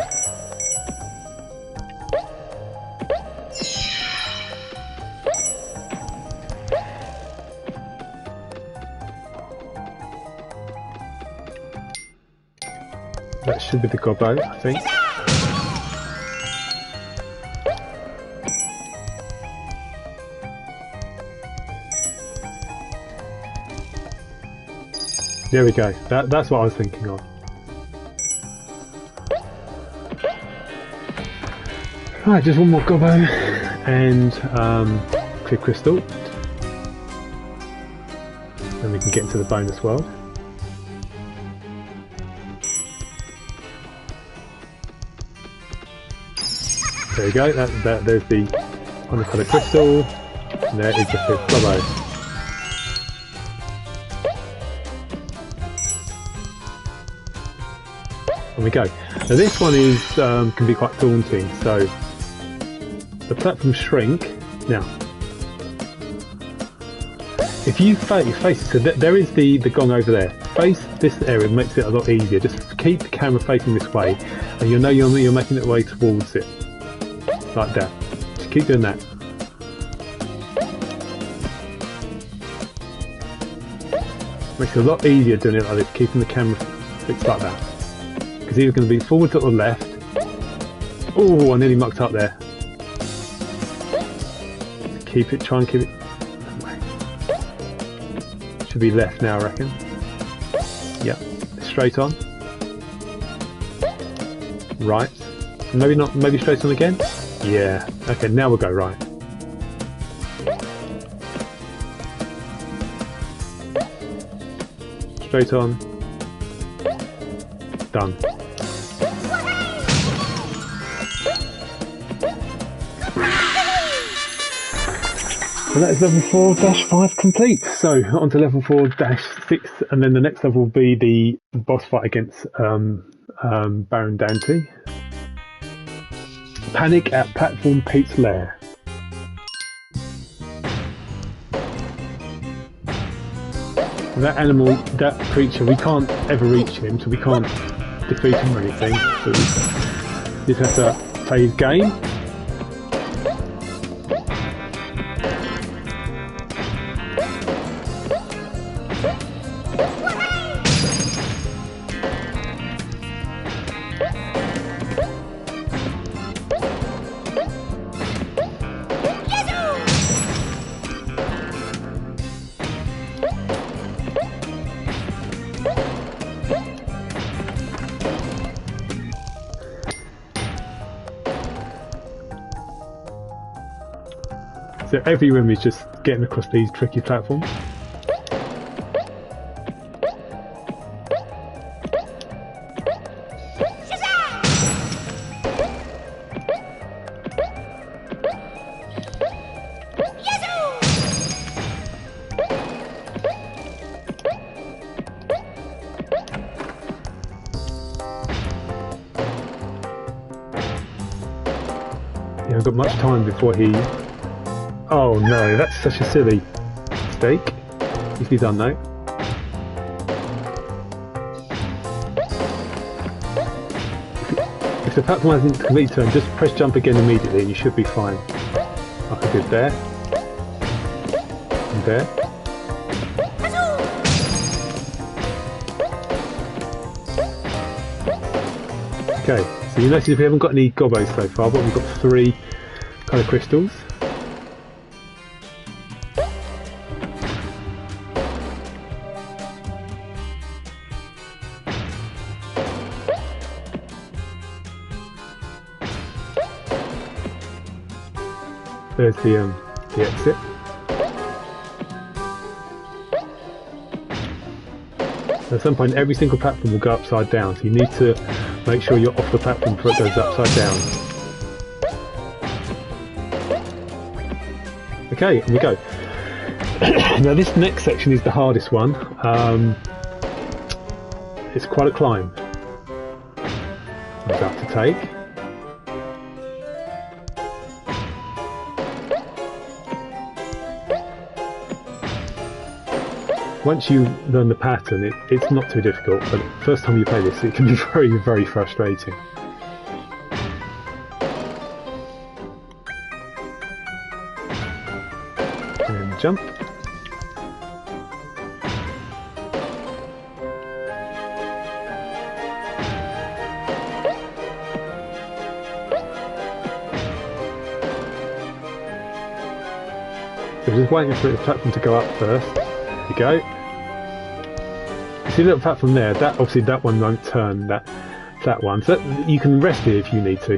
That should be the Gobbos, I think. There we go. That's what I was thinking of. Right, just one more gobbo and clear crystal. Then we can get into the bonus world. There we go, there's the honeycolour crystal, and there is the fifth gobbo. There we go. Now this one is can be quite daunting, so the platforms shrink. Now, if you face, so there is the gong over there. Face this area makes it a lot easier. Just keep the camera facing this way, and you'll know you're making it way towards it, like that. Just keep doing that. Makes it a lot easier doing it like this, keeping the camera fixed like that. Because either going to be forward to the left. Oh, I nearly mucked up there. Keep it, try and keep it. Should be left now, I reckon. Yeah, straight on. Right. Maybe not, maybe straight on again? Yeah. Okay, now we'll go right. Straight on. Done. So that is level 4-5 complete. So on to level 4-6, and then the next level will be the boss fight against Baron Dante. Panic at Platform Pete's Lair. That animal, that creature, we can't ever reach him, so we can't defeat him or anything. So we just have to play his game. So every room is just getting across these tricky platforms. You haven't got much time before he... Oh no, that's such a silly mistake. Needs to be done now. If the platform hasn't completely turned, just press jump again immediately and you should be fine. Like I did there. And there. Okay, so you notice we haven't got any gobbos so far, but we've got 3 kind of crystals. There's the exit. At some point every single platform will go upside down, so you need to make sure you're off the platform before it goes upside down. Okay, and we go. Now this next section is the hardest one. It's quite a climb. I'm about to take. Once you learn the pattern, it's not too difficult, but the first time you play this, it can be very, very frustrating. And jump. So we're just waiting for the platform to go up first. There we go. See the little platform there, that obviously that one won't turn, that one. So that, you can rest here if you need to.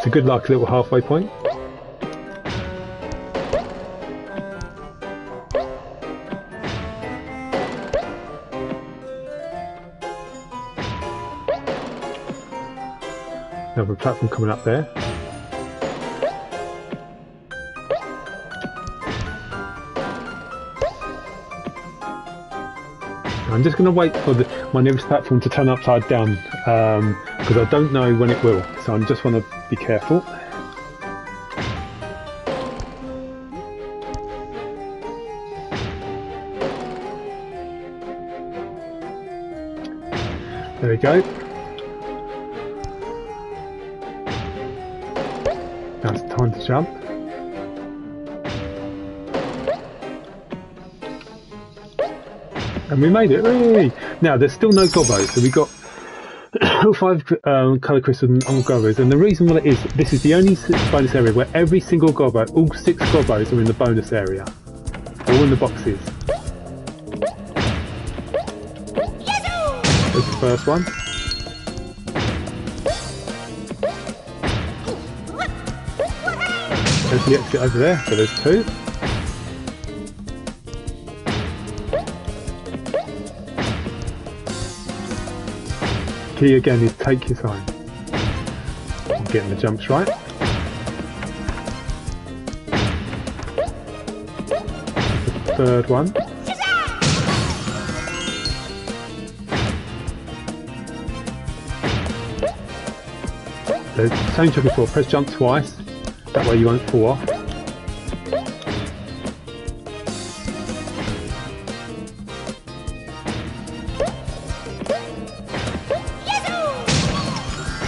It's a good like little halfway point. Another platform coming up there. I'm just going to wait for my nearest platform to turn upside down because I don't know when it will, so I just want to be careful. There we go. Now it's time to jump. And we made it! Hooray! Now there's still no Gobbos, so we got all 5 colour crystals and all Gobbos. And the reason why it is, this is the only bonus area where every single Gobbo, all 6 Gobbos are in the bonus area. They're all in the boxes. There's the first one. There's the exit over there, so there's 2. Key again is take your time. Getting the jumps right. The third one. The same trick before, press jump twice, that way you won't fall off.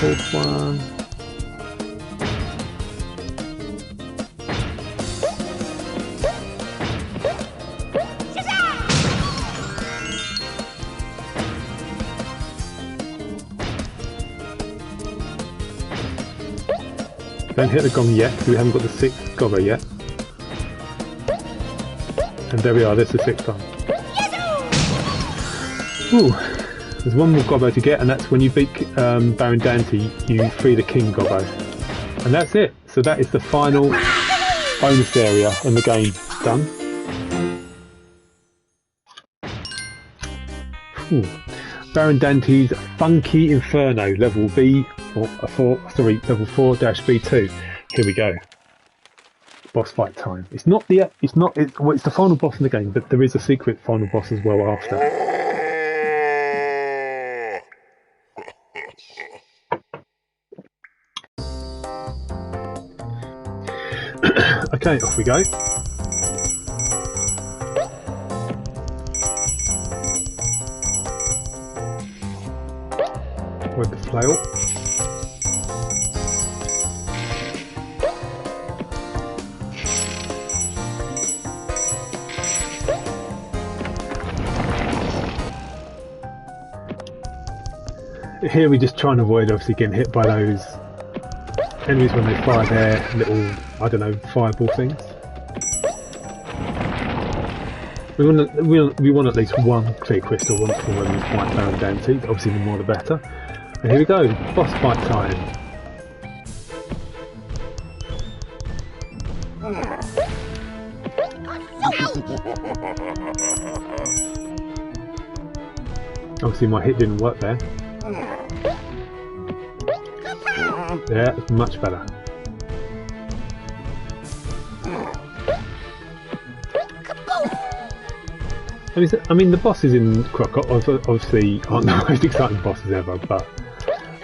Fourth one. Don't hit the gong yet, because we haven't got the 6th Gobbo yet. And there we are, there's the 6th one. Ooh. There's one more Gobbo to get, and that's when you beat Baron Dante, you free the King Gobbo. And that's it. So that is the final bonus area in the game done. Ooh. Baron Dante's Funky Inferno, level B, level 4-B2. Here we go. Boss fight time. It's the final boss in the game, but there is a secret final boss as well after. Okay, off we go. With the flail. Here we just try and avoid obviously getting hit by those enemies when they fire their little, I don't know, fireball things. We want at least one clear crystal once for when we fight Baron Dante. Obviously the more the better. And here we go, boss fight time. Obviously my hit didn't work there. Yeah, it's much better. I mean, the bosses in Croc obviously aren't the most exciting bosses ever, but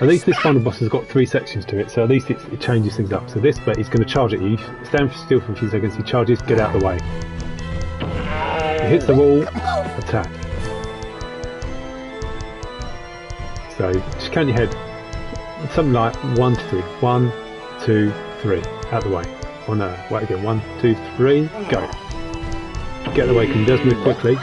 at least this final boss has got 3 sections to it, so at least it changes things up. So this bit is going to charge at you, stand still for a few seconds, he charges, get out of the way. He hits the wall, attack. So just count your head. Something like 1 to 3. 1, 2, 3. Out the way. Oh no, wait again. 1, 2, 3, go. Get the way, because he does move quickly.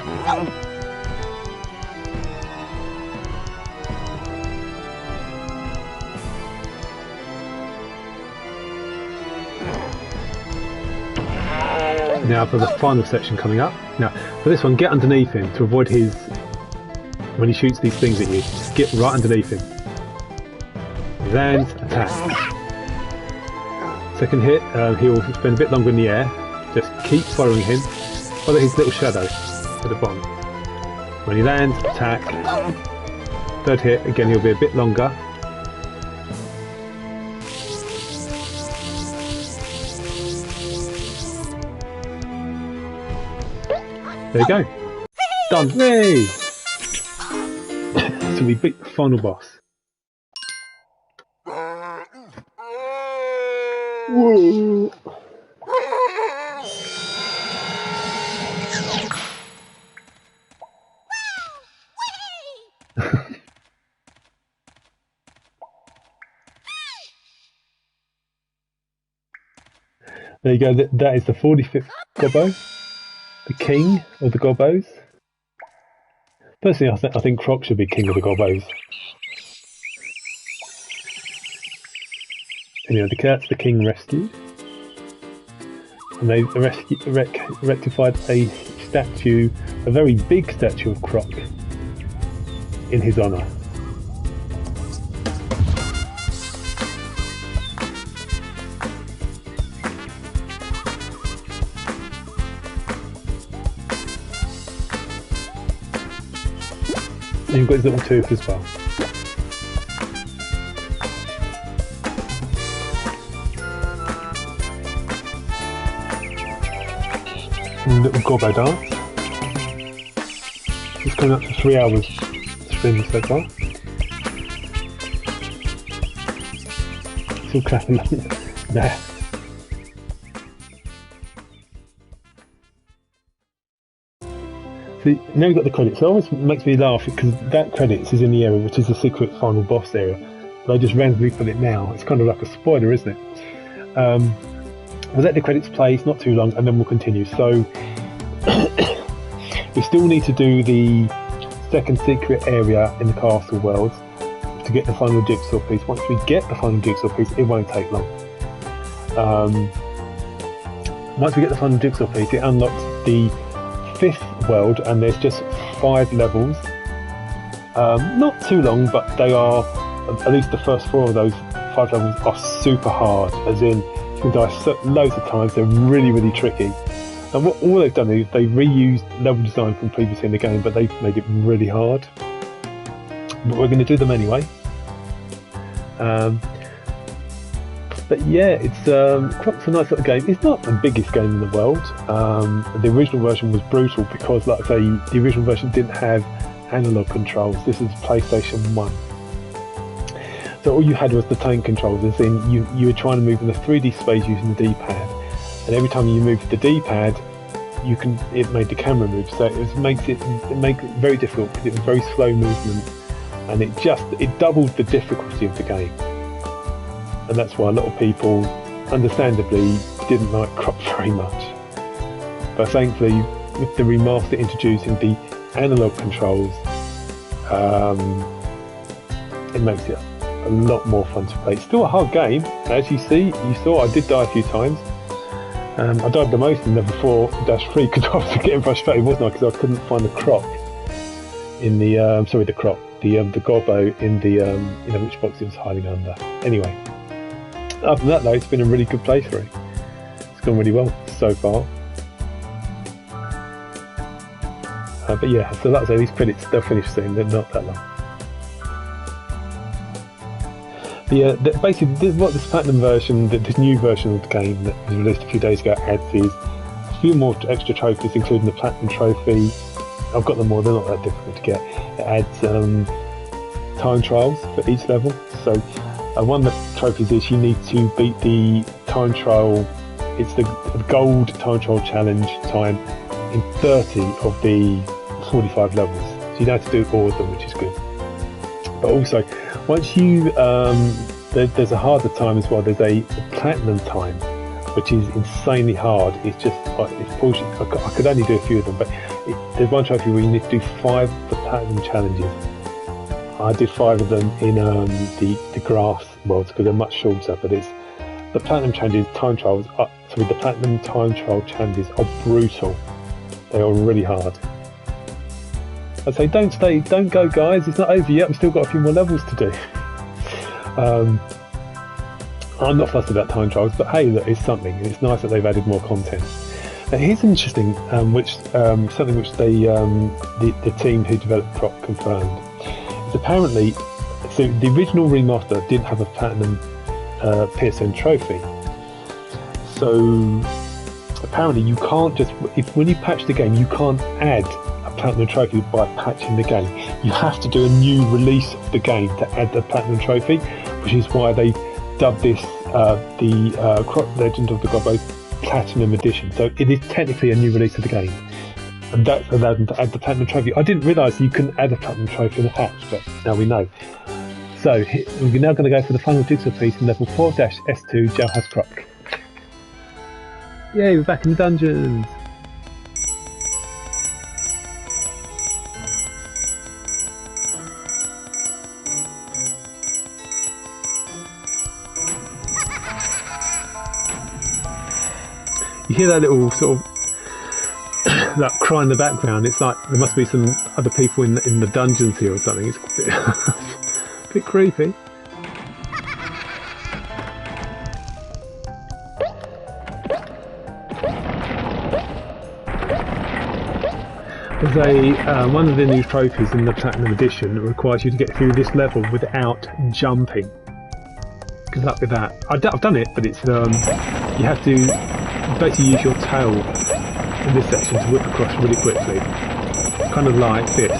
Now for the final section coming up. Now for this one, get underneath him to avoid his, when he shoots these things at you, just get right underneath him. Then attack. Second hit, he'll spend a bit longer in the air. Just keep following him. Follow his little shadow at the bottom. When he lands, attack. Third hit, again he'll be a bit longer. There you go. Done. Yay! So we beat the final boss. Whoa! There you go, that is the 45th Gobbo, the king of the Gobbos. Personally, I think Croc should be king of the Gobbos. Anyway, that's the king rescued. And they rectified a statue, a very big statue of Croc, in his honour. And you've got his little tooth as well. And little Gobbo dance. It's coming up to 3 hours streaming so far. Still clapping there. See, now we've got the credits. It always makes me laugh because that credits is in the area which is the secret final boss area. They just randomly put it now. It's kind of like a spoiler, isn't it? We'll let the credits play, it's not too long, and then we'll continue. So, we still need to do the second secret area in the castle world to get the final jigsaw piece. Once we get the final jigsaw piece, it won't take long. Once we get the final jigsaw piece, it unlocks the 5th world, and there's just 5 levels. Not too long, but they are, at least the first 4 of those 5 levels are super hard, as in you can die loads of times. They're really, really tricky. And what all they've done is they've reused level design from previously in the game, but they've made it really hard. But we're going to do them anyway. But yeah, it's Croc's a nice little game. It's not the biggest game in the world. The original version was brutal because, like I say, the original version didn't have analog controls. This is PlayStation 1. So all you had was the tank controls, as in you were trying to move in the 3D space using the D-pad. And every time you moved the D-pad, it made the camera move. So it makes it very difficult because it was very slow movement, and it doubled the difficulty of the game. And that's why a lot of people, understandably, didn't like Croc very much. But thankfully, with the remaster introducing the analog controls, it makes it a lot more fun to play. It's still a hard game, as you saw I did die a few times. I died the most in level 4-3 because I was getting frustrated, wasn't I? Because I couldn't find the Croc in the the Gobbo in the which box it was hiding under. Anyway, other than that though, it's been a really good playthrough. It's gone really well so far. But yeah, so that's it. These credits, they'll finish soon. They're not that long. Basically, what this platinum version, this new version of the game that was released a few days ago adds is a few more extra trophies, including the platinum trophy. I've got them all, they're not that difficult to get. It adds time trials for each level. So one of the trophies is you need to beat the time trial, it's the gold time trial challenge time in 30 of the 45 levels. So you don't have to do all of them, which is good. But also, once you, there's a harder time as well. There's a platinum time, which is insanely hard. It's just, it's bullshit. I could only do a few of them, but there's one trophy where you need to do 5 of the platinum challenges. I did 5 of them in the grass worlds because they're much shorter. But it's the platinum challenges, time trials. The platinum time trial challenges are brutal. They are really hard. I'd say don't go guys, it's not over yet, we've still got a few more levels to do. I'm not fussed about time trials, but hey, look, it's something. It's nice that they've added more content. Now, here's interesting, something which the team who developed Croc confirmed. Is apparently, so the original remaster didn't have a platinum PSN trophy. So apparently, you can't just when you patch the game, you can't add a platinum trophy by patching the game. You have to do a new release of the game to add the platinum trophy, which is why they dubbed this the Croc Legend of the Gobbos Platinum Edition. So it is technically a new release of the game, and that allowed them to add the platinum trophy. I didn't realise you couldn't add a platinum trophy in a patch, but now we know. So we're now going to go for the final jigsaw piece in level 4-S2 Jailhouse Croc. Yay, we're back in the dungeons! You hear that little sort of that cry in the background. It's like there must be some other people in the dungeons here or something. It's a bit, a bit creepy. There's one of the new trophies in the Platinum Edition that requires you to get through this level without jumping. Good luck with that. I've done it, but it's you have to basically use your tail in this section to whip across really quickly, kind of like this.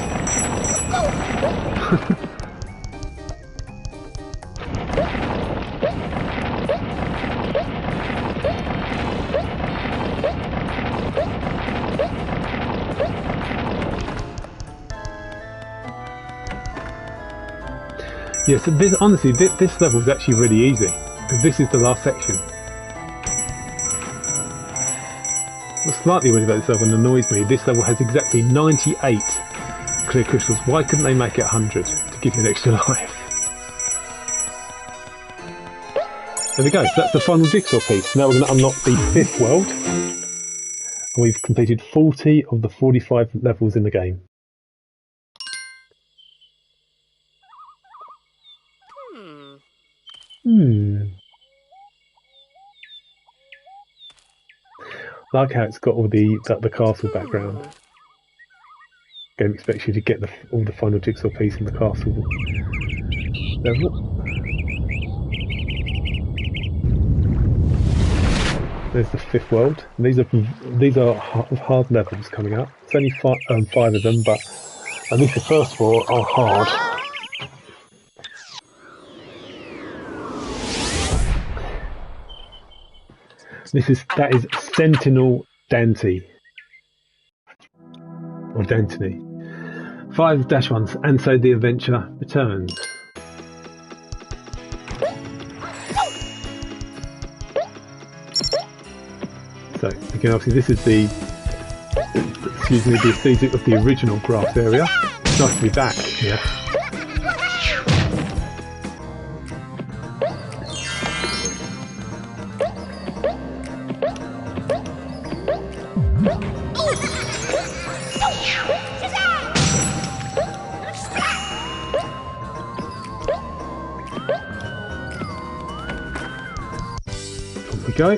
Yeah, so honestly, this level is actually really easy, because this is the last section. What's slightly weird about this level and annoys me, this level has exactly 98 clear crystals. Why couldn't they make it 100 to give you an extra life? There we go, so that's the final jigsaw piece. Now we're going to unlock the 5th world. And we've completed 40 of the 45 levels in the game. I like how it's got all the castle background. Game expects you to get all the final jigsaw piece in the castle level. There's the 5th world. And these are hard levels coming up. It's only 5 of them, but at least the first 4 are hard. That is Sentinel Dante. Or Dantony. 5-1, and so the adventure returns. So again, obviously this is the aesthetic of the original grass area. It's nice to be back here. Go.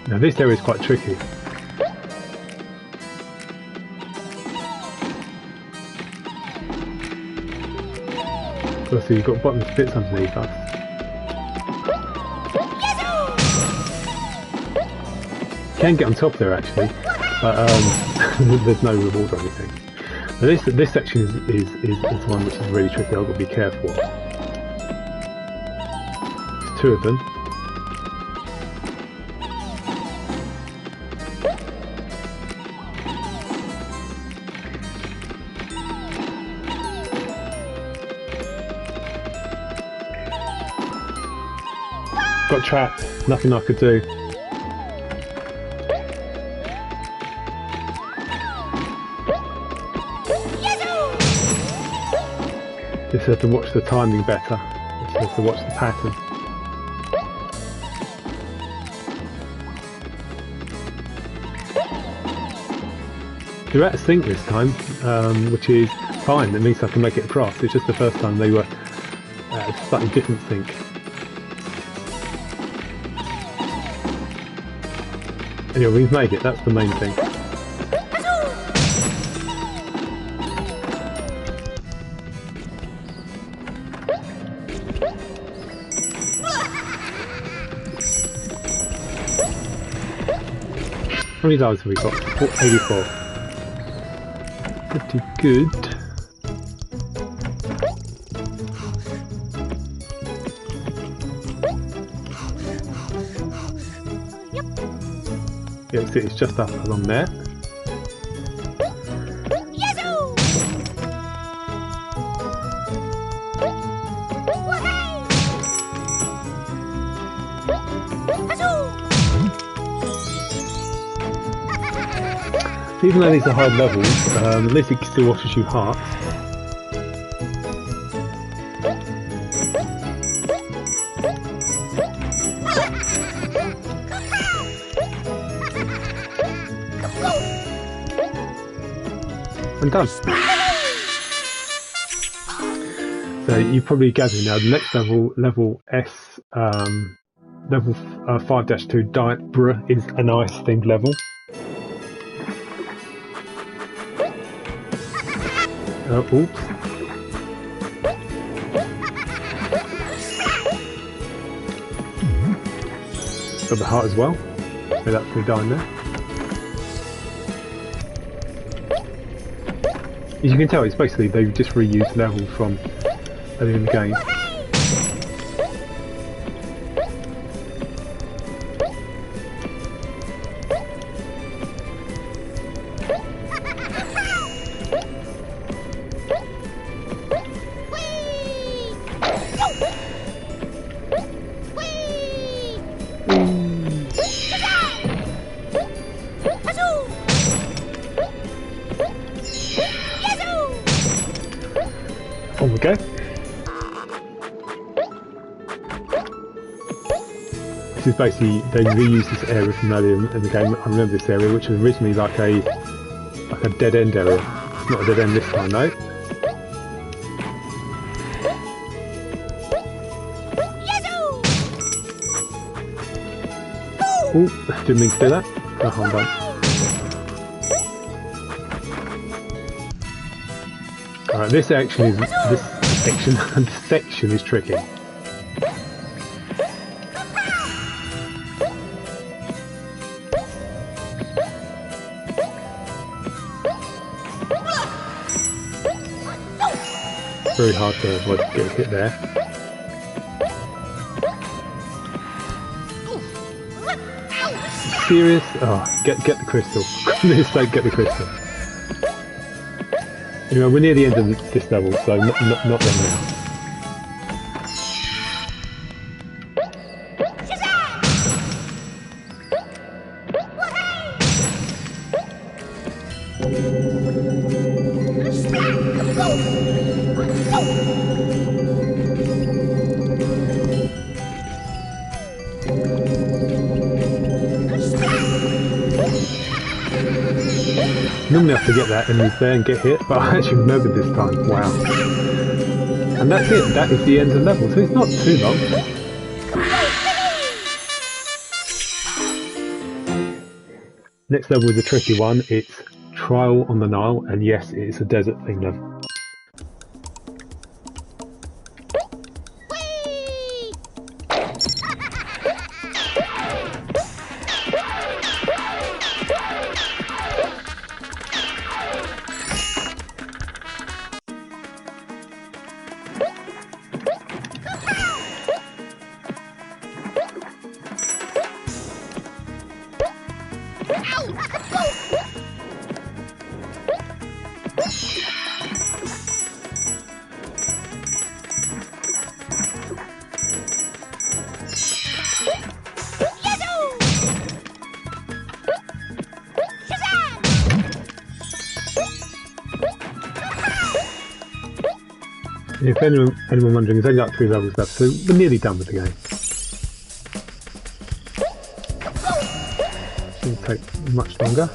Now this area is quite tricky. So you've got bottom bits underneath us. You can get on top there actually, but there's no reward or anything. Now this section is one which is really tricky. I've got to be careful. There's 2 of them. Got trapped. Nothing I could do. Just have to watch the timing better. Just have to watch the pattern. They're out of sync this time, which is fine. It means I can make it across. It's just the first time they were at a slightly different sync. Anyway, we've made it. That's the main thing. How many lives have we got? 84. Pretty good. Yeah, see, it's just up along there. Even though these are high levels, at least it still offers you hearts. And done. So you probably gathered now the next level, level S, level 5-2 Diet Bruh is an ice themed level. Oops. Got the heart as well. So that's me dying there. As you can tell, it's basically they've just reused levels from earlier in the game. On we go. This is basically, they reused this area from earlier in the game. I remember this area, which was originally like a dead end area. It's not a dead end this time though. Oh, didn't mean to do that. Oh, hold on. Alright, this section is tricky. Very hard to avoid getting hit there. Serious? Oh, get the crystal. For goodness sake, get the crystal. Anyway, we're near the end of this level, so not long now. Normally I forget that and he's there and get hit, but I actually remembered this time. Wow. And that's it. That is the end of the level, so it's not too long. Next level is a tricky one. It's Trial on the Nile, and yes, it's a desert theme level. If anyone wondering, there's only like 3 levels left, so we're nearly done with the game. Shouldn't take much longer.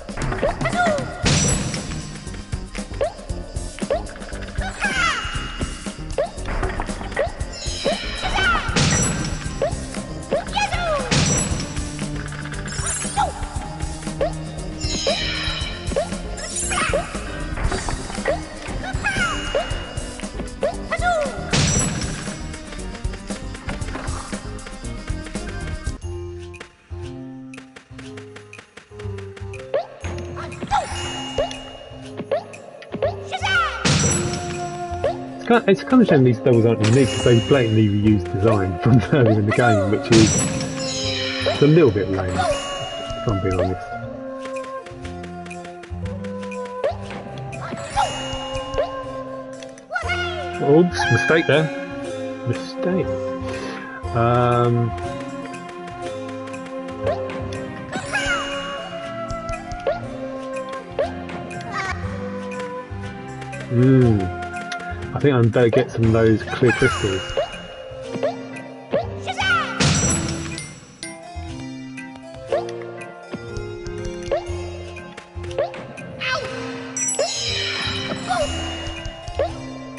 It's kind of shame these levels aren't unique because they blatantly reuse design from earlier in the game, which is a little bit lame, if I'm being honest. Oops, mistake there. Mistake. I think I better get some of those clear crystals.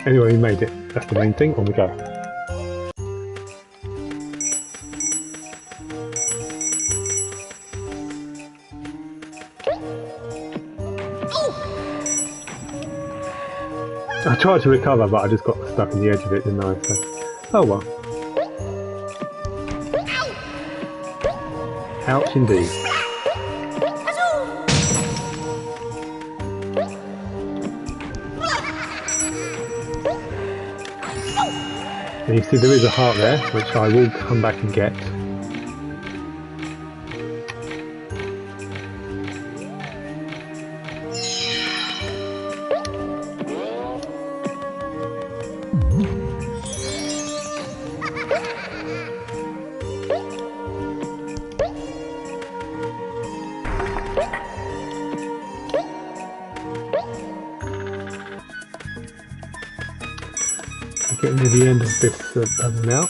Anyway, we made it. That's the main thing. On we go. I tried to recover, but I just got stuck in the edge of it, didn't I? So, oh well. Ouch indeed. And you see there is a heart there, which I will come back and get. Getting to the end of this now.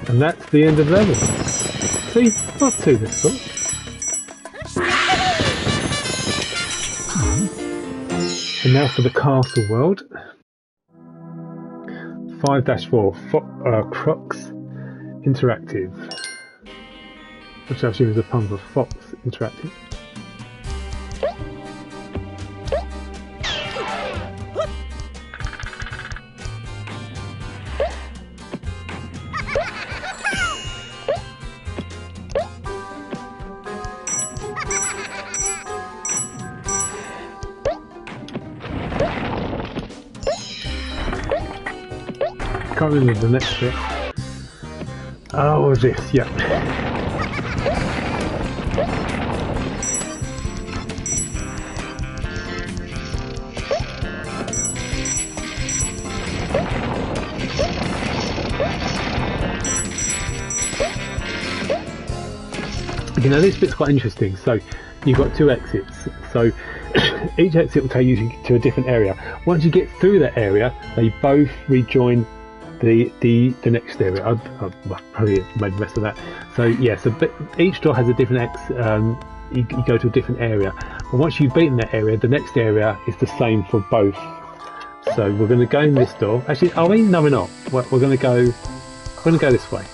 And that's the end of level. See, not too difficult. And now for the castle world. 5-4, Crocs Interactive. Which actually was a pun for Fox Interactive. Can't remember the next bit. Oh, this, yeah. You know, this bit's quite interesting. So you've got two exits. So each exit will take you to a different area. Once you get through that area, they both rejoin the next area. I've probably made a mess of that. So yeah, so each door has a different you go to a different area, but once you've beaten that area, the next area is the same for both. So we're going to go in this door. Actually, no, we're not. We're going to go this way.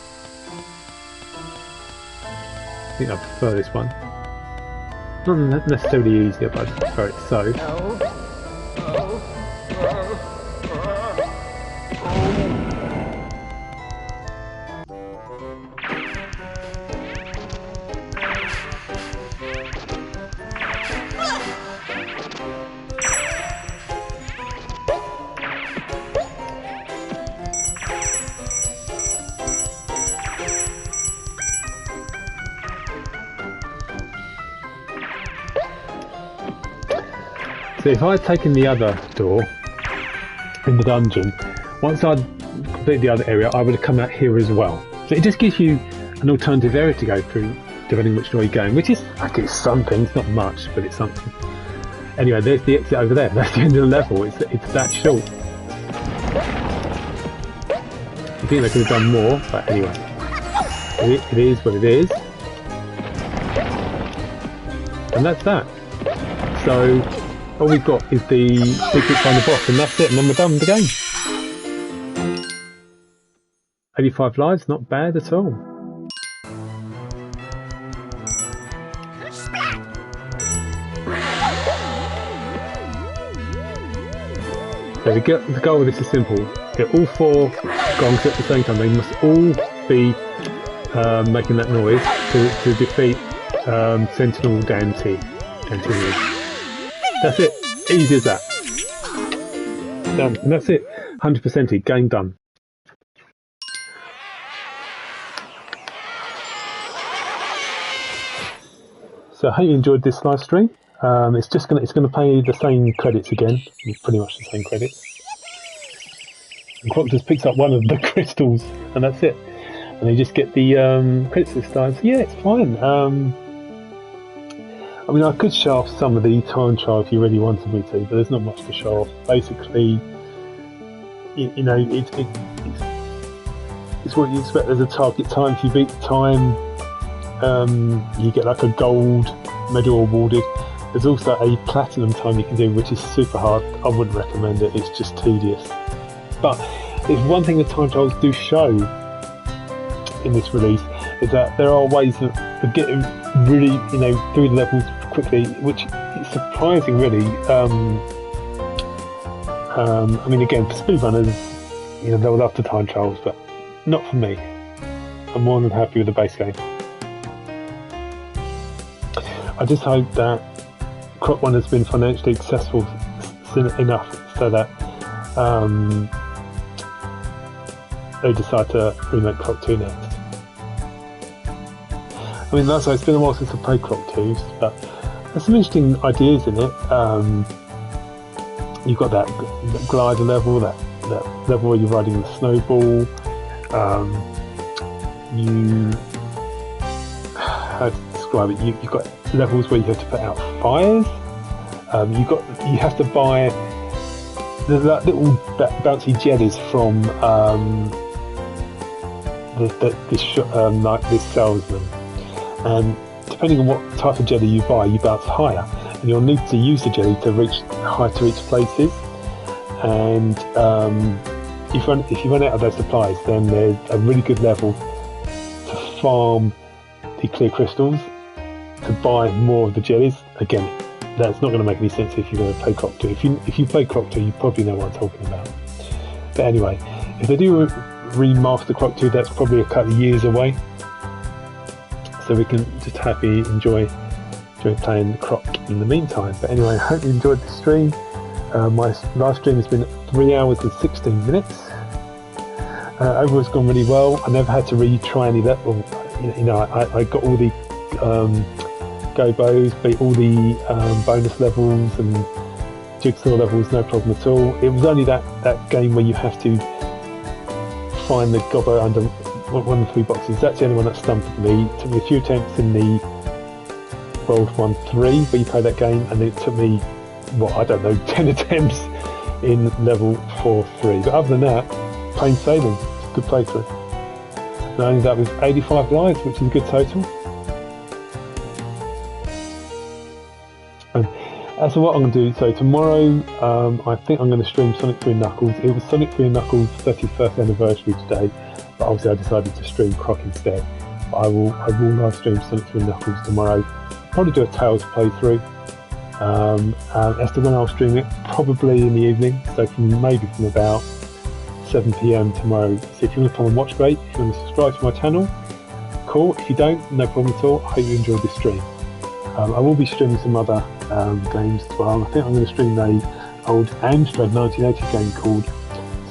I think I prefer this one. Not necessarily easier, but I just prefer it so. So if I had taken the other door in the dungeon, once I'd completed the other area, I would have come out here as well. So it just gives you an alternative area to go through, depending which door you're going, which is, I guess, something. It's not much, but it's something. Anyway, there's the exit over there. That's the end of the level. It's that short. I think they could have done more, but anyway. It is what it is. And that's that. So all we've got is the secret final boss, and that's it, and then we're done with the game. 85 lives, not bad at all. So the goal of this is simple. Get all 4 gongs at the same time. They must all be making that noise to defeat Sentinel Dante. That's it. Easy as that. Done. And that's it. 100%ed. Game done. So I hope you enjoyed this live stream. It's gonna pay the same credits again, pretty much the same credits. And Croc just picks up one of the crystals, and that's it. And you just get the credits this time. So yeah, it's fine. I mean, I could show off some of the time trial if you really wanted me to, but there's not much to show off. Basically, you know, it's what you expect. There's a target time. If you beat the time, you get like a gold medal awarded. There's also a platinum time you can do, which is super hard. I wouldn't recommend it. It's just tedious. But there's one thing the time trials do show in this release is that there are ways of getting really, you know, through the levels quickly, which is surprising, really. I mean, again, for speedrunners, you know, they'll love the time trials, but not for me. I'm more than happy with the base game. I just hope that Croc 1 has been financially successful enough so that they decide to remake Croc 2 next. I mean, that's it's been a while since I played Croc 2, but there's some interesting ideas in it. You've got that glider level, that level where you're riding the snowball. How to describe it? You've got levels where you have to put out fires. You have to buy the little bouncy jellies from this salesman, and depending on what type of jelly you buy, you bounce higher, and you'll need to use the jelly to reach places. And if you run out of those supplies, then there's a really good level to farm the clear crystals to buy more of the jellies. Again, that's not going to make any sense if you're going to play Croc 2. If you play Croc 2, you probably know what I'm talking about. But anyway, if they do remaster Croc 2, that's probably a couple of years away. So we can just happily enjoy playing Croc in the meantime. But anyway, I hope you enjoyed the stream. My live stream has been 3 hours and 16 minutes. Overall's gone really well. I never had to retry any level. You know, I got all the Gobbos, beat all the bonus levels and jigsaw levels, no problem at all. It was only that game where you have to find the Gobbo under one of the 3 boxes. That's the only one that stumped me. It took me a few attempts in the World 1-3 where you play that game, and then it took me, what, I don't know, 10 attempts in level 4-3. But other than that, plain sailing. It's a good playthrough. And I ended up with 85 lives, which is a good total. As for what I'm going to do, so tomorrow I think I'm going to stream Sonic 3 Knuckles. It was Sonic 3 Knuckles 31st anniversary today, but obviously I decided to stream Croc instead. But I will live stream Sonic 3 Knuckles tomorrow. Probably do a Tails playthrough. As to when I'll stream it, probably in the evening, so maybe from about 7 PM tomorrow. So if you want to come and watch, great. If you want to subscribe to my channel, cool. If you don't, no problem at all. I hope you enjoyed this stream. I will be streaming some other games as well. I think I'm going to stream an old Amstrad 1980 game called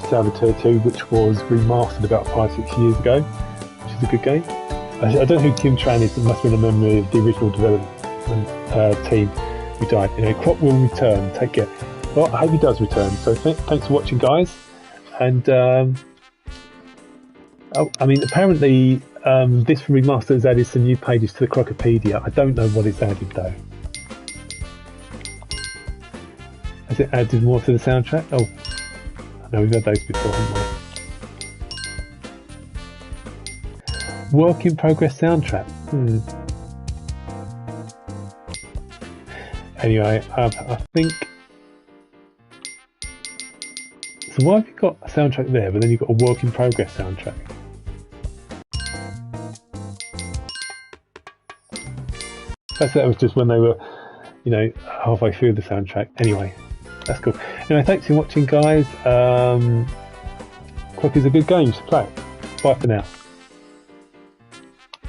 Saboteur 2, which was remastered about 5-6 years ago, which is a good game. I don't know who Kim Tran is. It must have been a member of the original development team who died. You know, Croc will return. Take care. Well, I hope he does return. So thanks for watching, guys. And I mean, apparently this remaster has added some new pages to the Crocopedia. I don't know what it's added though. Has it added more to the soundtrack? Oh, no, we've had those before, haven't we? Work in progress soundtrack. Anyway, I think. So why have you got a soundtrack there, but then you've got a work in progress soundtrack? Perhaps that was just when they were, you know, halfway through the soundtrack. Anyway, that's cool. Anyway, thanks for watching, guys. Croc is a good game, so play it. Bye for now.